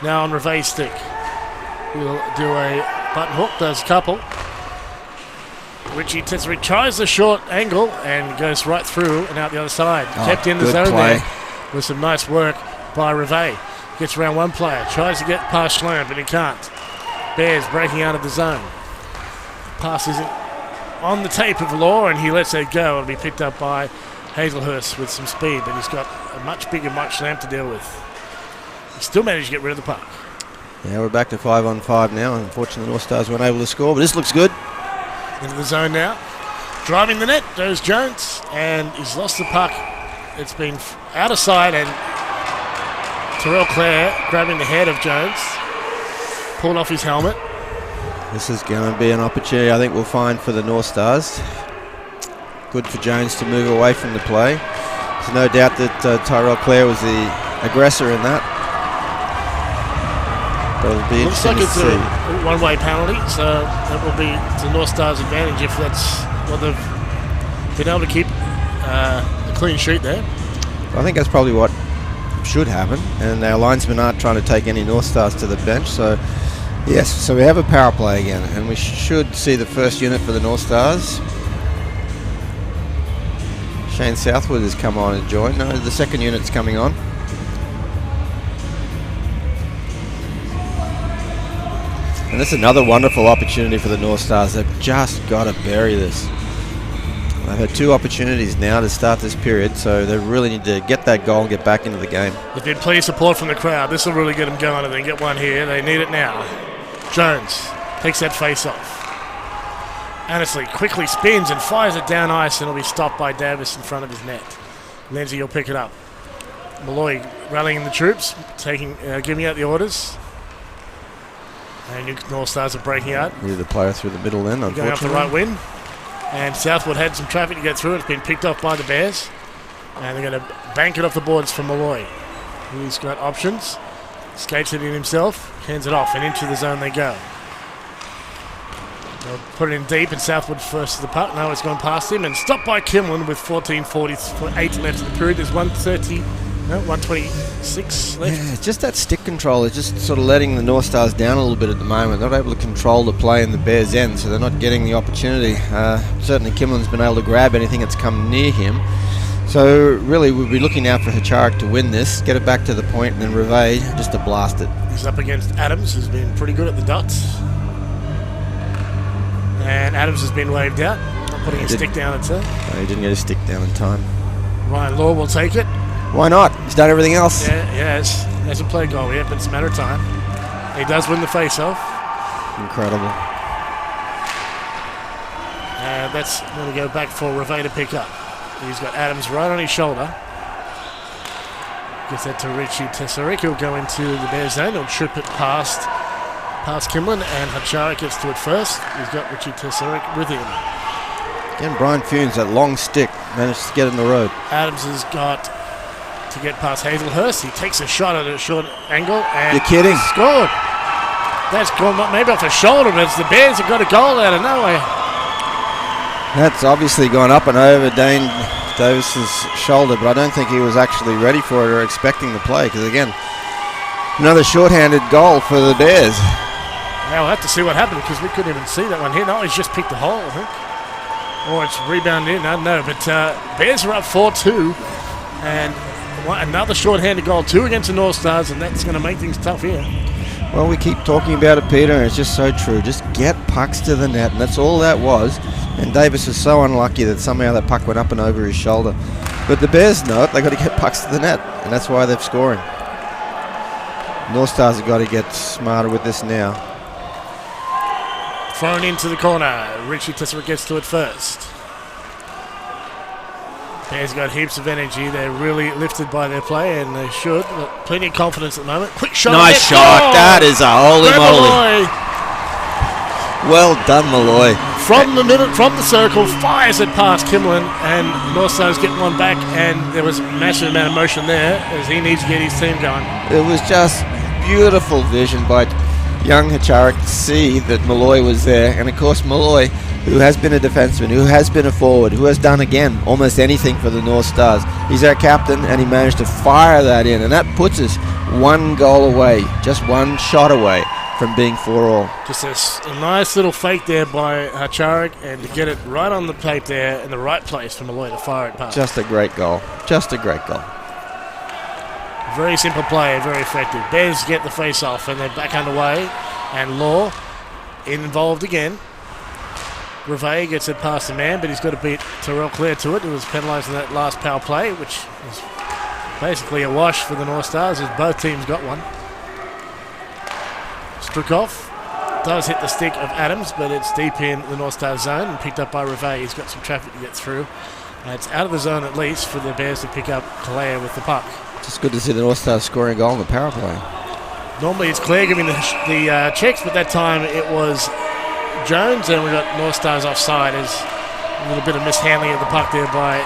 Now on Reveille's stick. He'll do a button hook, does a couple. Richie Tesserik tries the short angle and goes right through and out the other side. Kept in the zone play there with some nice work by Reveille. Gets around one player, tries to get past Schlam, but he can't. Bears breaking out of the zone. Pass isn't on the tape of Law, and he lets it go. It'll be picked up by Hazelhurst with some speed, but he's got a much bigger Mike Schlam to deal with. He still managed to get rid of the puck. Yeah, we're back to 5-on-5 now. Unfortunately, the North Stars weren't able to score, but this looks good. Into the zone now. Driving the net goes Jones, and he's lost the puck. It's been out of sight, and Tyrell Clare grabbing the head of Jones, pulled off his helmet. This is going to be an opportunity I think we'll find for the North Stars. Good for Jones to move away from the play. There's no doubt that Tyrell Clare was the aggressor in that. But it'll be Looks like interesting it's to see. a one-way penalty, so that will be to the North Stars' advantage if that's what they've been able to keep a clean sheet there. I think that's probably what should happen, and our linesmen aren't trying to take any North Stars to the bench. So yes, so we have a power play again, and we should see the first unit for the North Stars. Shane Southwood has come on and joined. No, the second unit's coming on. And that's another wonderful opportunity for the Northstars. They've just got to bury this. They've had 2 opportunities now to start this period, so they really need to get that goal and get back into the game. There's been plenty of support from the crowd. This will really get them going, and then get one here. They need it now. Jones takes that face off. Annesley quickly spins and fires it down ice, and it'll be stopped by Davis in front of his net. Lindsay will pick it up. Malloy rallying the troops, giving out the orders. And Northstars are breaking out. Needed the player through the middle then, unfortunately. Going off the right wing. And Southwood had some traffic to get through. It's been picked off by the Bears. And they're going to bank it off the boards for Malloy. He's got options. Skates it in himself. Hands it off, and into the zone they go. They'll put it in deep, and Southwood first to the puck. No, it's gone past him, and stopped by Kimlin with 14:48 left in the period. There's 126 left. Yeah, just that stick control is just sort of letting the Northstars down a little bit at the moment. Not able to control the play in the Bears' end, so they're not getting the opportunity. Certainly Kimlin's been able to grab anything that's come near him. So really we'll be looking out for Hacharik to win this, get it back to the point, and then Reveille just to blast it. He's up against Adams, who's been pretty good at the dots. And Adams has been waved out, not putting his stick down at all. No, he didn't get his stick down in time. Ryan Law will take it. Why not? He's done everything else. Yeah, he hasn't played goal yet, but it's a matter of time. He does win the face-off. Incredible. That's going to go back for Reveille to pick up. He's got Adams right on his shoulder. Gets that to Richie Tesarik. He'll go into the Bears zone. He'll trip it past Kimlin, and Hacharik gets to it first. He's got Richie Tesarik with him. Again, Brian Funes, that long stick, managed to get in the road. Adams has got to get past Hazelhurst. He takes a shot at a short angle, and you're kidding. Scored. That's gone maybe off the shoulder, but it's the Bears have got a goal out of nowhere. That's obviously gone up and over Dane Davis's shoulder, but I don't think he was actually ready for it or expecting the play, because again, another shorthanded goal for the Bears. Now we'll have to see what happened, because we couldn't even see that one here. No, he's just picked the hole, I think. Or it's rebounded in, I don't know. But Bears are up 4-2, and another shorthanded goal, 2 against the Northstars, and that's going to make things tough here. Well, we keep talking about it, Peter, and it's just so true. Just get pucks to the net, and that's all that was. And Davis was so unlucky that somehow that puck went up and over his shoulder. But the Bears know it. They've got to get pucks to the net, and that's why they're scoring. Northstars have got to get smarter with this now. Thrown into the corner. Richie Tesarik gets to it first. Bears got heaps of energy. They're really lifted by their play, and they should. Got plenty of confidence at the moment. Quick shot. Nice shot. That is a holy moly. Well done, Malloy. From the circle, fires it past Kimlin, and Northstars get one back, and there was a massive amount of motion there as he needs to get his team going. It was just beautiful vision by young Hacharik to see that Malloy was there, and of course Malloy, who has been a defenseman, who has been a forward, who has done again almost anything for the Northstars. He's our captain, and he managed to fire that in, and that puts us 1 goal away, just 1 shot away from being 4-all. Just a nice little fake there by Hacharik, and to get it right on the plate there in the right place for Malloy to fire it past. Just a great goal. Just a great goal. Very simple play, very effective. Bears get the face off, and they're back underway, and Law involved again. Reveille gets it past the man, but he's got to beat Terrell Clare to it. He was penalised in that last power play, which is basically a wash for the Northstars, as both teams got one. Strukov does hit the stick of Adams, but it's deep in the Northstar zone and picked up by Reveille. He's got some traffic to get through. It's out of the zone at least for the Bears to pick up Clare with the puck. Just good to see the Northstars scoring a goal in the power play. Normally it's Clare giving the checks, but that time it was Jones, and we got Northstars offside as a little bit of mishandling of the puck there by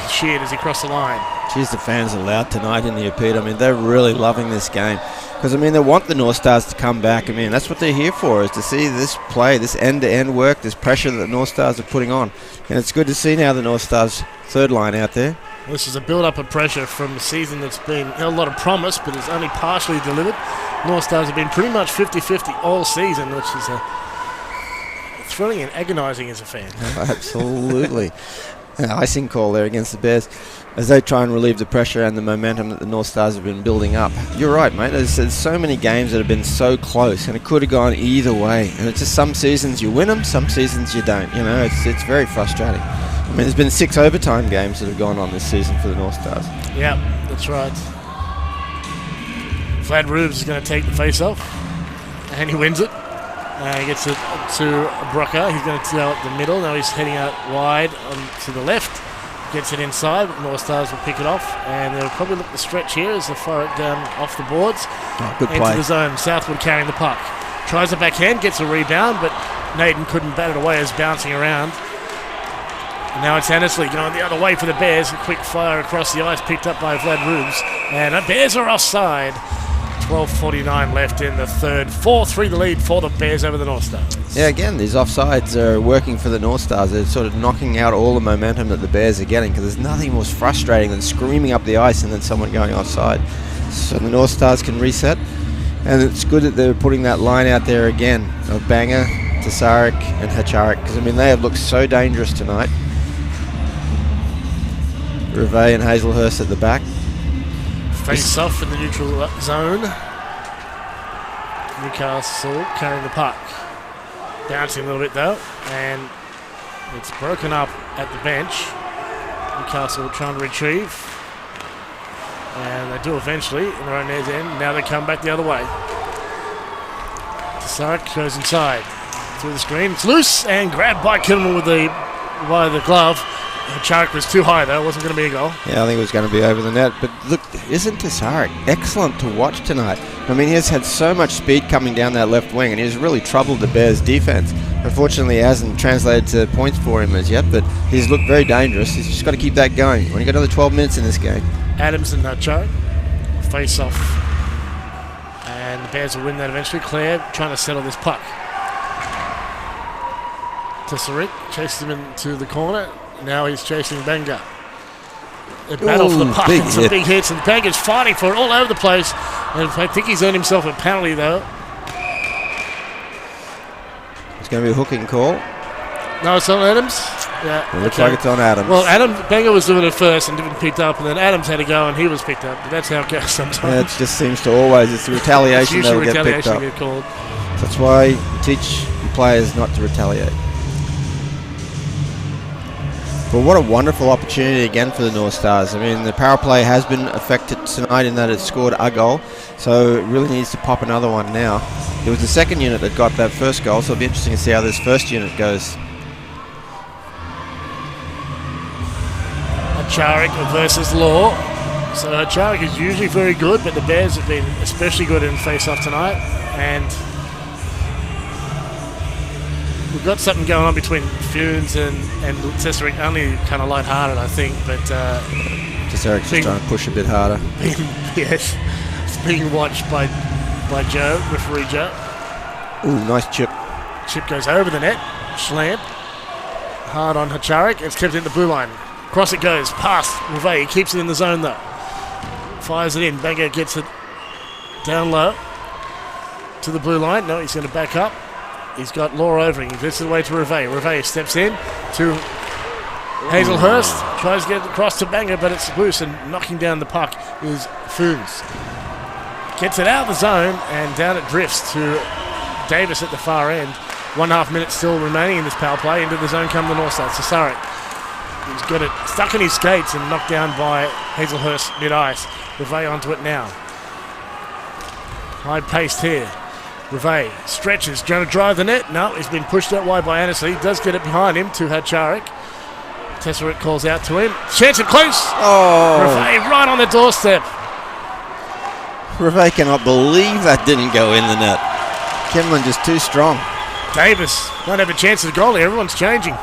Sheard as he crossed the line. Geez, the fans are loud tonight in the Pete. I mean, they're really loving this game. Because, I mean, they want the Northstars to come back. I mean, that's what they're here for, is to see this play, this end-to-end work, this pressure that the Northstars are putting on. And it's good to see now the Northstars' third line out there. This is a build-up of pressure from a season that's been a lot of promise, but it's only partially delivered. Northstars have been pretty much 50-50 all season, which is thrilling and agonising as a fan. Absolutely. icing call there against the Bears as they try and relieve the pressure and the momentum that the North Stars have been building up. You're right, mate. There's so many games that have been so close, and it could have gone either way. And it's just some seasons you win them, some seasons you don't. You know, it's very frustrating. I mean, there's been 6 overtime games that have gone on this season for the North Stars. Yeah, that's right. Vlad Rubes is going to take the face-off, and he wins it. He gets it to Brocker. He's going to go up the middle. Now he's heading out wide to the left. Gets it inside. North Stars will pick it off, and they'll probably look to stretch here as they fire it down off the boards. Good into play. the zone. Southwood carrying the puck. Tries a backhand, gets a rebound, but Naden couldn't bat it away as bouncing around. And now it's Annesley going the other way for the Bears. A quick fire across the ice picked up by Vlad Rubes. And the Bears are offside. 12:49 left in the third. 4-3 the lead for the Bears over the North Stars. Yeah, again, these offsides are working for the North Stars. They're sort of knocking out all the momentum that the Bears are getting, because there's nothing more frustrating than screaming up the ice and then someone going offside. So the North Stars can reset, and it's good that they're putting that line out there again of Banger, Tasarik and Hacharik, because I mean they have looked so dangerous tonight. Reve and Hazelhurst at the back. Face off in the neutral zone. Newcastle carrying the puck. Bouncing a little bit though, and it's broken up at the bench. Newcastle trying to retrieve. And they do eventually in their own end. Now they come back the other way. Tasarik goes inside. Through the screen. It's loose and grabbed by Kilman by the glove. Hacharik was too high though, it wasn't going to be a goal. Yeah, I think it was going to be over the net. But look, isn't Tasarik excellent to watch tonight? I mean, he has had so much speed coming down that left wing, and he's really troubled the Bears' defense. Unfortunately, it hasn't translated to points for him as yet, but he's looked very dangerous. He's just got to keep that going. When you got another 12 minutes in this game. Adams and Hacharik face off. And the Bears will win that eventually. Claire trying to settle this puck. Tasarik chases him into the corner. Now he's chasing Benga. They battle for the puck and some big hits, and Benga's fighting for it all over the place. And I think he's earned himself a penalty though. It's going to be a hooking call. No, it's on Adams. Yeah, It looks like it's on Adams. Well, Benga was doing it first and didn't pick up, and then Adams had to go and he was picked up. But that's how it goes sometimes. Yeah, it just seems to always, it's the retaliation It's that'll usually get picked up. get called. So that's why you teach your players not to retaliate. But what a wonderful opportunity again for the North Stars. I mean, the power play has been affected tonight in that it scored a goal, so it really needs to pop another one now. It was the second unit that got that first goal, so it'll be interesting to see how this first unit goes. Hacharik versus Law. So Hacharik is usually very good, but the Bears have been especially good in face-off tonight. And we've got something going on between Funes and Tasarik, only kind of light-hearted, I think. But Tasarik's just trying to push a bit harder. Yes, it's being watched by Joe, referee Joe. Ooh, nice chip. Chip goes over the net. Schlamp. Hard on Hacharik. It's kept in the blue line. Cross it goes. Past Reve. He keeps it in the zone though. Fires it in. Banger gets it down low to the blue line. No, he's going to back up. He's got Law over him. He gets it away to Reve. Reve steps in to Hazelhurst. Tries to get it across to Banger, but it's loose, and knocking down the puck is Funes. Gets it out of the zone, and down it drifts to Davis at the far end. 1.5 minutes still remaining in this power play. Into the zone come the North Stars. Tasarik. He's got it stuck in his skates and knocked down by Hazelhurst mid-ice. Reve onto it now. High-paced here. Reve stretches, trying to drive the net. No, he's been pushed out wide by Annesley. He does get it behind him to Hacharik. Tasarik calls out to him. Chance it close. Oh! Reve right on the doorstep. Reve cannot believe that didn't go in the net. Kimlin just too strong. Davis won't have a chance at the goal here. Everyone's changing.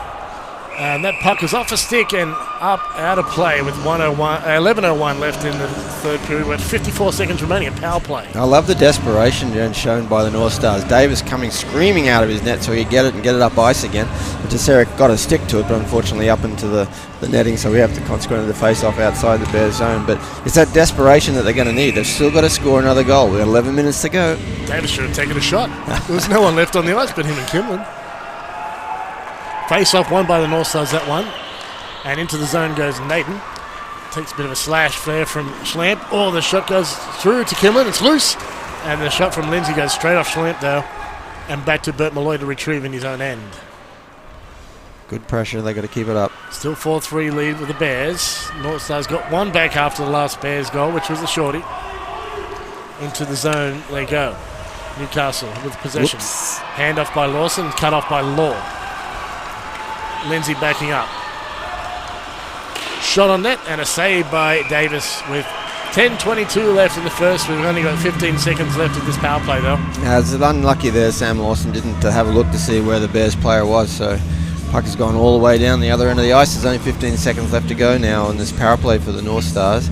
And that puck is off a stick and up out of play with 11:01 left in the third period with 54 seconds remaining in power play. I love the desperation shown by the North Stars. Davis coming screaming out of his net so he get it and get it up ice again. But Tasarik got a stick to it, but unfortunately up into the netting, so we have to consequently the face-off outside the Bears zone. But it's that desperation that they're going to need. They've still got to score another goal. We've got 11 minutes to go. Davis should have taken a shot. There was no one left on the ice but him and Kimlin. Face-off won by the North Stars, that one. And into the zone goes Naden. Takes a bit of a slash there from Schlamp. Oh, the shot goes through to Kimlin. It's loose. And the shot from Lindsay goes straight off Schlamp, though. And back to Bert Malloy to retrieve in his own end. Good pressure. They got to keep it up. Still 4-3 lead with the Bears. Northstars got one back after the last Bears goal, which was the shorty. Into the zone they go. Newcastle with possession. Whoops. Hand off by Lawson, cut off by Law. Lindsay backing up. Shot on net and a save by Davis with 10:22 left in the first. We've only got 15 seconds left of this power play, though. Yeah, it's unlucky there. Sam Lawson didn't have a look to see where the Bears player was, so puck has gone all the way down the other end of the ice. There's only 15 seconds left to go now in this power play for the North Stars.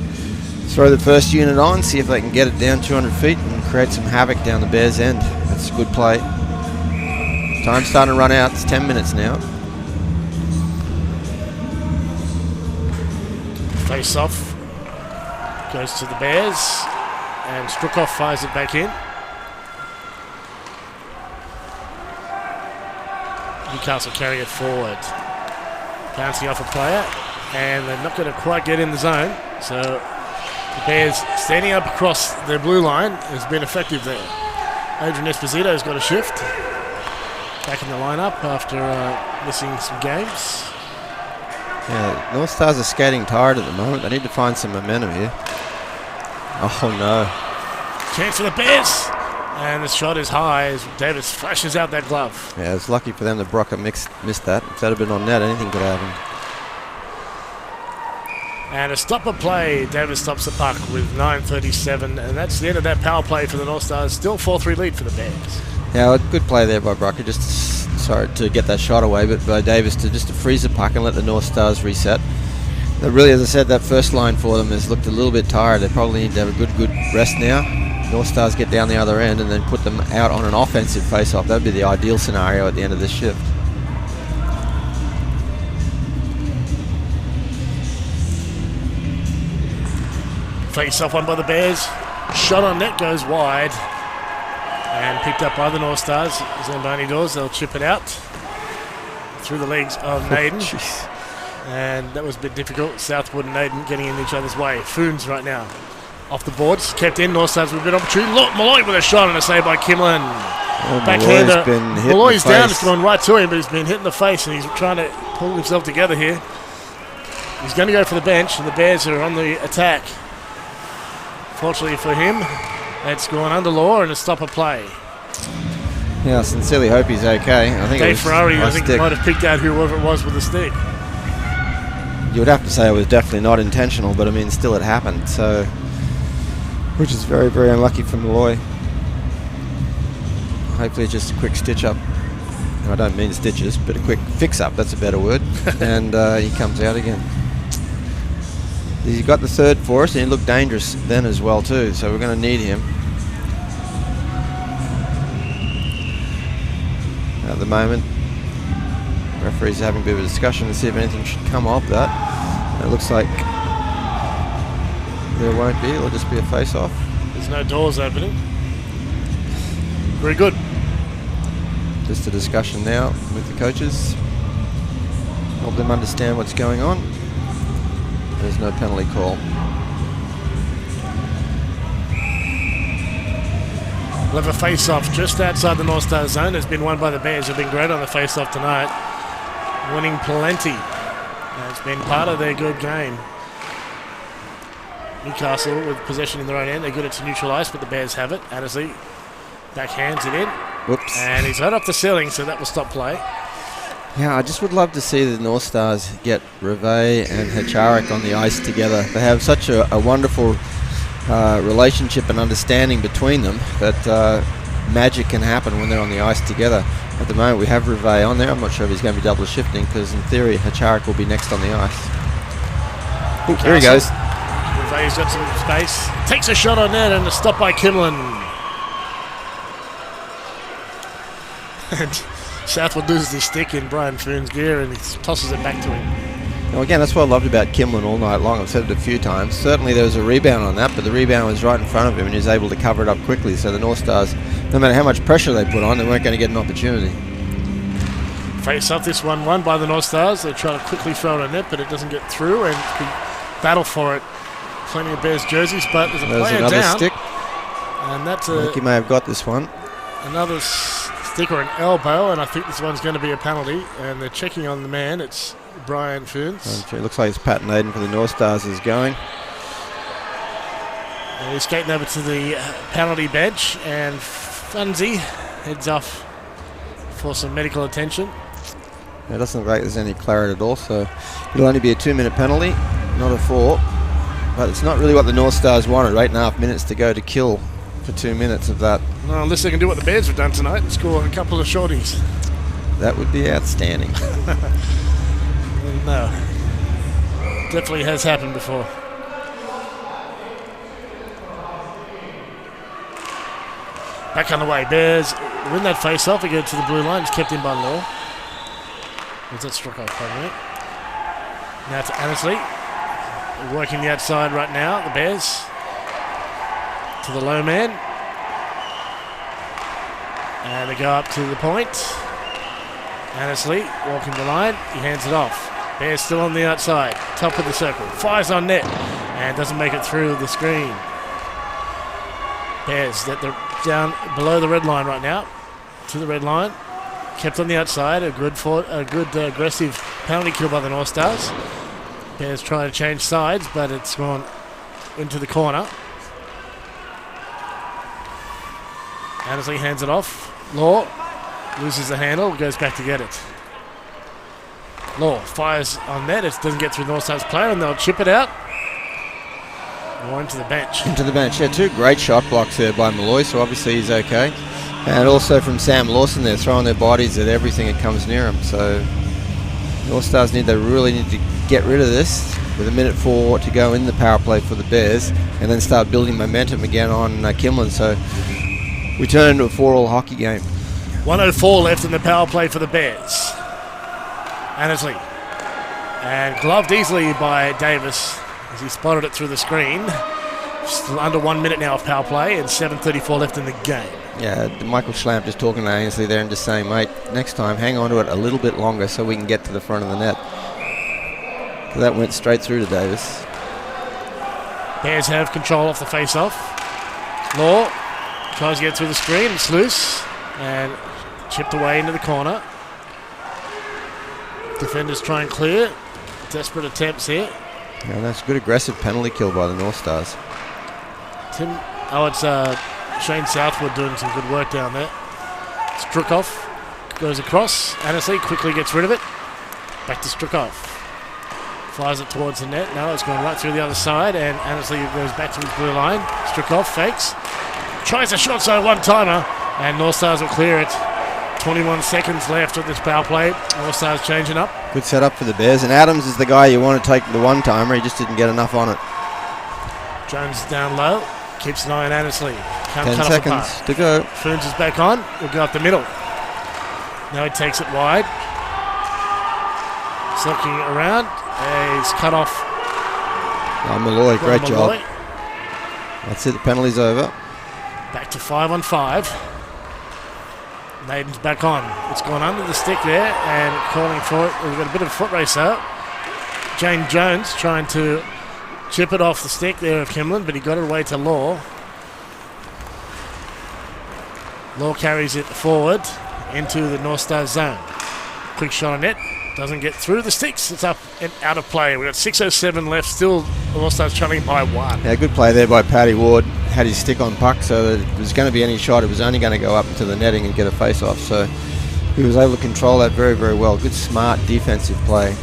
Throw the first unit on, see if they can get it down 200 feet and create some havoc down the Bears' end. That's a good play. Time's starting to run out. It's 10 minutes now. Face off goes to the Bears, and Strukov fires it back in. Newcastle carry it forward, bouncing off a player, and they're not going to quite get in the zone. So the Bears standing up across their blue line has been effective there. Adrian Esposito's got a shift back in the lineup after missing some games. Yeah, North Stars are skating tired at the moment. They need to find some momentum here. Oh no. Chance for the Bears. And the shot is high as Davis flashes out that glove. Yeah, it's lucky for them that Brocker missed that. If that had been on net, anything could have happened. And a stopper play. Davis stops the puck with 9:37. And that's the end of that power play for the North Stars. Still 4-3 lead for the Bears. Yeah, a good play there by Brocker. To get that shot away, but by Davis to freeze the puck and let the North Stars reset. Really, as I said, that first line for them has looked a little bit tired. They probably need to have a good rest now. North Stars get down the other end and then put them out on an offensive face-off. That would be the ideal scenario at the end of this shift. Face-off one by the Bears. Shot on net goes wide. And picked up by the North Stars. Zamboni doors, they'll chip it out through the legs of Naden. And that was a bit difficult. Southwood and Naden getting in each other's way. Foons right now off the boards, kept in. North Stars with a bit of opportunity. Look, Malloy with a shot and a save by Kimlin. Backhander. Malloy's down, it's gone right to him, but he's been hit in the face and he's trying to pull himself together here. He's going to go for the bench and the Bears are on the attack. Fortunately for him, it's gone under law and a stopper play. Yeah, I sincerely hope he's okay. I think Dave Ferrari, I think, might have picked out whoever it was with the stick. You would have to say it was definitely not intentional, but I mean, still it happened. So, which is very, very unlucky for Malloy. Hopefully, it's just a quick stitch up. I don't mean stitches, but a quick fix up. That's a better word. And he comes out again. He got the third for us, and he looked dangerous then as well too. So we're going to need him. At the moment, referees are having a bit of a discussion to see if anything should come of that. And it looks like there won't be. It'll just be a face-off. There's no doors opening. Very good. Just a discussion now with the coaches. Help them understand what's going on. There's no penalty call. We'll have a face-off just outside the North Star zone. It's been won by the Bears, who've been great on the face-off tonight. Winning plenty. It's been part of their good game. Newcastle with possession in their own end. They're good at to neutral ice, but the Bears have it. Addersley backhands it in. Whoops. And he's right off the ceiling, so that will stop play. Yeah, I just would love to see the North Stars get Reve and Hacharik on the ice together. They have such a wonderful relationship and understanding between them that magic can happen when they're on the ice together. At the moment, we have Reve on there. I'm not sure if he's going to be double shifting because, in theory, Hacharik will be next on the ice. Oh, here he goes. Reve's got some space. Takes a shot on net and a stop by Kimlin. And Southwood loses his stick in Brian Foon's gear and he tosses it back to him. Now again, that's what I loved about Kimlin all night long. I've said it a few times. Certainly there was a rebound on that, but the rebound was right in front of him and he was able to cover it up quickly. So the North Stars, no matter how much pressure they put on, they weren't going to get an opportunity. Face off, this one won by the Northstars. They try to quickly throw it in net, but it doesn't get through, and can battle for it. Plenty of Bears jerseys, but there's a player another down. stick. And that's I think he may have got this one. another stick or an elbow, and I think this one's going to be a penalty. And they're checking on the man. It's Brian Foons. It looks like it's Pat Naden for the Northstars is going. And he's skating over to the penalty bench, and Funzy heads off for some medical attention. It doesn't look like there's any claret at all, so it'll only be a 2-minute penalty, not a 4. But it's not really what the Northstars wanted. 8.5 minutes to go to kill for 2 minutes of that. Well, unless they can do what the Bears have done tonight and score a couple of shorties. That would be outstanding. No. Definitely has happened before. Back on the way. Bears win that face-off. They go to the blue line. It's kept in by Law. Was that struck off, probably? Now to Annesley. They're working the outside right now, the Bears. To the low man. And they go up to the point. Annesley walking the line. He hands it off. Bears still on the outside. Top of the circle. Fires on net. And doesn't make it through the screen. Bears that they're down below the red line right now. To the red line. Kept on the outside. A good aggressive penalty kill by the Northstars. Bears trying to change sides, but it's gone into the corner. Annesley hands it off. Law loses the handle, goes back to get it. Law fires on net. It doesn't get through Northstars player, and they'll chip it out. Or into the bench. Into the bench. Yeah, 2 great shot blocks there by Malloy, so obviously he's okay. And also from Sam Lawson, they're throwing their bodies at everything that comes near them. So Northstars really need to get rid of this with 1:04 to go in the power play for the Bears, and then start building momentum again on Kimlin. So we turn into a 4-all hockey game. 1:04 left in the power play for the Bears. Annesley. And gloved easily by Davis as he spotted it through the screen. Still under 1 minute now of power play and 7:34 left in the game. Yeah, Michael Schlamp just talking to Ainsley there and just saying, mate, next time hang on to it a little bit longer so we can get to the front of the net. So that went straight through to Davis. Bears have control off the face-off. Law tries to get through the screen. It's loose and chipped away into the corner. Defenders try and clear. Desperate attempts here. Yeah, that's a good aggressive penalty kill by the Northstars. It's Shane Southwood doing some good work down there. Strukov goes across. Annesley quickly gets rid of it. Back to Strukov. Fires it towards the net. No, it's going right through the other side, and Annesley goes back to his blue line. Strukov fakes. Tries a shot zone one-timer, and Northstars will clear it. 21 seconds left of this power play. Northstars changing up. Good setup for the Bears, and Adams is the guy you want to take the one-timer. He just didn't get enough on it. Jones down low. Keeps an eye on Annesley. 10 seconds to go. Foons is back on. He'll go up the middle. Now he takes it wide. Looking around. He's cut off. Malloy, great job. That's it, the penalty's over. Back to 5-on-5. Naden's back on. It's gone under the stick there and calling for it. We've got a bit of a foot race out. Jane Jones trying to chip it off the stick there of Kimlin, but he got it away to Law. Law carries it forward into the Northstars zone. Quick shot on net. Doesn't get through the sticks. It's up and out of play. We've got 6:07 left. Still, the Northstars trailing by 1. Yeah, good play there by Paddy Ward. Had his stick on puck, so that if there was going to be any shot, it was only going to go up into the netting and get a face-off. So he was able to control that very, very well. Good, smart defensive play.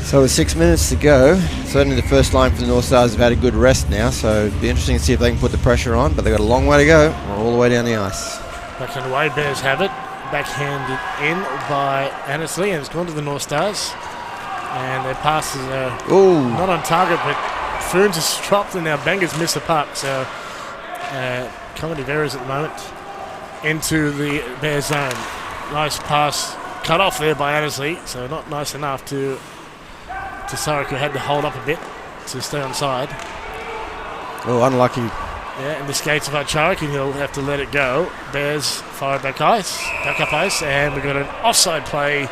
So with 6 minutes to go, certainly the first line for the Northstars have had a good rest now, so it'll be interesting to see if they can put the pressure on, but they've got a long way to go, all the way down the ice. Back underway, Bears have it. Backhanded in by Annesley, and it's gone to the Northstars. And their passes are not on target, but Foons has dropped and now Bangers miss the puck. So cognitive errors at the moment into the Bears zone. Nice pass cut off there by Annesley, so not nice enough to Sarek, who had to hold up a bit to stay on side. Oh, unlucky Yeah, and the skates of Archarik, and he'll have to let it go. Bears fire back up ice, and we've got an offside play.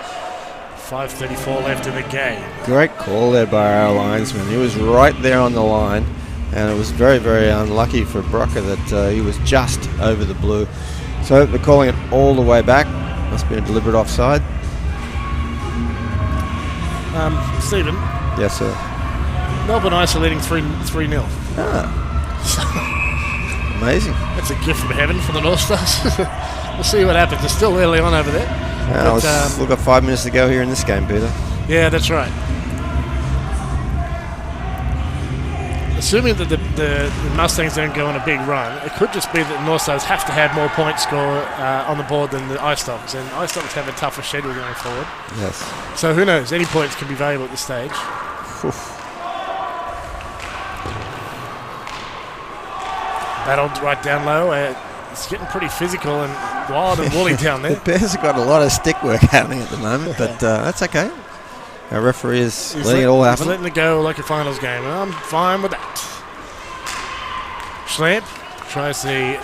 5:34 left in the game. Great call there by our linesman. He was right there on the line, and it was very, very unlucky for Brocker that he was just over the blue. So they're calling it all the way back. Must be a deliberate offside. Stephen. Yes, sir. Melbourne Ice are leading 3-0. Amazing. That's a gift from heaven for the Northstars. We'll see what happens. It's still early on over there. We've got 5 minutes to go here in this game, Peter. Yeah, that's right. Assuming that the Mustangs don't go on a big run, it could just be that the Northstars have to have more points score on the board than the Ice Dogs, and Ice Dogs have a tougher schedule going forward. Yes. So who knows? Any points can be valuable at this stage. Battled right down low. It's getting pretty physical and wild and woolly down there. The Bears have got a lot of stick work happening at the moment, but that's okay. Our referee is letting it all happen. He's letting it go like a finals game, and I'm fine with that. Schlamp tries the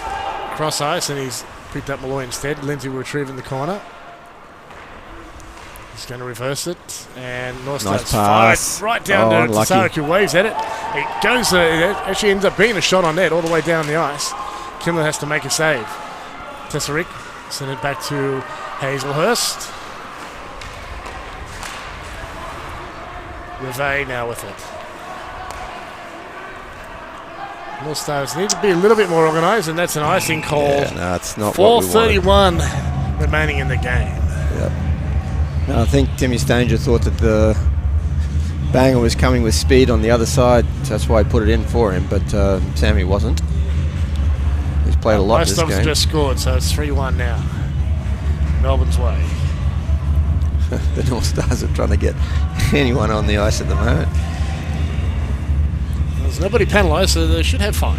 cross ice, and he's picked up Malloy instead. Lindsay will retrieve in the corner. He's going to reverse it, and Northstars fired right down to Sarek, who waves at it. It goes, it actually ends up being a shot on net all the way down the ice. Kimler has to make a save. Tesserick send it back to Hazelhurst. Reve now with it. Northstars need to be a little bit more organised, and that's an icing call. Yeah, no, it's not what we wanted. 4:31 remaining in the game. Yep. No, I think Timmy Stanger thought that the banger was coming with speed on the other side, so that's why I put it in for him, but Sammy wasn't. He's played a lot this game. Most just scored, so it's 3-1 now. Melbourne's way. The Northstars are trying to get anyone on the ice at the moment. There's nobody penalised, so they should have 5,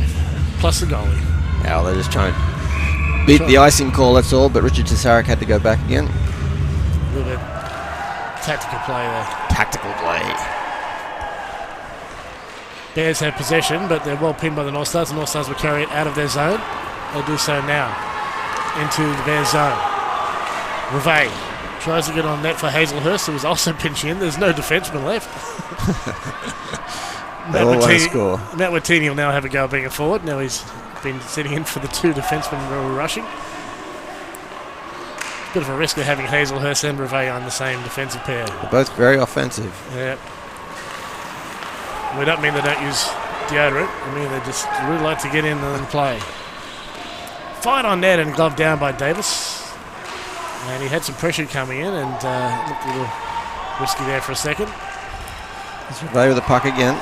plus the goalie. Yeah, they're just trying to beat the icing call, that's all, but Richard Tessaric had to go back again. A little bit tactical play there. Tactical play. Bears have possession, but they're well pinned by the Northstars. The Northstars will carry it out of their zone. They do so now into the Bears zone. Reve tries to get on net for Hazelhurst, who was also pinching in. There's no defenseman left. Matt Wattini will now have a go at being a forward. Now he's been sitting in for the 2 defensemen who are rushing. Bit of a risk of having Hazelhurst and Reve on the same defensive pair. They're both very offensive. Yeah. We don't mean they don't use deodorant. I mean they just really like to get in and play. Fight on net and gloved down by Davis. And he had some pressure coming in and looked a little risky there for a second. It's Reve with the puck again.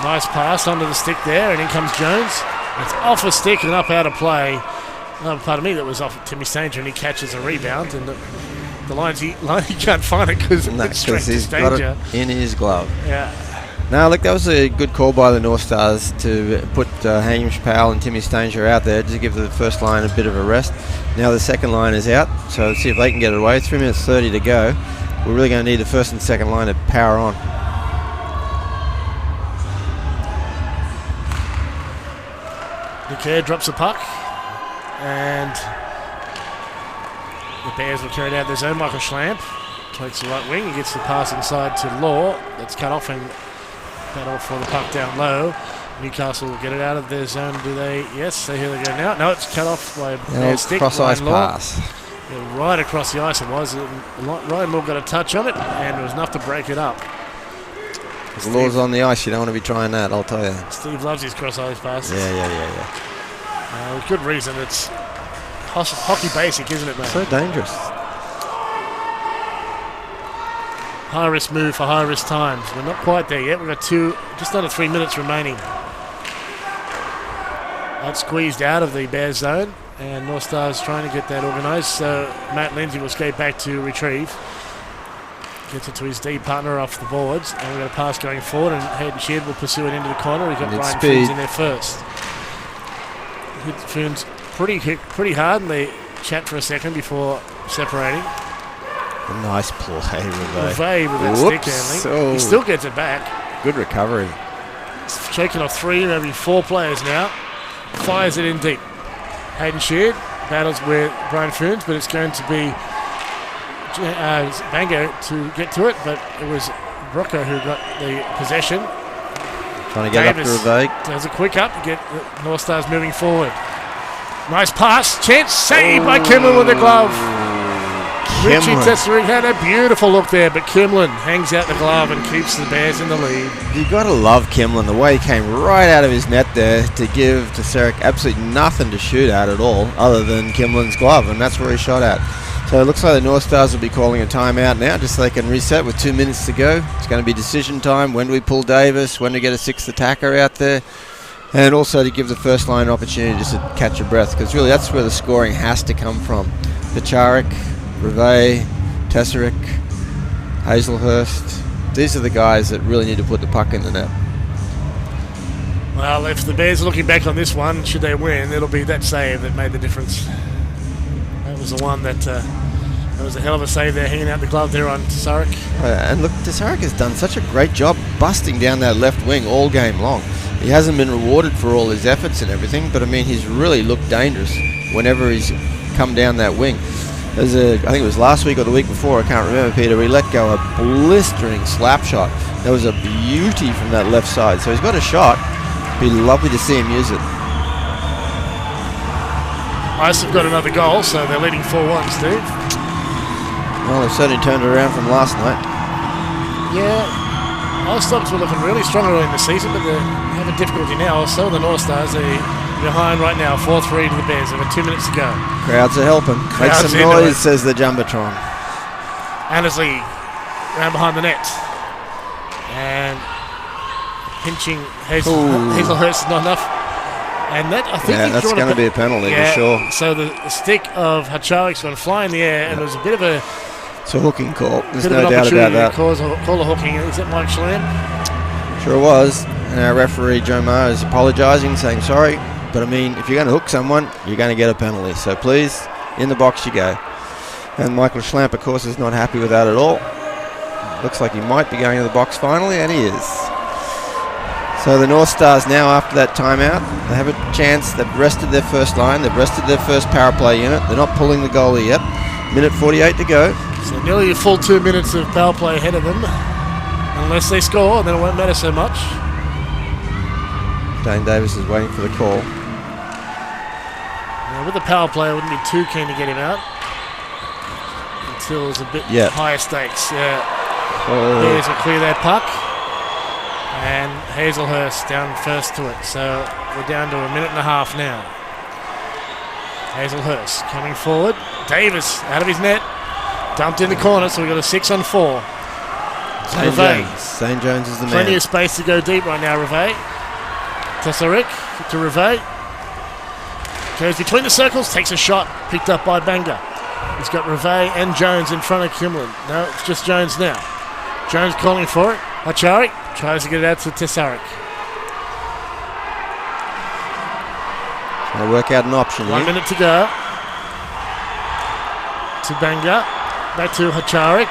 Nice pass onto the stick there, and in comes Jones. It's off a stick and up out of play. Pardon me, that was off Timmy Stanger, and he catches a rebound. And the line he can't find it because he's got it in his glove. Yeah. Now, look, that was a good call by the Northstars to put Hamish Powell and Timmy Stanger out there to give the first line a bit of a rest. Now the second line is out, so let's see if they can get it away. 3 minutes 30 to go. We're really going to need the first and second line to power on. Nicker drops the puck, and the Bears will carry it out their zone. Michael Schlamp takes the right wing. He gets the pass inside to Law. That's cut off and battle for the puck down low. Newcastle will get it out of their zone. Do they? Yes, here they go now. No, it's cut off by a stick. Cross-ice pass. Yeah, right across the ice it was. Ryan Law got a touch on it, and it was enough to break it up. The Law's on the ice. You don't want to be trying that, I'll tell you. Steve loves his cross-ice passes. Yeah. Good reason. It's hockey basic, isn't it, mate? So dangerous. High-risk move for high-risk times. We're not quite there yet. We've got just under 3 minutes remaining. That's squeezed out of the Bears zone, and Northstars trying to get that organised. So Matt Lindsay will skate back to retrieve. Gets it to his D partner off the boards, and we've got a pass going forward, and Hayden Sheard will pursue it into the corner. We've got Brian Foons in there first. Hit Foons pretty hard, and they chat for a second before separating. A nice play, Reve with that stick handling. He still gets it back. Good recovery. He's shaking off 3, maybe 4 players now. fires it in deep. Hayden Sheard battles with Brian Foons, but it's going to be Bango to get to it, but it was Rocco who got the possession. Trying to get Davis up to Ravay. does a quick up to get the Northstars moving forward. Nice pass, chance, save by Kimlin with the glove. Richie Tesserick had a beautiful look there, but Kimlin hangs out the glove and keeps the Bears in the lead. You got to love Kimlin, the way he came right out of his net there to give Tesserick absolutely nothing to shoot at all, other than Kimlin's glove, and that's where he shot at. So it looks like the Northstars will be calling a timeout now, just so they can reset with 2 minutes to go. It's going to be decision time. When do we pull Davis? When do we get a sixth attacker out there? And also to give the first line an opportunity just to catch your breath, because really that's where the scoring has to come from. Pacharik, Ravay, Tesserick, Hazelhurst. These are the guys that really need to put the puck in the net. Well, if the Bears are looking back on this one, should they win, it'll be that save that made the difference. That was the one that was a hell of a save there, hanging out the glove there on Tesserick. And look, Tesserick has done such a great job busting down that left wing all game long. He hasn't been rewarded for all his efforts and everything, but I mean, he's really looked dangerous whenever he's come down that wing. There's I think it was last week or the week before, I can't remember, Peter, he let go a blistering slap shot. That was a beauty from that left side. So he's got a shot. Be lovely to see him use it. Ice have got another goal, so they're leading 4-1, Steve. Well, they've certainly turned it around from last night. Yeah, Northstars were looking really strong early in the season, but they're having difficulty now. So the Northstars are behind right now, 4-3 to the Bears. They've got 2 minutes to go. Crowds are helping. Make some noise, says the Jumbotron. Annesley around behind the net. And pinching Hazelhurst is not enough. And that, I think, that's going to be a penalty for sure. So the stick of Hacharik's going to fly in the air, and it was a bit of a... It's a hooking call. There's no doubt about that. Call a hooking. Is that Mike Schlam? Sure was. And our referee, Joe Moore, is apologising, saying sorry. But I mean, if you're going to hook someone, you're going to get a penalty. So please, in the box you go. And Michael Schlamp, of course, is not happy with that at all. Looks like he might be going to the box finally, and he is. So the Northstars now, after that timeout, they have a chance. They've rested their first line. They've rested their first power play unit. They're not pulling the goalie yet. Minute 48 to go. So nearly a full 2 minutes of power play ahead of them. Unless they score, then it won't matter so much. Dane Davis is waiting for the call. Now, with the power play, I wouldn't be too keen to get him out until it's a bit higher stakes. Yeah. Bears will clear that puck. And Hazelhurst down first to it. So we're down to a minute and a half now. Hazelhurst coming forward. Davis out of his net. Dumped in the corner, so we've got a 6-on-4. St. Jones is the man. Plenty of space to go deep right now, Ravay. Tesserick to Ravay. Goes between the circles, takes a shot, picked up by Banga. He's got Ravay and Jones in front of Kimlin. No, it's just Jones now. Jones calling for it. Hacharikh tries to get it out to Tesserick. Trying to work out an option 1 minute to go. To Banga. Back to Hacharikh.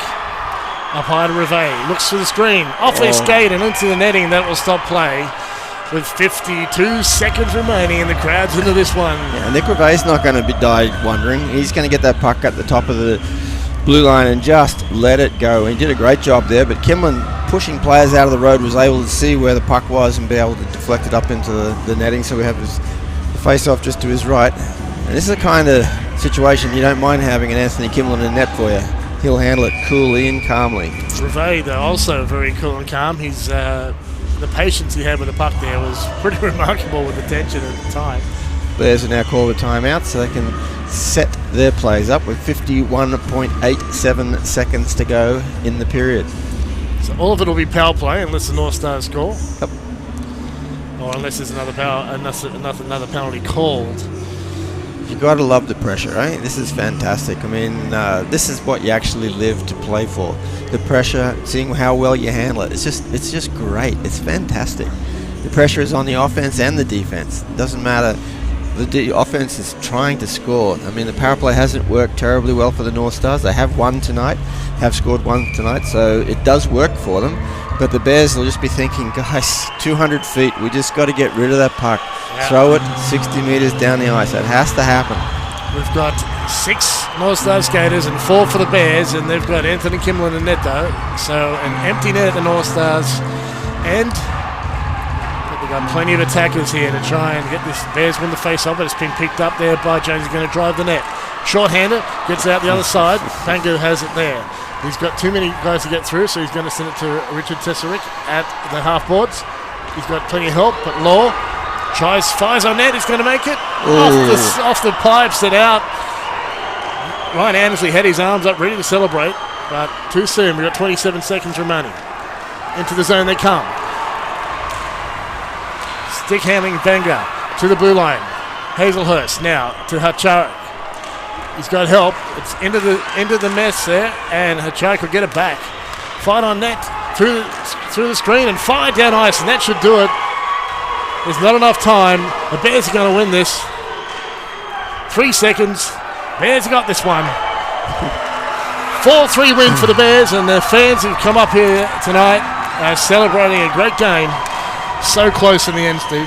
Up high to Ravay. Looks for the screen. Off his skate and into the netting. That will stop play. With 52 seconds remaining, and the crowd's into this one. Yeah, Nick Ravay's not going to be wondering. He's going to get that puck at the top of the blue line and just let it go. He did a great job there, but Kimlin, pushing players out of the road, was able to see where the puck was and be able to deflect it up into the netting. So we have the face-off just to his right. And this is the kind of situation you don't mind having an Anthony Kimlin in net for you. He'll handle it coolly and calmly. Ravay, though, also very cool and calm. He's the patience he had with the puck there was pretty remarkable with the tension at the time. Bears are now called a timeout so they can set their plays up with 51.87 seconds to go in the period. So all of it will be power play unless the Northstars score. Yep. Or unless there's another penalty called. You've got to love the pressure, right? This is fantastic. I mean, this is what you actually live to play for. The pressure, seeing how well you handle it. It's just great. It's fantastic. The pressure is on the offense and the defense. It doesn't matter. The offense is trying to score. I mean, the power play hasn't worked terribly well for the Northstars. They have scored one tonight, so it does work for them. But the Bears will just be thinking, guys, 200 feet, we just got to get rid of that puck. Throw it 60 metres down the ice. That has to happen. We've got 6 Northstars skaters and 4 for the Bears, and they've got Anthony Kimmel in the net though. So an empty net at the Northstars, and they've got plenty of attackers here to try and get this Bears win the face-off, but it's been picked up there by Jones. He's going to drive the net. Short-hander, gets out the other side. Pangu has it there. He's got too many guys to get through, so he's going to send it to Richard Tesaric at the half-boards. He's got plenty of help, but Law fires on net. He's going to make it. Off the pipes and out. Ryan Andersley had his arms up ready to celebrate, but too soon. We've got 27 seconds remaining. Into the zone they come. Stick handling Venga to the blue line. Hazelhurst now to Hachara. He's got help. It's into the mess there, and Hachara will get it back. Fight on net through the screen and fire down ice, and that should do it. There's not enough time. The Bears are going to win this. 3 seconds. Bears got this one. 4-3 win for the Bears, and the fans who've come up here tonight are celebrating a great game. So close in the end, Steve.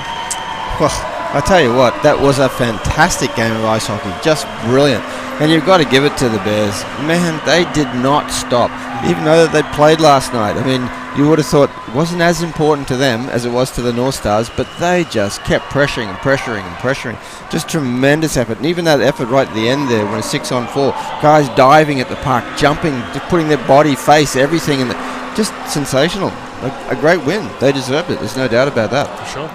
Well, I tell you what, that was a fantastic game of ice hockey. Just brilliant. And you've got to give it to the Bears. Man, they did not stop, even though they played last night. I mean, you would have thought it wasn't as important to them as it was to the Northstars, but they just kept pressuring and pressuring and pressuring. Just tremendous effort. And even that effort right at the end there, when it's 6-on-4, guys diving at the puck, jumping, just putting their body, face, everything in just sensational. A great win. They deserved it. There's no doubt about that. For sure.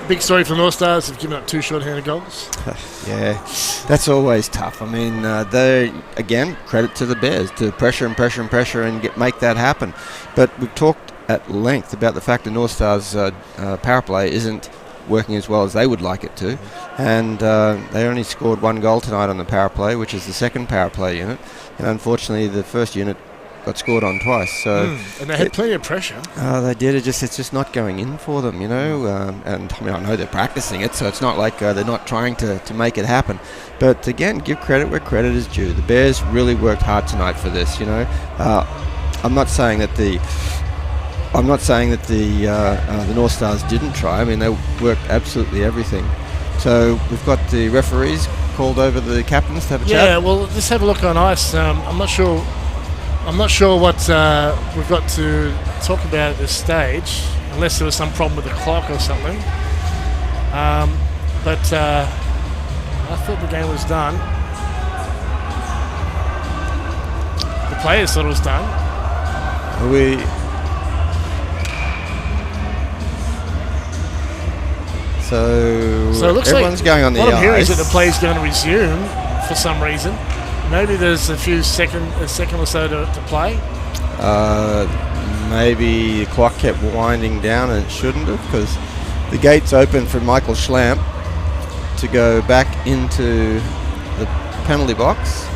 Big story for the Northstars. Have given up 2 short-handed goals. Yeah, that's always tough. I mean, they, again, credit to the Bears to pressure and pressure and pressure and make that happen. But we've talked at length about the fact the Northstars' power play isn't working as well as they would like it to. And they only scored 1 goal tonight on the power play, which is the second power play unit. And unfortunately, the first unit got scored on twice. So and they had plenty of pressure. They did. It's just not going in for them, you know. And I mean, I know they're practicing it, so it's not like they're not trying to make it happen. But again, give credit where credit is due. The Bears really worked hard tonight for this, you know. I'm not saying that the Northstars didn't try. I mean, they worked absolutely everything. So we've got the referees called over the captains to have a chat. Yeah, well, let's have a look on ice. I'm not sure what we've got to talk about at this stage, unless there was some problem with the clock or something. But I thought the game was done. The players thought it was done. So it looks everyone's like going on the what I'm hearing ice. is that the play's going to resume for some reason. Maybe there's a second or so to play. Maybe the clock kept winding down and it shouldn't have, because the gates open for Michael Schlamp to go back into the penalty box.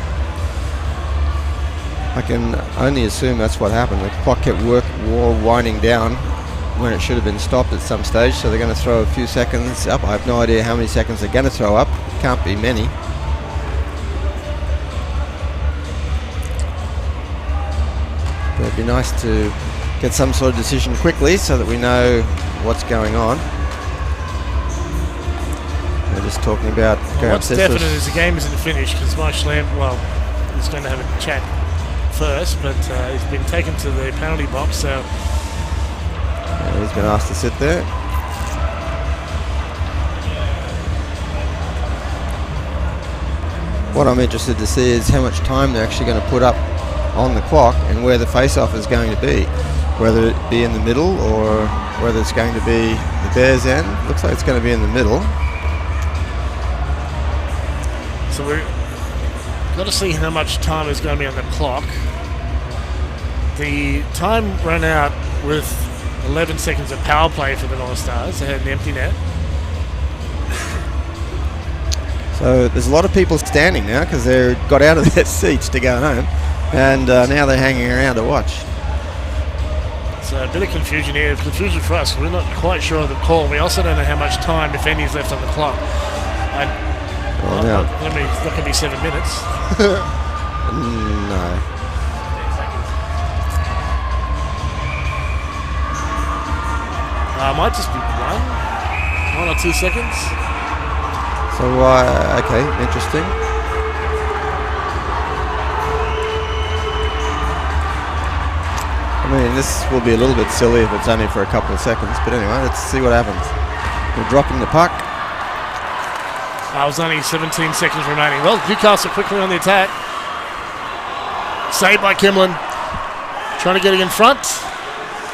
I can only assume that's what happened. The clock kept winding down when it should have been stopped at some stage, so they're going to throw a few seconds up. I have no idea how many seconds they're going to throw up. Can't be many. But it'd be nice to get some sort of decision quickly so that we know what's going on. We're just talking about... What's definite is the game isn't finished, because Mike Schlamp, he's going to have a chat first, but he's been taken to the penalty box, so... he's been asked to sit there. What I'm interested to see is how much time they're actually going to put up on the clock and where the face-off is going to be, whether it be in the middle or whether it's going to be the Bears' end. Looks like it's going to be in the middle. So we've got to see how much time is going to be on the clock. The time ran out with 11 seconds of power play for the Northstars. They had an empty net. So there's a lot of people standing now because they got out of their seats to go home, and now they're hanging around to watch. So a bit of confusion here. Confusion for us. We're not quite sure of the call. We also don't know how much time, if any, is left on the clock. It's not going to be 7 minutes. No. Might just be 1 or 2 seconds. So, okay, interesting. I mean, this will be a little bit silly if it's only for a couple of seconds, but anyway, let's see what happens. We're dropping the puck. It was only 17 seconds remaining. Well, Newcastle quickly on the attack. Saved by Kimlin. Trying to get it in front.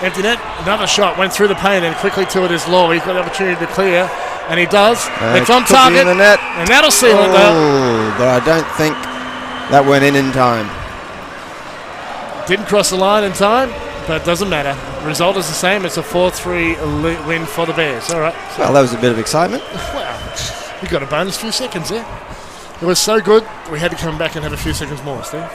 Empty net. Another shot. Went through the paint and quickly to it is Law. He's got the opportunity to clear. And he does. It's on target. In the net. And that'll seal it though. But I don't think that went in time. Didn't cross the line in time, but it doesn't matter. Result is the same. It's a 4-3 win for the Bears. All right. Well, that was a bit of excitement. Well, we got a bonus few seconds there. It was so good, we had to come back and have a few seconds more, Steve.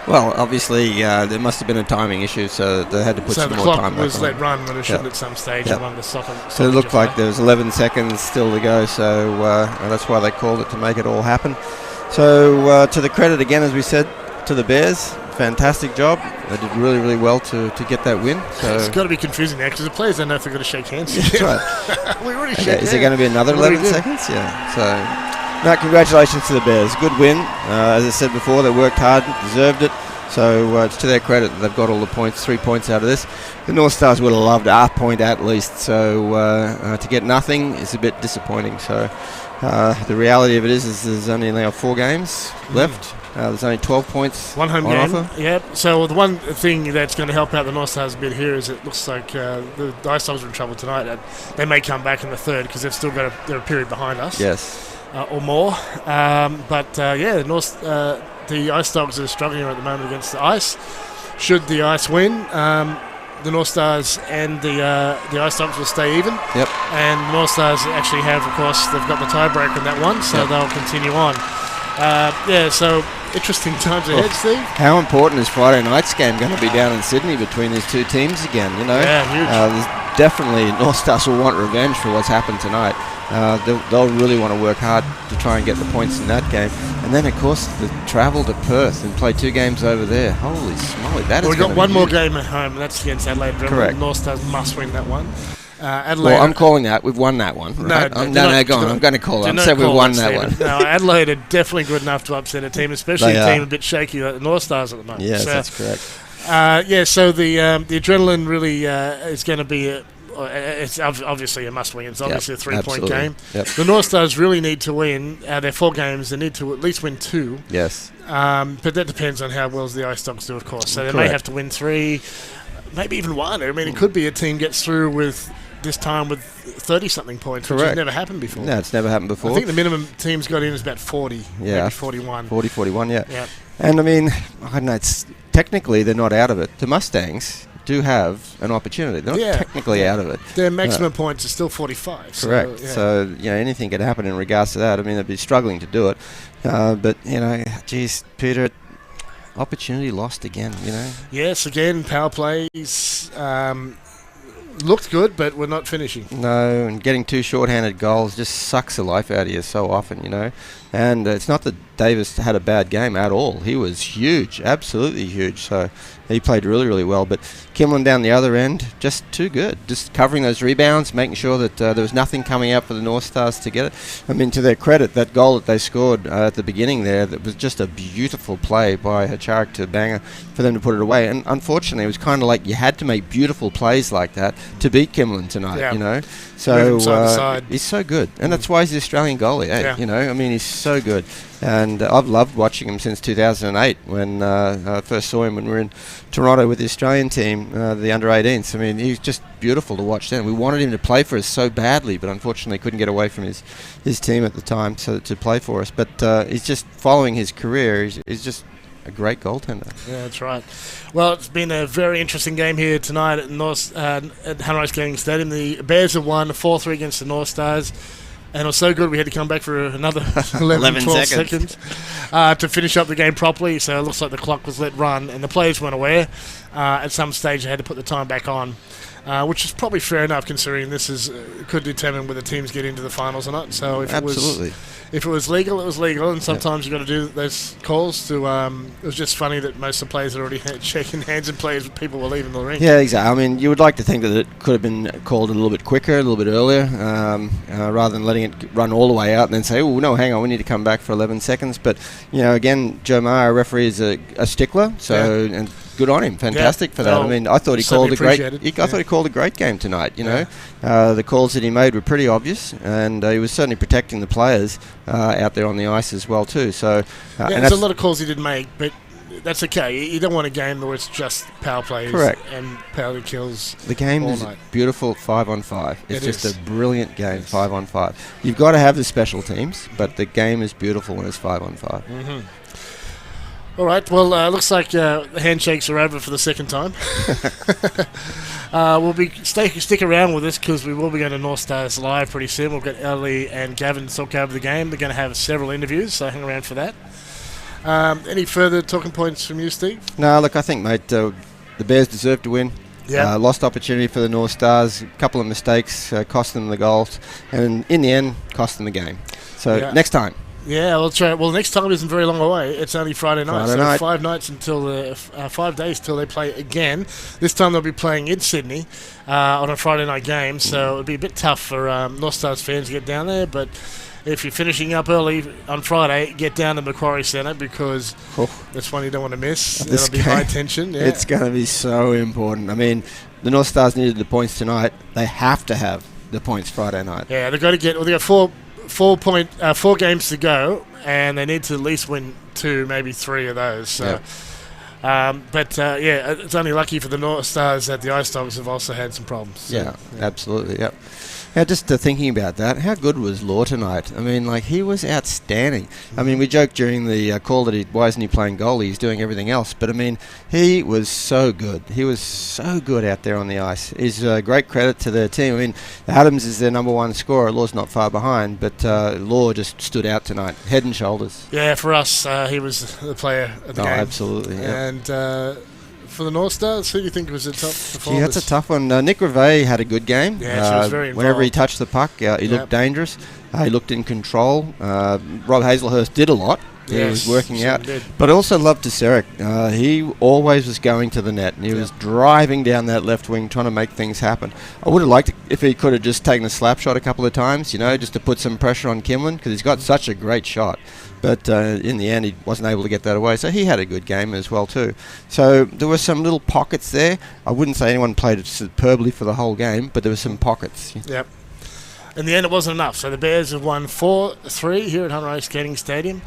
Well, obviously, there must have been a timing issue, so they had to put some more time back on. So the clock was let run when it shouldn't at some stage. Yep. Among the soccer so it looked like there was 11 seconds still to go, so that's why they called it, to make it all happen. So to the credit, again, as we said, to the Bears, fantastic job. They did really, really well to get that win. So it's got to be confusing now because the players don't know if they're going to shake hands. That's right. We already shook Is hands. there going to be another 11 seconds? Yeah. So, no, congratulations to the Bears. Good win. As I said before, they worked hard, deserved it. So it's to their credit that they've got all the points, 3 points out of this. The Northstars would have loved a point at least. So to get nothing is a bit disappointing. So the reality of it is there's only now 4 games left. There's only 12 points one home on game. offer. Yep. So the one thing that's going to help out the Northstars a bit here is it looks like the Ice Dogs are in trouble tonight. They may come back in the third because they've still got a period behind us. Yes. Or more. The Ice Dogs are struggling at the moment against the Ice. Should the Ice win, the Northstars and the Ice Dogs will stay even. Yep. And the Northstars actually have, of course, they've got the tiebreaker in that one, so they'll continue on. So interesting times ahead, Steve. How important is Friday night's game going to be down in Sydney between these two teams again? You know, yeah, huge. There's definitely Northstars will want revenge for what's happened tonight. They'll really want to work hard to try and get the points in that game, and then of course the travel to Perth and play 2 games over there. Holy smoly, that is. We've got one more game at home, and that's against Adelaide. Correct. Northstars must win that one. Adelaide. Well, I'm calling that. We've won that one. Right? No, go on. I'm going to call it. I'm saying we've won that one. No, Adelaide are definitely good enough to upset a team, especially a team a bit shaky like the Northstars at the moment. Yes, that's correct. So the adrenaline really is going to be it's obviously a must-win. It's obviously a 3-point game. Yep. The Northstars really need to win. Their 4 games, they need to at least win 2. Yes. But that depends on how well the Ice Dogs do, of course. So they may have to win 3, maybe even 1. I mean, it could be a team gets through with this time with 30-something points, which has never happened before. No, it's never happened before. I think the minimum teams got in is about 40, maybe 41. 40, 41, yeah. Yeah. And I mean, I don't know, technically they're not out of it. The Mustangs do have an opportunity. They're not technically out of it. Their maximum points are still 45. Correct. So, anything could happen in regards to that. I mean, they'd be struggling to do it. But, geez, Peter, opportunity lost again, Yes, again, power plays looked good, but we're not finishing. No, and getting 2 shorthanded goals just sucks the life out of you so often, And it's not that Davis had a bad game at all. He was huge, absolutely huge. So he played really, really well. But Kimlin down the other end, just too good. Just covering those rebounds, making sure that there was nothing coming out for the Northstars to get it. I mean, to their credit, that goal that they scored at the beginning there, that was just a beautiful play by Hacharik to Banger for them to put it away. And unfortunately, it was kind of like you had to make beautiful plays like that to beat Kimlin tonight, So he's so good. And that's why he's the Australian goalie, I mean, he's so good. And I've loved watching him since 2008 when I first saw him when we were in Toronto with the Australian team, the under-18s. I mean, he was just beautiful to watch then. We wanted him to play for us so badly, but unfortunately couldn't get away from his team at the time to play for us. But he's just following his career. He's just a great goaltender. Yeah, that's right. Well, it's been a very interesting game here tonight at Hunter Ice Skating Stadium. The Bears have won 4-3 against the Northstars. And it was so good we had to come back for another 11 12 seconds to finish up the game properly. So it looks like the clock was let run, and the players weren't aware. At some stage they had to put the time back on, which is probably fair enough considering this could determine whether teams get into the finals or not. So if it was legal, it was legal, and sometimes you've got to do those calls. It was just funny that most of the players had already shaking hands and people were leaving the ring. Yeah, exactly. I mean, you would like to think that it could have been called a little bit quicker, a little bit earlier, rather than letting it run all the way out and then say, oh, no, hang on, we need to come back for 11 seconds. But, again, Joe Maher, our referee, is a stickler, so and good on him. Fantastic for that. I mean, I thought he called a great. I thought he called a great game tonight. The calls that he made were pretty obvious, and he was certainly protecting the players out there on the ice as well too. So there's a lot of calls he didn't make, but that's okay. You don't want a game where it's just power plays and penalty kills. The game is beautiful 5-on-5. It's just a brilliant game, 5-on-5. You've got to have the special teams, but the game is beautiful when it's 5-on-5. Mm-hmm. All right, well, looks like the handshakes are over for the second time. We'll be stick around with this because we will be going to Northstars live pretty soon. We've got Ellie and Gavin to talk over the game. They're going to have several interviews, so hang around for that. Any further talking points from you, Steve? No, look, I think, mate, the Bears deserve to win. Yeah. Lost opportunity for the Northstars. A couple of mistakes cost them the goals, and in the end, cost them the game. So next time. Yeah, we'll try. Well, next time isn't very long away. It's only Friday night. Friday night. 5 nights until 5 days till they play again. This time they'll be playing in Sydney on a Friday night game. So it'll be a bit tough for Northstars fans to get down there. But if you're finishing up early on Friday, get down to Macquarie Centre because that's one you don't want to miss. It'll be high tension. Yeah. It's going to be so important. I mean, the Northstars needed the points tonight. They have to have the points Friday night. Yeah, they've got to get. Well, they got 4 games to go, and they need to at least win 2, maybe 3 of those. So, it's only lucky for the Northstars that the Ice Dogs have also had some problems. So, absolutely. Yep. Now, just thinking about that, how good was Law tonight? I mean, he was outstanding. I mean, we joked during the call that why isn't he playing goalie? He's doing everything else. But, I mean, he was so good. He was so good out there on the ice. He's great credit to their team. I mean, Adams is their number 1 scorer. Law's not far behind, but Law just stood out tonight, head and shoulders. Yeah, for us, he was the player of the game. Absolutely. Yep. And for the Northstars, who do you think was a tough performance? Yeah, that's a tough one. Nick Reve had a good game. Yeah, she was very involved. Whenever he touched the puck, he looked dangerous. He looked in control. Rob Hazelhurst did a lot. He was working out. But I also loved Tesseric. He always was going to the net, and he was driving down that left wing, trying to make things happen. I would have liked it if he could have just taken a slap shot a couple of times, just to put some pressure on Kimlin, because he's got such a great shot. But in the end, he wasn't able to get that away. So he had a good game as well, too. So there were some little pockets there. I wouldn't say anyone played superbly for the whole game, but there were some pockets. Yep. In the end, it wasn't enough. So the Bears have won 4-3 here at Hunter Ice Skating Stadium.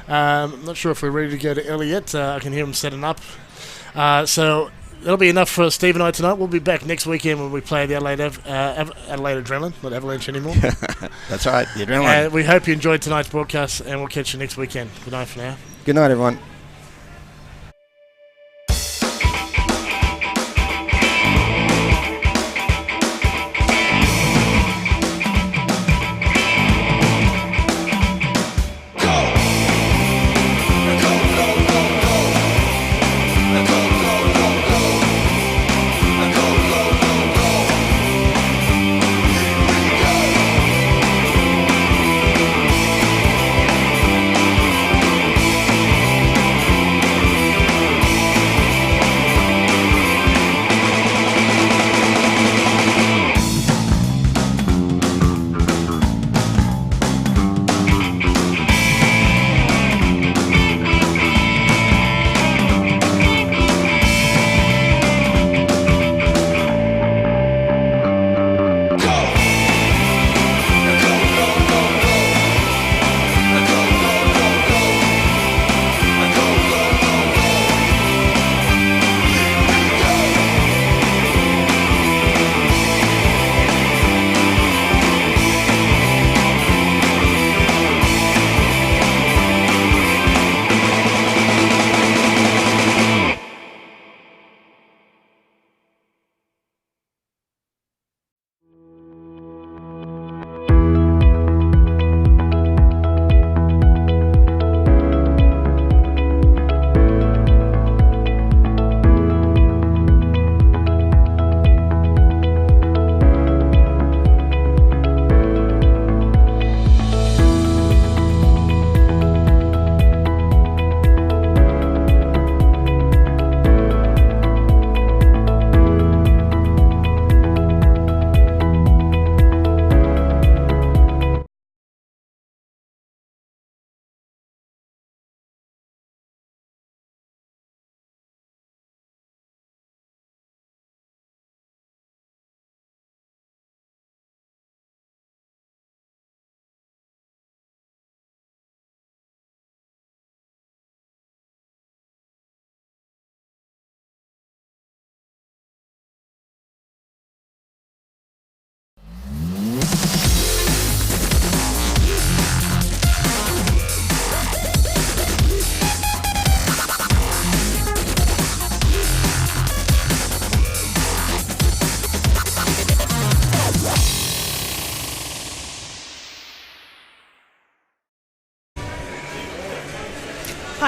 I'm not sure if we're ready to go to Elliot. I can hear him setting up. So that'll be enough for Steve and I tonight. We'll be back next weekend when we play the Adelaide Adrenaline, not Avalanche anymore. That's right, the Adrenaline. We hope you enjoyed tonight's broadcast, and we'll catch you next weekend. Good night for now. Good night, everyone.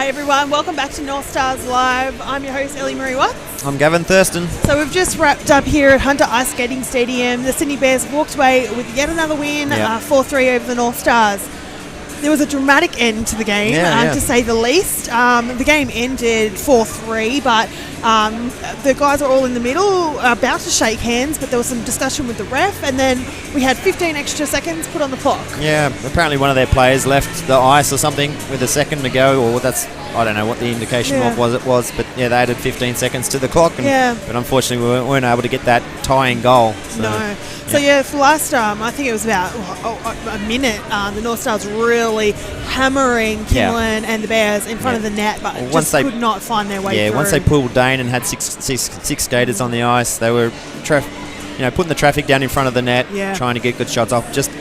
Hi everyone, welcome back to Northstars Live. I'm your host Ellie Marie Watts. I'm Gavin Thurston. So we've just wrapped up here at Hunter Ice Skating Stadium. The Sydney Bears walked away with yet another win, 4-3 over the Northstars. There was a dramatic end to the game, to say the least. The game ended 4-3, but the guys were all in the middle, about to shake hands, but there was some discussion with the ref, and then we had 15 extra seconds put on the clock. Yeah, apparently one of their players left the ice or something with a second to go, or I don't know what the indication was, but yeah, they added 15 seconds to the clock, but unfortunately we weren't able to get that tying goal. So, no. So for last, I think it was about a minute, the Northstars really hammering Kimlin and the Bears in front of the net, but could not find their way through. Yeah, once they pulled Dane and had six skaters on the ice, they were putting the traffic down in front of the net, trying to get good shots off. Just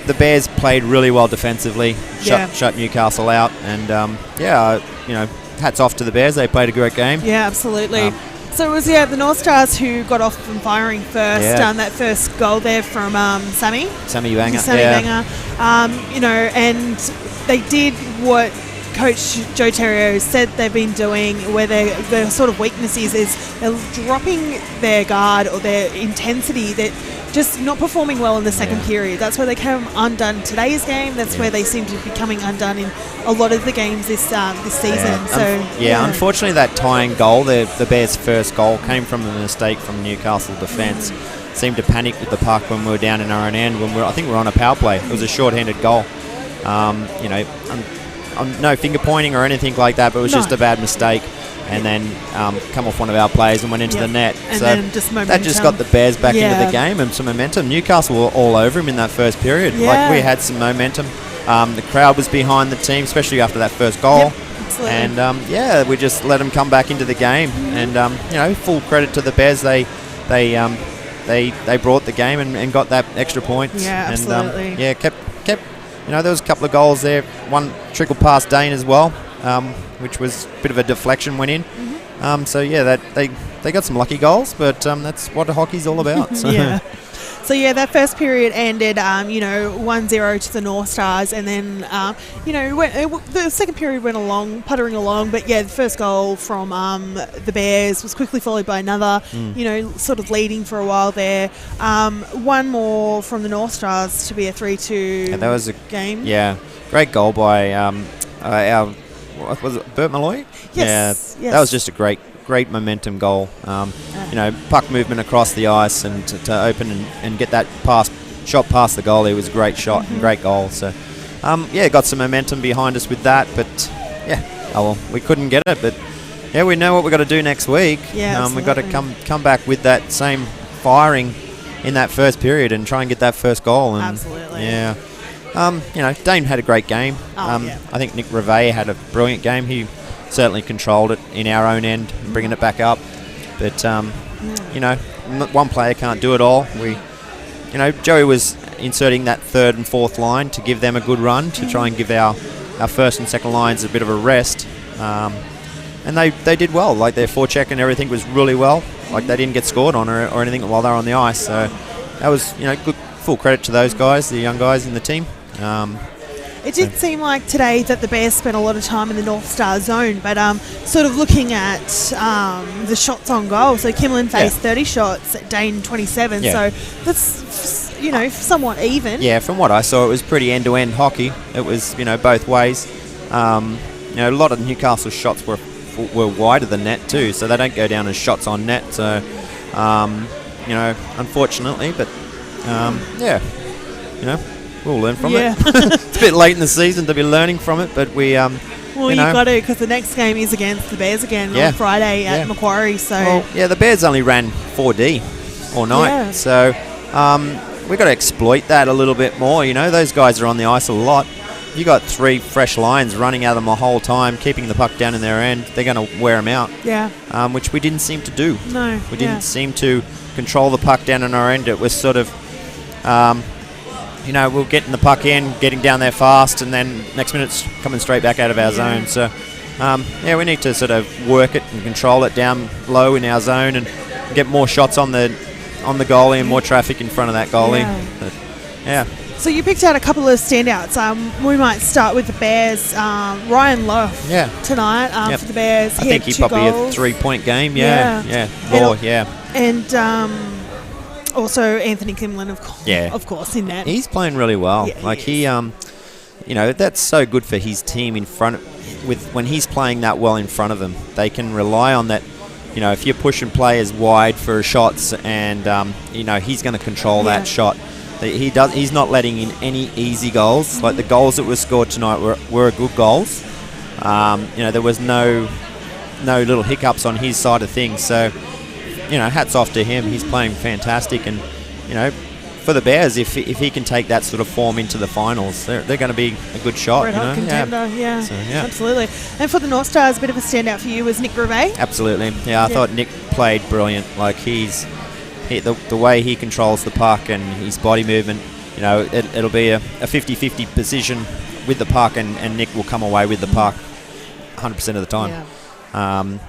the Bears played really well defensively, shut Newcastle out, and hats off to the Bears. They played a great game. Yeah, absolutely. So it was the Northstars who got off from firing first. That first goal there from Sammy Banger. And they did what Coach Joe Terrio said they've been doing, where their sort of weakness is they're dropping their guard or their intensity. They're just not performing well in the second period. That's where they came undone today's game. That's where they seem to be coming undone in a lot of the games this season. Unfortunately, that tying goal, the Bears' first goal, came from a mistake from Newcastle defence. Seemed to panic with the puck when we were down in our own end. I think we were on a power play. It was a short-handed goal. No finger pointing or anything like that, but it was just a bad mistake. And then come off one of our players and went into the net. And so then just momentum. that just got the Bears back into the game and some momentum. Newcastle were all over him in that first period. Like, we had some momentum. The crowd was behind the team, especially after that first goal. And we just let them come back into the game. And full credit to the Bears. They brought the game and got that extra point. Yeah, absolutely. And kept. There was a couple of goals there. One trickled past Dane as well, which was a bit of a deflection, went in. They got some lucky goals, but that's what hockey's all about. So. So that first period ended 1-0 to the Northstars, and then the second period went along, puttering along, but the first goal from the Bears was quickly followed by another, sort of leading for a while there. One more from the Northstars to be a 3-2 that was a game. Yeah, great goal by our, was it Bert Malloy? Yes. That was just a great momentum goal. Puck movement across the ice and to open and get that shot past the goalie was a great shot and great goal. So, got some momentum behind us with that. But, we couldn't get it. But, we know what we've got to do next week. We've got to come back with that same firing in that first period and try and get that first goal. And, absolutely. Yeah. Dane had a great game. I think Nick Reve had a brilliant game. He certainly controlled it in our own end, bringing it back up. But, one player can't do it all. Joey was inserting that third and fourth line to give them a good run, to try and give our first and second lines a bit of a rest. And they did well. Like, their forecheck and everything was really well. Like, they didn't get scored on or anything while they were on the ice. So that was, good, full credit to those guys, the young guys in the team. It did seem like today that the Bears spent a lot of time in the North Star zone, but sort of looking at the shots on goal. So Kimlin faced 30 shots, Dane 27. So that's, somewhat even. Yeah, from what I saw, it was pretty end-to-end hockey. It was, both ways. A lot of Newcastle shots were wider than net too, so they don't go down as shots on net. So, unfortunately, but we'll learn from it. It's a bit late in the season to be learning from it, but we you've got to, because the next game is against the Bears again on Friday at Macquarie. So the Bears only ran 4D all night, so we've got to exploit that a little bit more. Those guys are on the ice a lot. You got three fresh lines running at them the whole time, keeping the puck down in their end. They're going to wear them out. Which we didn't seem to do. No, we didn't seem to control the puck down in our end. It was sort of. We're getting the puck in, getting down there fast, and then next minute's coming straight back out of our zone. So, we need to sort of work it and control it down low in our zone and get more shots on the goalie and more traffic in front of that goalie. So you picked out a couple of standouts. We might start with the Bears. Ryan Lowe tonight for the Bears. I think he probably a 3-point game. Yeah. Raw, And also Anthony Kimlin, of course, in that. He's playing really well. That's so good for his team in front. When he's playing that well in front of them, they can rely on that. If you're pushing players wide for shots, and he's going to control that shot. He's not letting in any easy goals. Like the goals that were scored tonight were good goals. There was no little hiccups on his side of things. So, hats off to him. He's playing fantastic, and for the Bears, if he can take that sort of form into the finals, they're going to be a good shot. Red hot contender, absolutely. And for the Northstars, a bit of a standout for you was Nick Brevet. Absolutely, I thought Nick played brilliant. Like the way he controls the puck and his body movement, it'll be a 50-50 position with the puck, and Nick will come away with the puck 100% of the time. And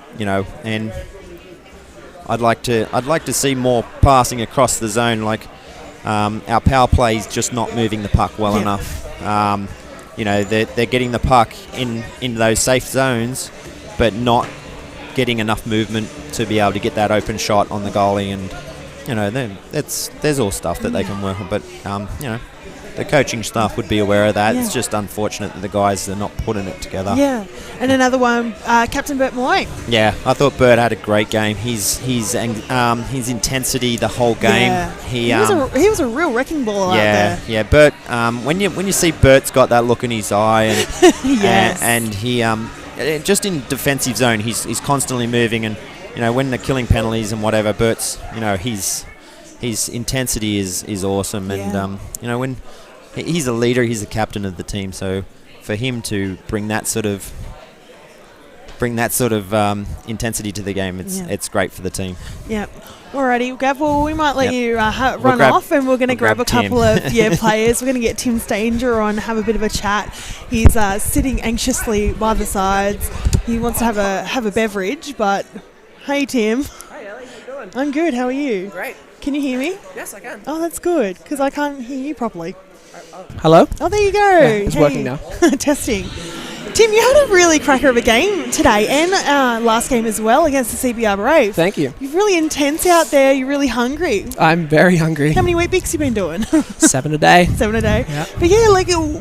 I'd like to see more passing across the zone. Like our power play is just not moving the puck well enough. They're getting the puck in those safe zones, but not getting enough movement to be able to get that open shot on the goalie. And there's all stuff that they can work on, but the coaching staff would be aware of that. It's just unfortunate that the guys are not putting it together. Yeah, and another one, Captain Bert Malloy. Yeah, I thought Bert had a great game. His intensity the whole game. He was a real wrecking ball out there. Yeah. Bert. When you see Bert's got that look in his eye, and and he just in defensive zone, he's constantly moving, and when they're killing penalties and whatever, Bert's his intensity is awesome, and when he's a leader, he's the captain of the team. So for him to bring that sort of intensity to the game, it's great for the team. Yeah. Alrighty, Gav. Well, we might let you run off, and we're going to grab a couple of players. We're going to get Tim Stanger on, have a bit of a chat. He's sitting anxiously by the sides. He wants to have a beverage, but hey, Tim. Hey, Ellie. How you doing? I'm good. How are you? Great. Can you hear me? Yes, I can. Oh, that's good, because I can't hear you properly. Hello? Oh, there you go. Yeah, it's working now. Testing. Tim, you had a really cracker of a game today, and last game as well against the CBR Brave. Thank you. You're really intense out there. You're really hungry. I'm very hungry. How many Weet-Bix you been doing? 7 a day. 7 a day. Yeah. But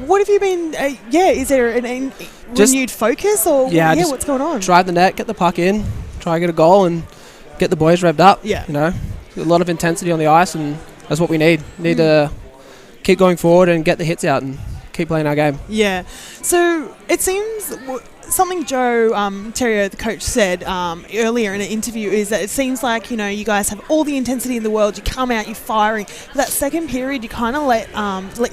what have you been? Is there a renewed focus, or what's going on? Drive the net, get the puck in, try and get a goal, and get the boys revved up. Yeah. A lot of intensity on the ice, and that's what we need. Need to keep going forward and get the hits out and keep playing our game. Yeah. So it seems something Joe Terrio, the coach, said earlier in an interview is that it seems like you guys have all the intensity in the world. You come out, you're firing. But that second period, you kind of let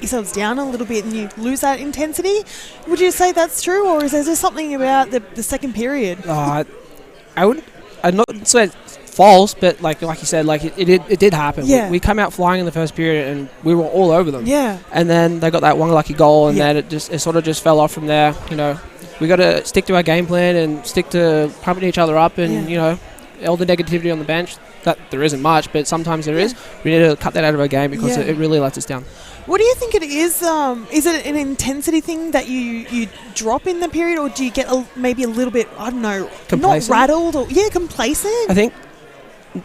yourselves down a little bit, and you lose that intensity. Would you say that's true, or is there something about the second period? I'd not say false, but like you said, it did happen. Yeah. We come out flying in the first period, and we were all over them. Yeah. And then they got that one lucky goal, and then it sort of just fell off from there. We got to stick to our game plan and stick to pumping each other up, and all the negativity on the bench. That there isn't much, but sometimes there is. We need to cut that out of our game because it really lets us down. What do you think it is? Is it an intensity thing that you drop in the period, or do you get maybe a little bit, I don't know, complacent? Not rattled or complacent? I think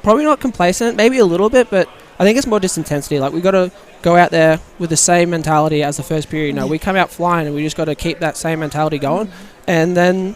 probably not complacent, maybe a little bit, but I think it's more just intensity. Like we got to go out there with the same mentality as the first period. We come out flying, and we just got to keep that same mentality going, and then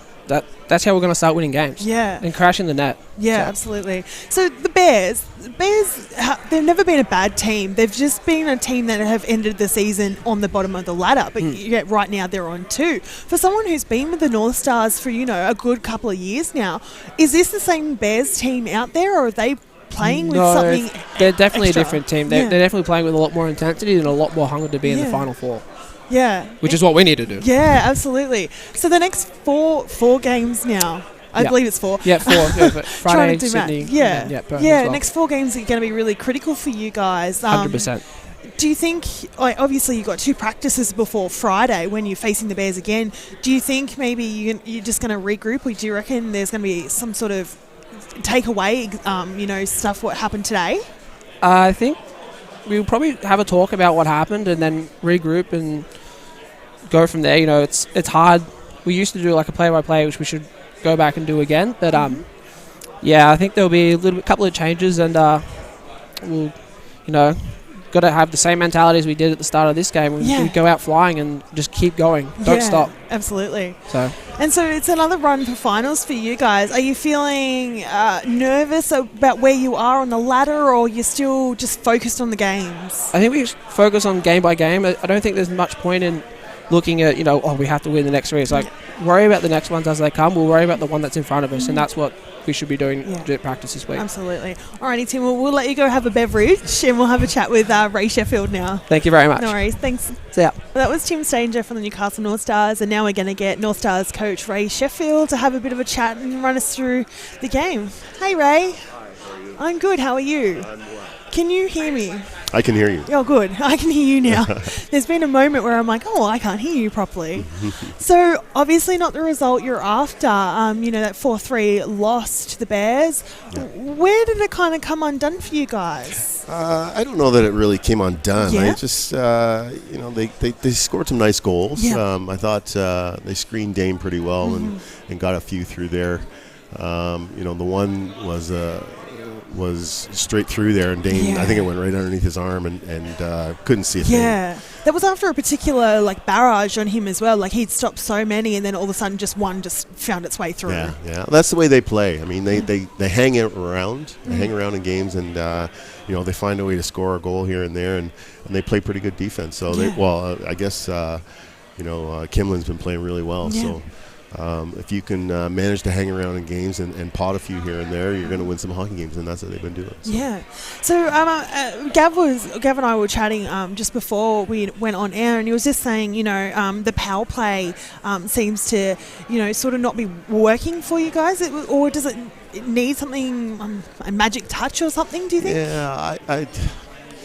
that's how we're going to start winning games. Yeah. And crashing the net. Yeah, absolutely. So the Bears, they've never been a bad team. They've just been a team that have ended the season on the bottom of the ladder. But yet right now they're on 2. For someone who's been with the Northstars for, a good couple of years now, is this the same Bears team out there, or are they playing with something they're definitely extra? A different team. They're definitely playing with a lot more intensity and a lot more hunger to be in the Final Four. Yeah. Which is what we need to do. Yeah, absolutely. So the next four games now, I believe it's 4. Yeah, 4. Friday, Sydney. Next 4 games are going to be really critical for you guys. 100%. Do you think, obviously you've got 2 practices before Friday when you're facing the Bears again. Do you think maybe you're just going to regroup, or do you reckon there's going to be some sort of take away, stuff what happened today? I think we'll probably have a talk about what happened and then regroup and go from there. You know, it's hard. We used to do like a play-by-play, which we should go back and do again. But yeah, I think there'll be a couple of changes, and we'll, you know, got to have the same mentality as we did at the start of this game. We go out flying and just keep going. Don't stop. Absolutely. So it's another run for finals for you guys. Are you feeling nervous about where you are on the ladder, or you're still just focused on the games? I think we focus on game by game. I don't think there's much point in looking at, you know, we have to win the next three. It's like, worry about the next ones as they come. We'll worry about the one that's in front of us, and that's what we should be doing at practice this week. Absolutely. Alrighty, Tim, we'll let you go have a beverage, and we'll have a chat with Ray Sheffield now. Thank you very much. No worries. Thanks. See ya. That was Tim Stanger from the Newcastle Northstars, and now we're going to get Northstars coach Ray Sheffield to have a bit of a chat and run us through the game. Hey, Ray. Hi, how are you? I'm good. How are you? I'm well. Can you hear me? I can hear you. Oh, good. I can hear you now. There's been a moment where I'm like, I can't hear you properly. So, obviously not the result you're after. You know, that 4-3 loss to the Bears. Yeah. Where did it kind of come undone for you guys? I don't know that it really came undone. Yeah. I just, you know, they scored some nice goals. Yeah. I thought they screened Dame pretty well and got a few through there. You know, the one was straight through there, and Dane, I think it went right underneath his arm, and couldn't see it. Yeah, that was after a particular barrage on him as well. Like, he'd stopped so many, and then all of a sudden just one just found its way through. Yeah. That's the way they play. I mean, they hang it around. They hang around in games, and you know, they find a way to score a goal here and there, and they play pretty good defense. So I guess you know, Kimlin's been playing really well. Yeah. So. If you can manage to hang around in games and pot a few here and there, you're going to win some hockey games, and that's what they've been doing. So. Yeah. So Gav and I were chatting just before we went on air, and he was just saying, you know, the power play seems to, you know, sort of not be working for you guys, or does it need something, a magic touch or something? Do you think? Yeah,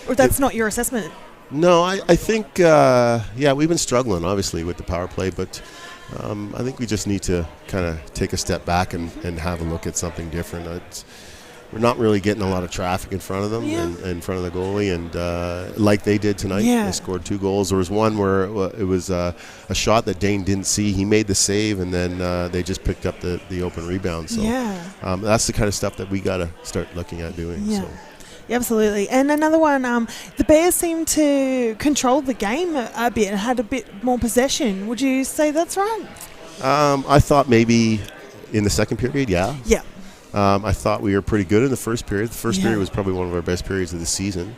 or that's not your assessment. No, I think we've been struggling obviously with the power play, but. I think we just need to kind of take a step back and have a look at something different. We're not really getting a lot of traffic in front of them and in front of the goalie, and like they did tonight, they scored 2 goals. There was one where it was a shot that Dane didn't see. He made the save, and then they just picked up the open rebound. So that's the kind of stuff that we got to start looking at doing. Yeah. So. Yeah, absolutely. And another one, the Bears seem to control the game a bit and had a bit more possession. Would you say that's right? I thought maybe in the second period, yeah. Yeah. I thought we were pretty good in the first period. The first period was probably one of our best periods of the season.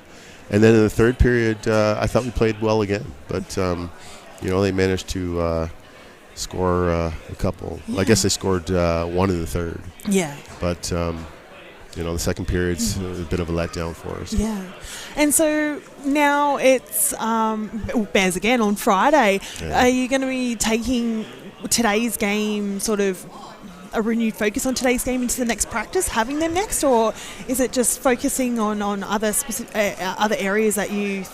And then in the third period, I thought we played well again. But, you know, they managed to score a couple. I guess they scored one in the third. Yeah. But... you know, the second period's a bit of a letdown for us. Yeah. And so now it's Bears again on Friday. Yeah. Are you going to be taking today's game, sort of a renewed focus on today's game into the next practice, having them next, or is it just focusing on other other areas that you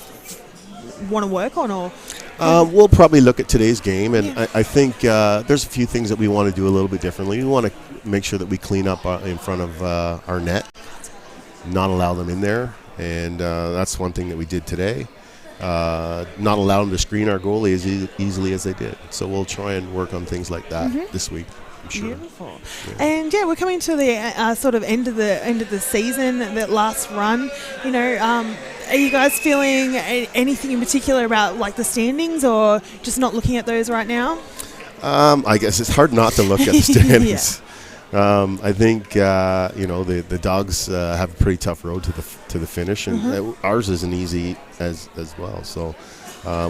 want to work on? Or we'll probably look at today's game, and I think there's a few things that we want to do a little bit differently. We want to make sure that we clean up in front of our net, not allow them in there, and that's one thing that we did today. Not allow them to screen our goalie as easily as they did. So we'll try and work on things like that this week. I'm sure. Beautiful. Yeah. And we're coming to the sort of end of the season, that last run. You know, are you guys feeling anything in particular about like the standings, or just not looking at those right now? I guess it's hard not to look at the standings. I think you know, the Dogs have a pretty tough road to the finish, and ours isn't easy as well. So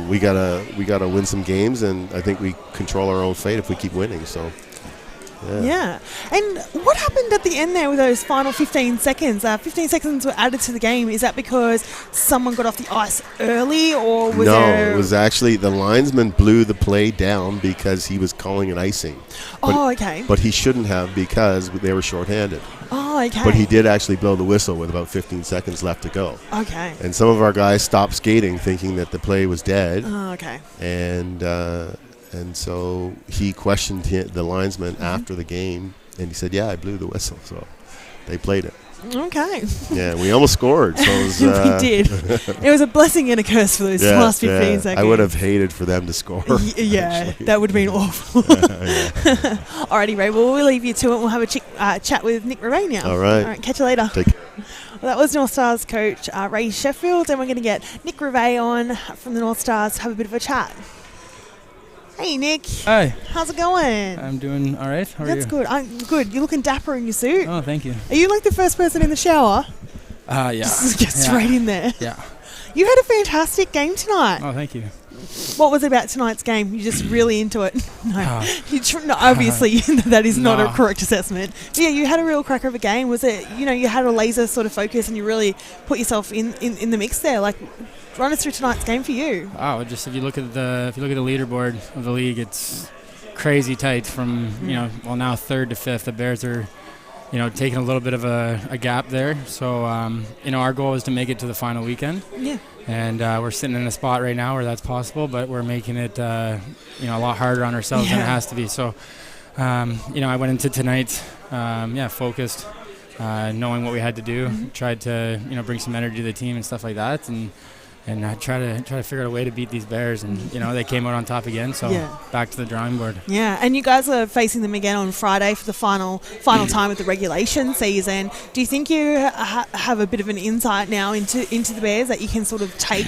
we gotta win some games, and I think we control our own fate if we keep winning. So. Yeah. And what happened at the end there with those final 15 seconds? 15 seconds were added to the game. Is that because someone got off the ice early, or was it was actually the linesman blew the play down because he was calling an icing. Okay. But he shouldn't have, because they were shorthanded. Okay. But he did actually blow the whistle with about 15 seconds left to go. Okay. And some of our guys stopped skating thinking that the play was dead. Okay. And so he questioned the linesman after the game, and he said, "Yeah, I blew the whistle." So they played it. Okay. Yeah, we almost scored. So it was, we did. It was a blessing and a curse for those last 15 seconds. I would have hated for them to score. Yeah, that would have been awful. Alrighty, Ray. Well, we'll leave you to it. We'll have a chat with Nick Ray now. All right. Catch you later. Well, that was Northstars coach Ray Sheffield, and we're going to get Nick Ray on from the Northstars to have a bit of a chat. Hey, Nick. Hi. How's it going? I'm doing all right. How are you? That's good. I'm good. You're looking dapper in your suit. Oh, thank you. Are you like the first person in the shower? Yeah. Just straight in there. Yeah. You had a fantastic game tonight. Oh, thank you. What was it about tonight's game? You're just really into it. No, no obviously that is not a correct assessment. But yeah, you had a real cracker of a game. Was it? You had a laser sort of focus, and you really put yourself in the mix there. Like, run us through tonight's game for you. Oh, just if you look at the leaderboard of the league, it's crazy tight from now third to fifth. The Bears are taking a little bit of a gap there. So our goal is to make it to the final weekend. Yeah. And we're sitting in a spot right now where that's possible, but we're making it a lot harder on ourselves than it has to be. So I went into tonight focused, knowing what we had to do. Tried to bring some energy to the team and stuff like that, and try to figure out a way to beat these Bears, and they came out on top again. So back to the drawing board. Yeah, and you guys are facing them again on Friday for the final time of the regulation season. Do you think you have a bit of an insight now into the Bears that you can sort of take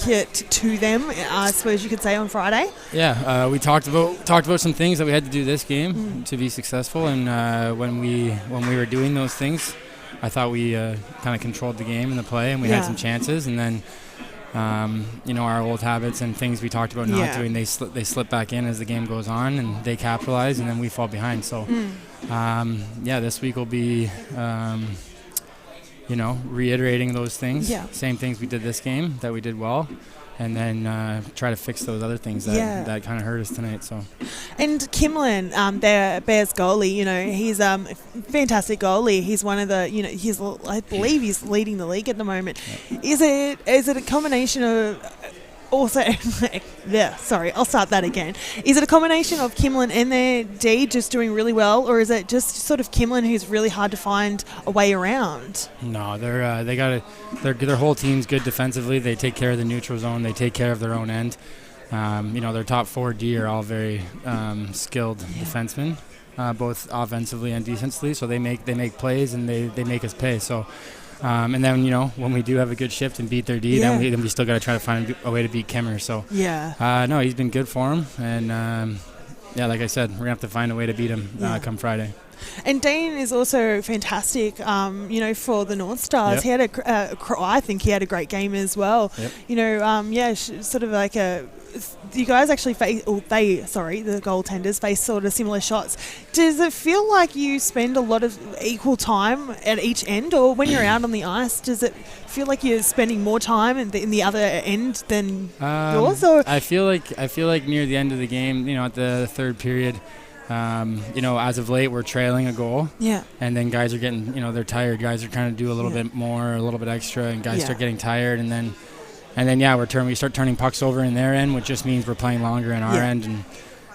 it to them? I suppose you could say on Friday. Yeah, we talked about some things that we had to do this game to be successful, and when we were doing those things, I thought we kind of controlled the game and the play, and we had some chances, and then. Our old habits and things we talked about not doing, they slip back in as the game goes on, and they capitalize, and then we fall behind. So, this week will be, reiterating those things, same things we did this game that we did well, and then try to fix those other things that kind of hurt us tonight. So, and Kimlin, their Bears goalie, he's a fantastic goalie. He's one of the, I believe he's leading the league at the moment. Is it a combination of? Also, I'll start that again. Is it a combination of Kimlin and their D just doing really well, or is it just sort of Kimlin who's really hard to find a way around? No, their whole team's good defensively. They take care of the neutral zone. They take care of their own end. Their top 4D are all very skilled defensemen, both offensively and defensively. So they make plays, and they make us pay. So. And then, when we do have a good shift and beat their D, then we still got to try to find a way to beat Kimmer. So, no, he's been good for him. And, like I said, we're going to have to find a way to beat him come Friday. And Dean is also fantastic, for the Northstars. Yep. He had I think he had a great game as well. Yep. Sort of like you guys actually face, the goaltenders face sort of similar shots. Does it feel like you spend a lot of equal time at each end, or when you're out on the ice, does it feel like you're spending more time in the other end than yours? Or I feel like near the end of the game, at the third period, as of late, we're trailing a goal. Yeah. And then guys are getting, they're tired. Guys are trying to do a little bit more, a little bit extra, and guys start getting tired. And then we start turning pucks over in their end, which just means we're playing longer in our end,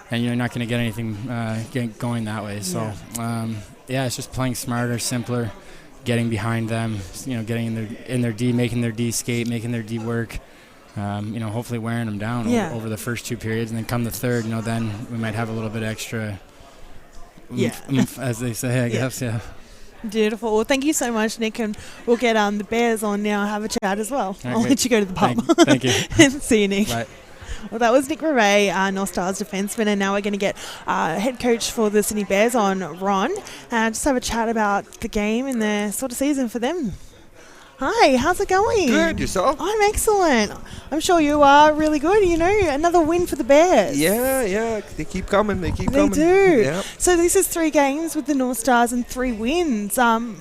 and you're not going to get anything going that way. So, it's just playing smarter, simpler, getting behind them, getting in their D, making their D skate, making their D work. Hopefully wearing them down over the first two periods, and then come the third, then we might have a little bit extra oomph, as they say, I guess. Beautiful. Well, thank you so much, Nick, and we'll get the Bears on now and have a chat as well. Right, I'll let you go to the pub. Thank you. See you, Nick. Bye. Well, that was Nick Ray, Northstars defenseman, and now we're going to get head coach for the Sydney Bears on, Ron, and just have a chat about the game and the sort of season for them. Hi, how's it going? Good, yourself? I'm excellent. I'm sure you are really good. Another win for the Bears. Yeah, they keep coming. They do. Yeah. So this is 3 games with the Northstars and 3 wins. How are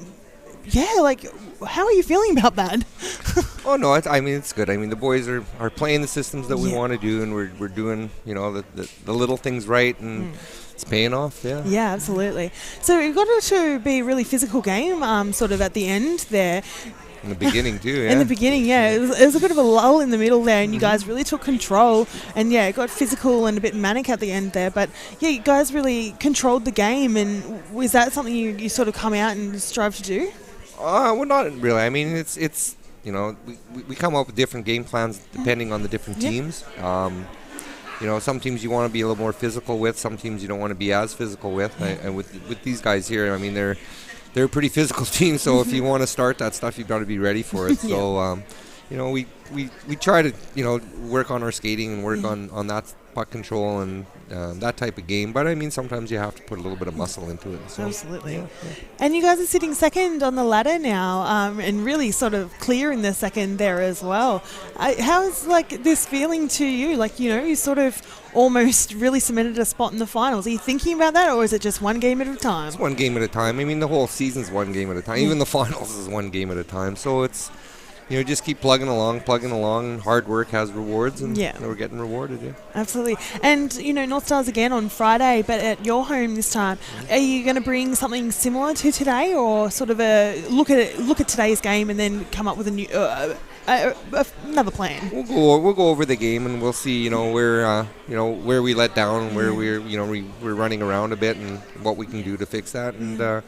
you feeling about that? Oh no, it's good. The boys are playing the systems that we want to do, and we're doing the little things right, and it's paying off. Yeah, absolutely. So you've got to be a really physical game, sort of at the end there. In the beginning too, In the beginning, it was a bit of a lull in the middle there, and you guys really took control, and it got physical and a bit manic at the end there, but you guys really controlled the game. And was that something you sort of come out and strive to do? Well, not really. I mean, it's you know, we come up with different game plans depending on the different teams. You know, some teams you want to be a little more physical with, some teams you don't want to be as physical with. And with these guys here, I mean, they're a pretty physical team. So if you want to start that stuff, you've got to be ready for it. So, you know, we try to, you know, work on our skating and work on that puck control and that type of game. But I mean, sometimes you have to put a little bit of muscle into it. So, Absolutely. Yeah. And you guys are sitting second on the ladder now, and really sort of clear in the second there as well. How's like this feeling to you? Like, you know, you sort of almost really cemented a spot in the finals. Are you thinking about that, or is it just one game at a time? It's one game at a time. I mean, the whole season's one game at a time. Even the finals is one game at a time. So it's, you know, just keep plugging along. Hard work has rewards, and you know, we're getting rewarded. Yeah, absolutely. And you know, Northstars again on Friday, but at your home this time. Are you going to bring something similar to today, or sort of a look at today's game and then come up with a new another plan? We'll go over the game and we'll see. You know, where we let down, and where we're running around a bit, and what we can do to fix that, and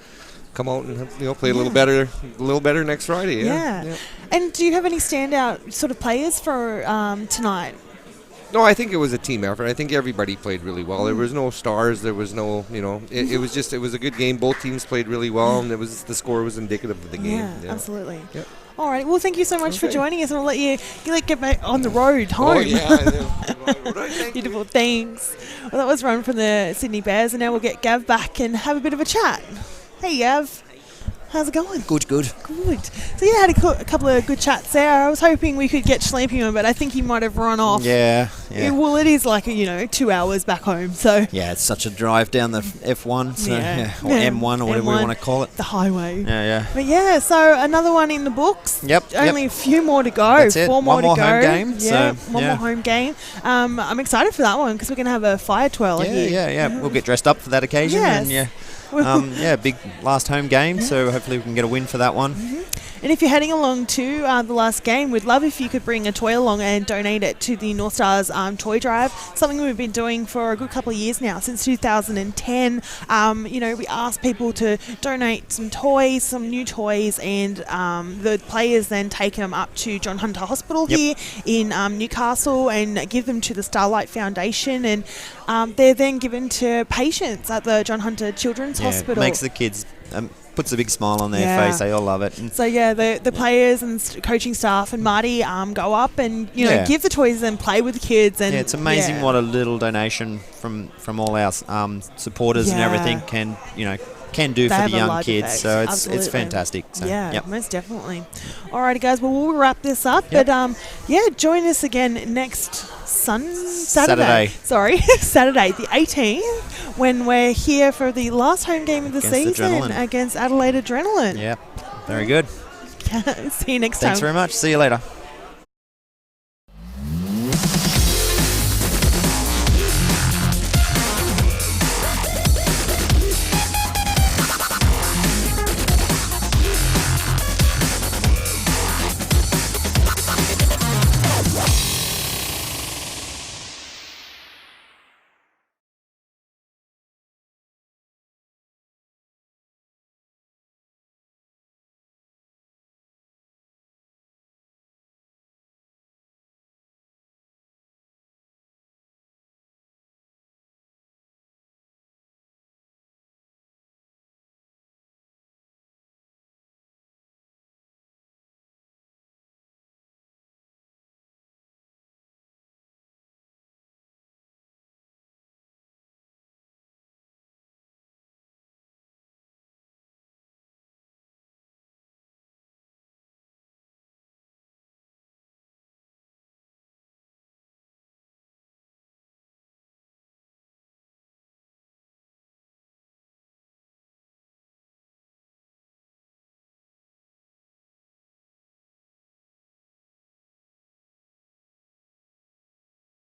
come out and, you know, play a little better next Friday. Yeah. And do you have any standout sort of players for tonight? No, I think it was a team effort. I think everybody played really well. There was no stars. There was no, you know, it was a good game. Both teams played really well, and the score was indicative of the game. Yeah. Absolutely. Yep. All right. Well, thank you so much for joining us, and we'll let you get back on the road home. Oh, yeah. Beautiful. Thanks. Well, that was Ron from the Sydney Bears, and now we'll get Gav back and have a bit of a chat. Hey, Gav. How's it going? Good. Good. So you had a couple of good chats there. I was hoping we could get Schlampy on, but I think he might have run off. Yeah. Well, it is like, 2 hours back home, so. Yeah, it's such a drive down the F1, so or M1 or whatever we want to call it. The highway. Yeah. But yeah, so another one in the books. Yep. Only a few more to go. That's it. 4 more to go. Home game. Yeah, so, one more home game. I'm excited for that one because we're going to have a fire twirl here. Yeah. We'll get dressed up for that occasion. Yes. And big last home game, so hopefully we can get a win for that one. And if you're heading along to the last game, we'd love if you could bring a toy along and donate it to the Northstars toy drive, something we've been doing for a good couple of years now, since 2010. We ask people to donate some toys, some new toys, and the players then take them up to John Hunter Hospital here in Newcastle and give them to the Starlight Foundation, and they're then given to patients at the John Hunter Children's Hospital. It makes the kids... puts a big smile on their face. They all love it. And so the players and coaching staff and Marty go up and give the toys and play with the kids. And it's amazing what a little donation from all our supporters and everything can do for the young kids. Effect. So Absolutely. it's fantastic. So, most definitely. Alrighty, guys. Well, we'll wrap this up. But join us again next Saturday. Sorry, Saturday the 18th, when we're here for the last home game of the season against Adelaide Adrenaline. Yeah, very good. See you next time. Thanks very much. See you later.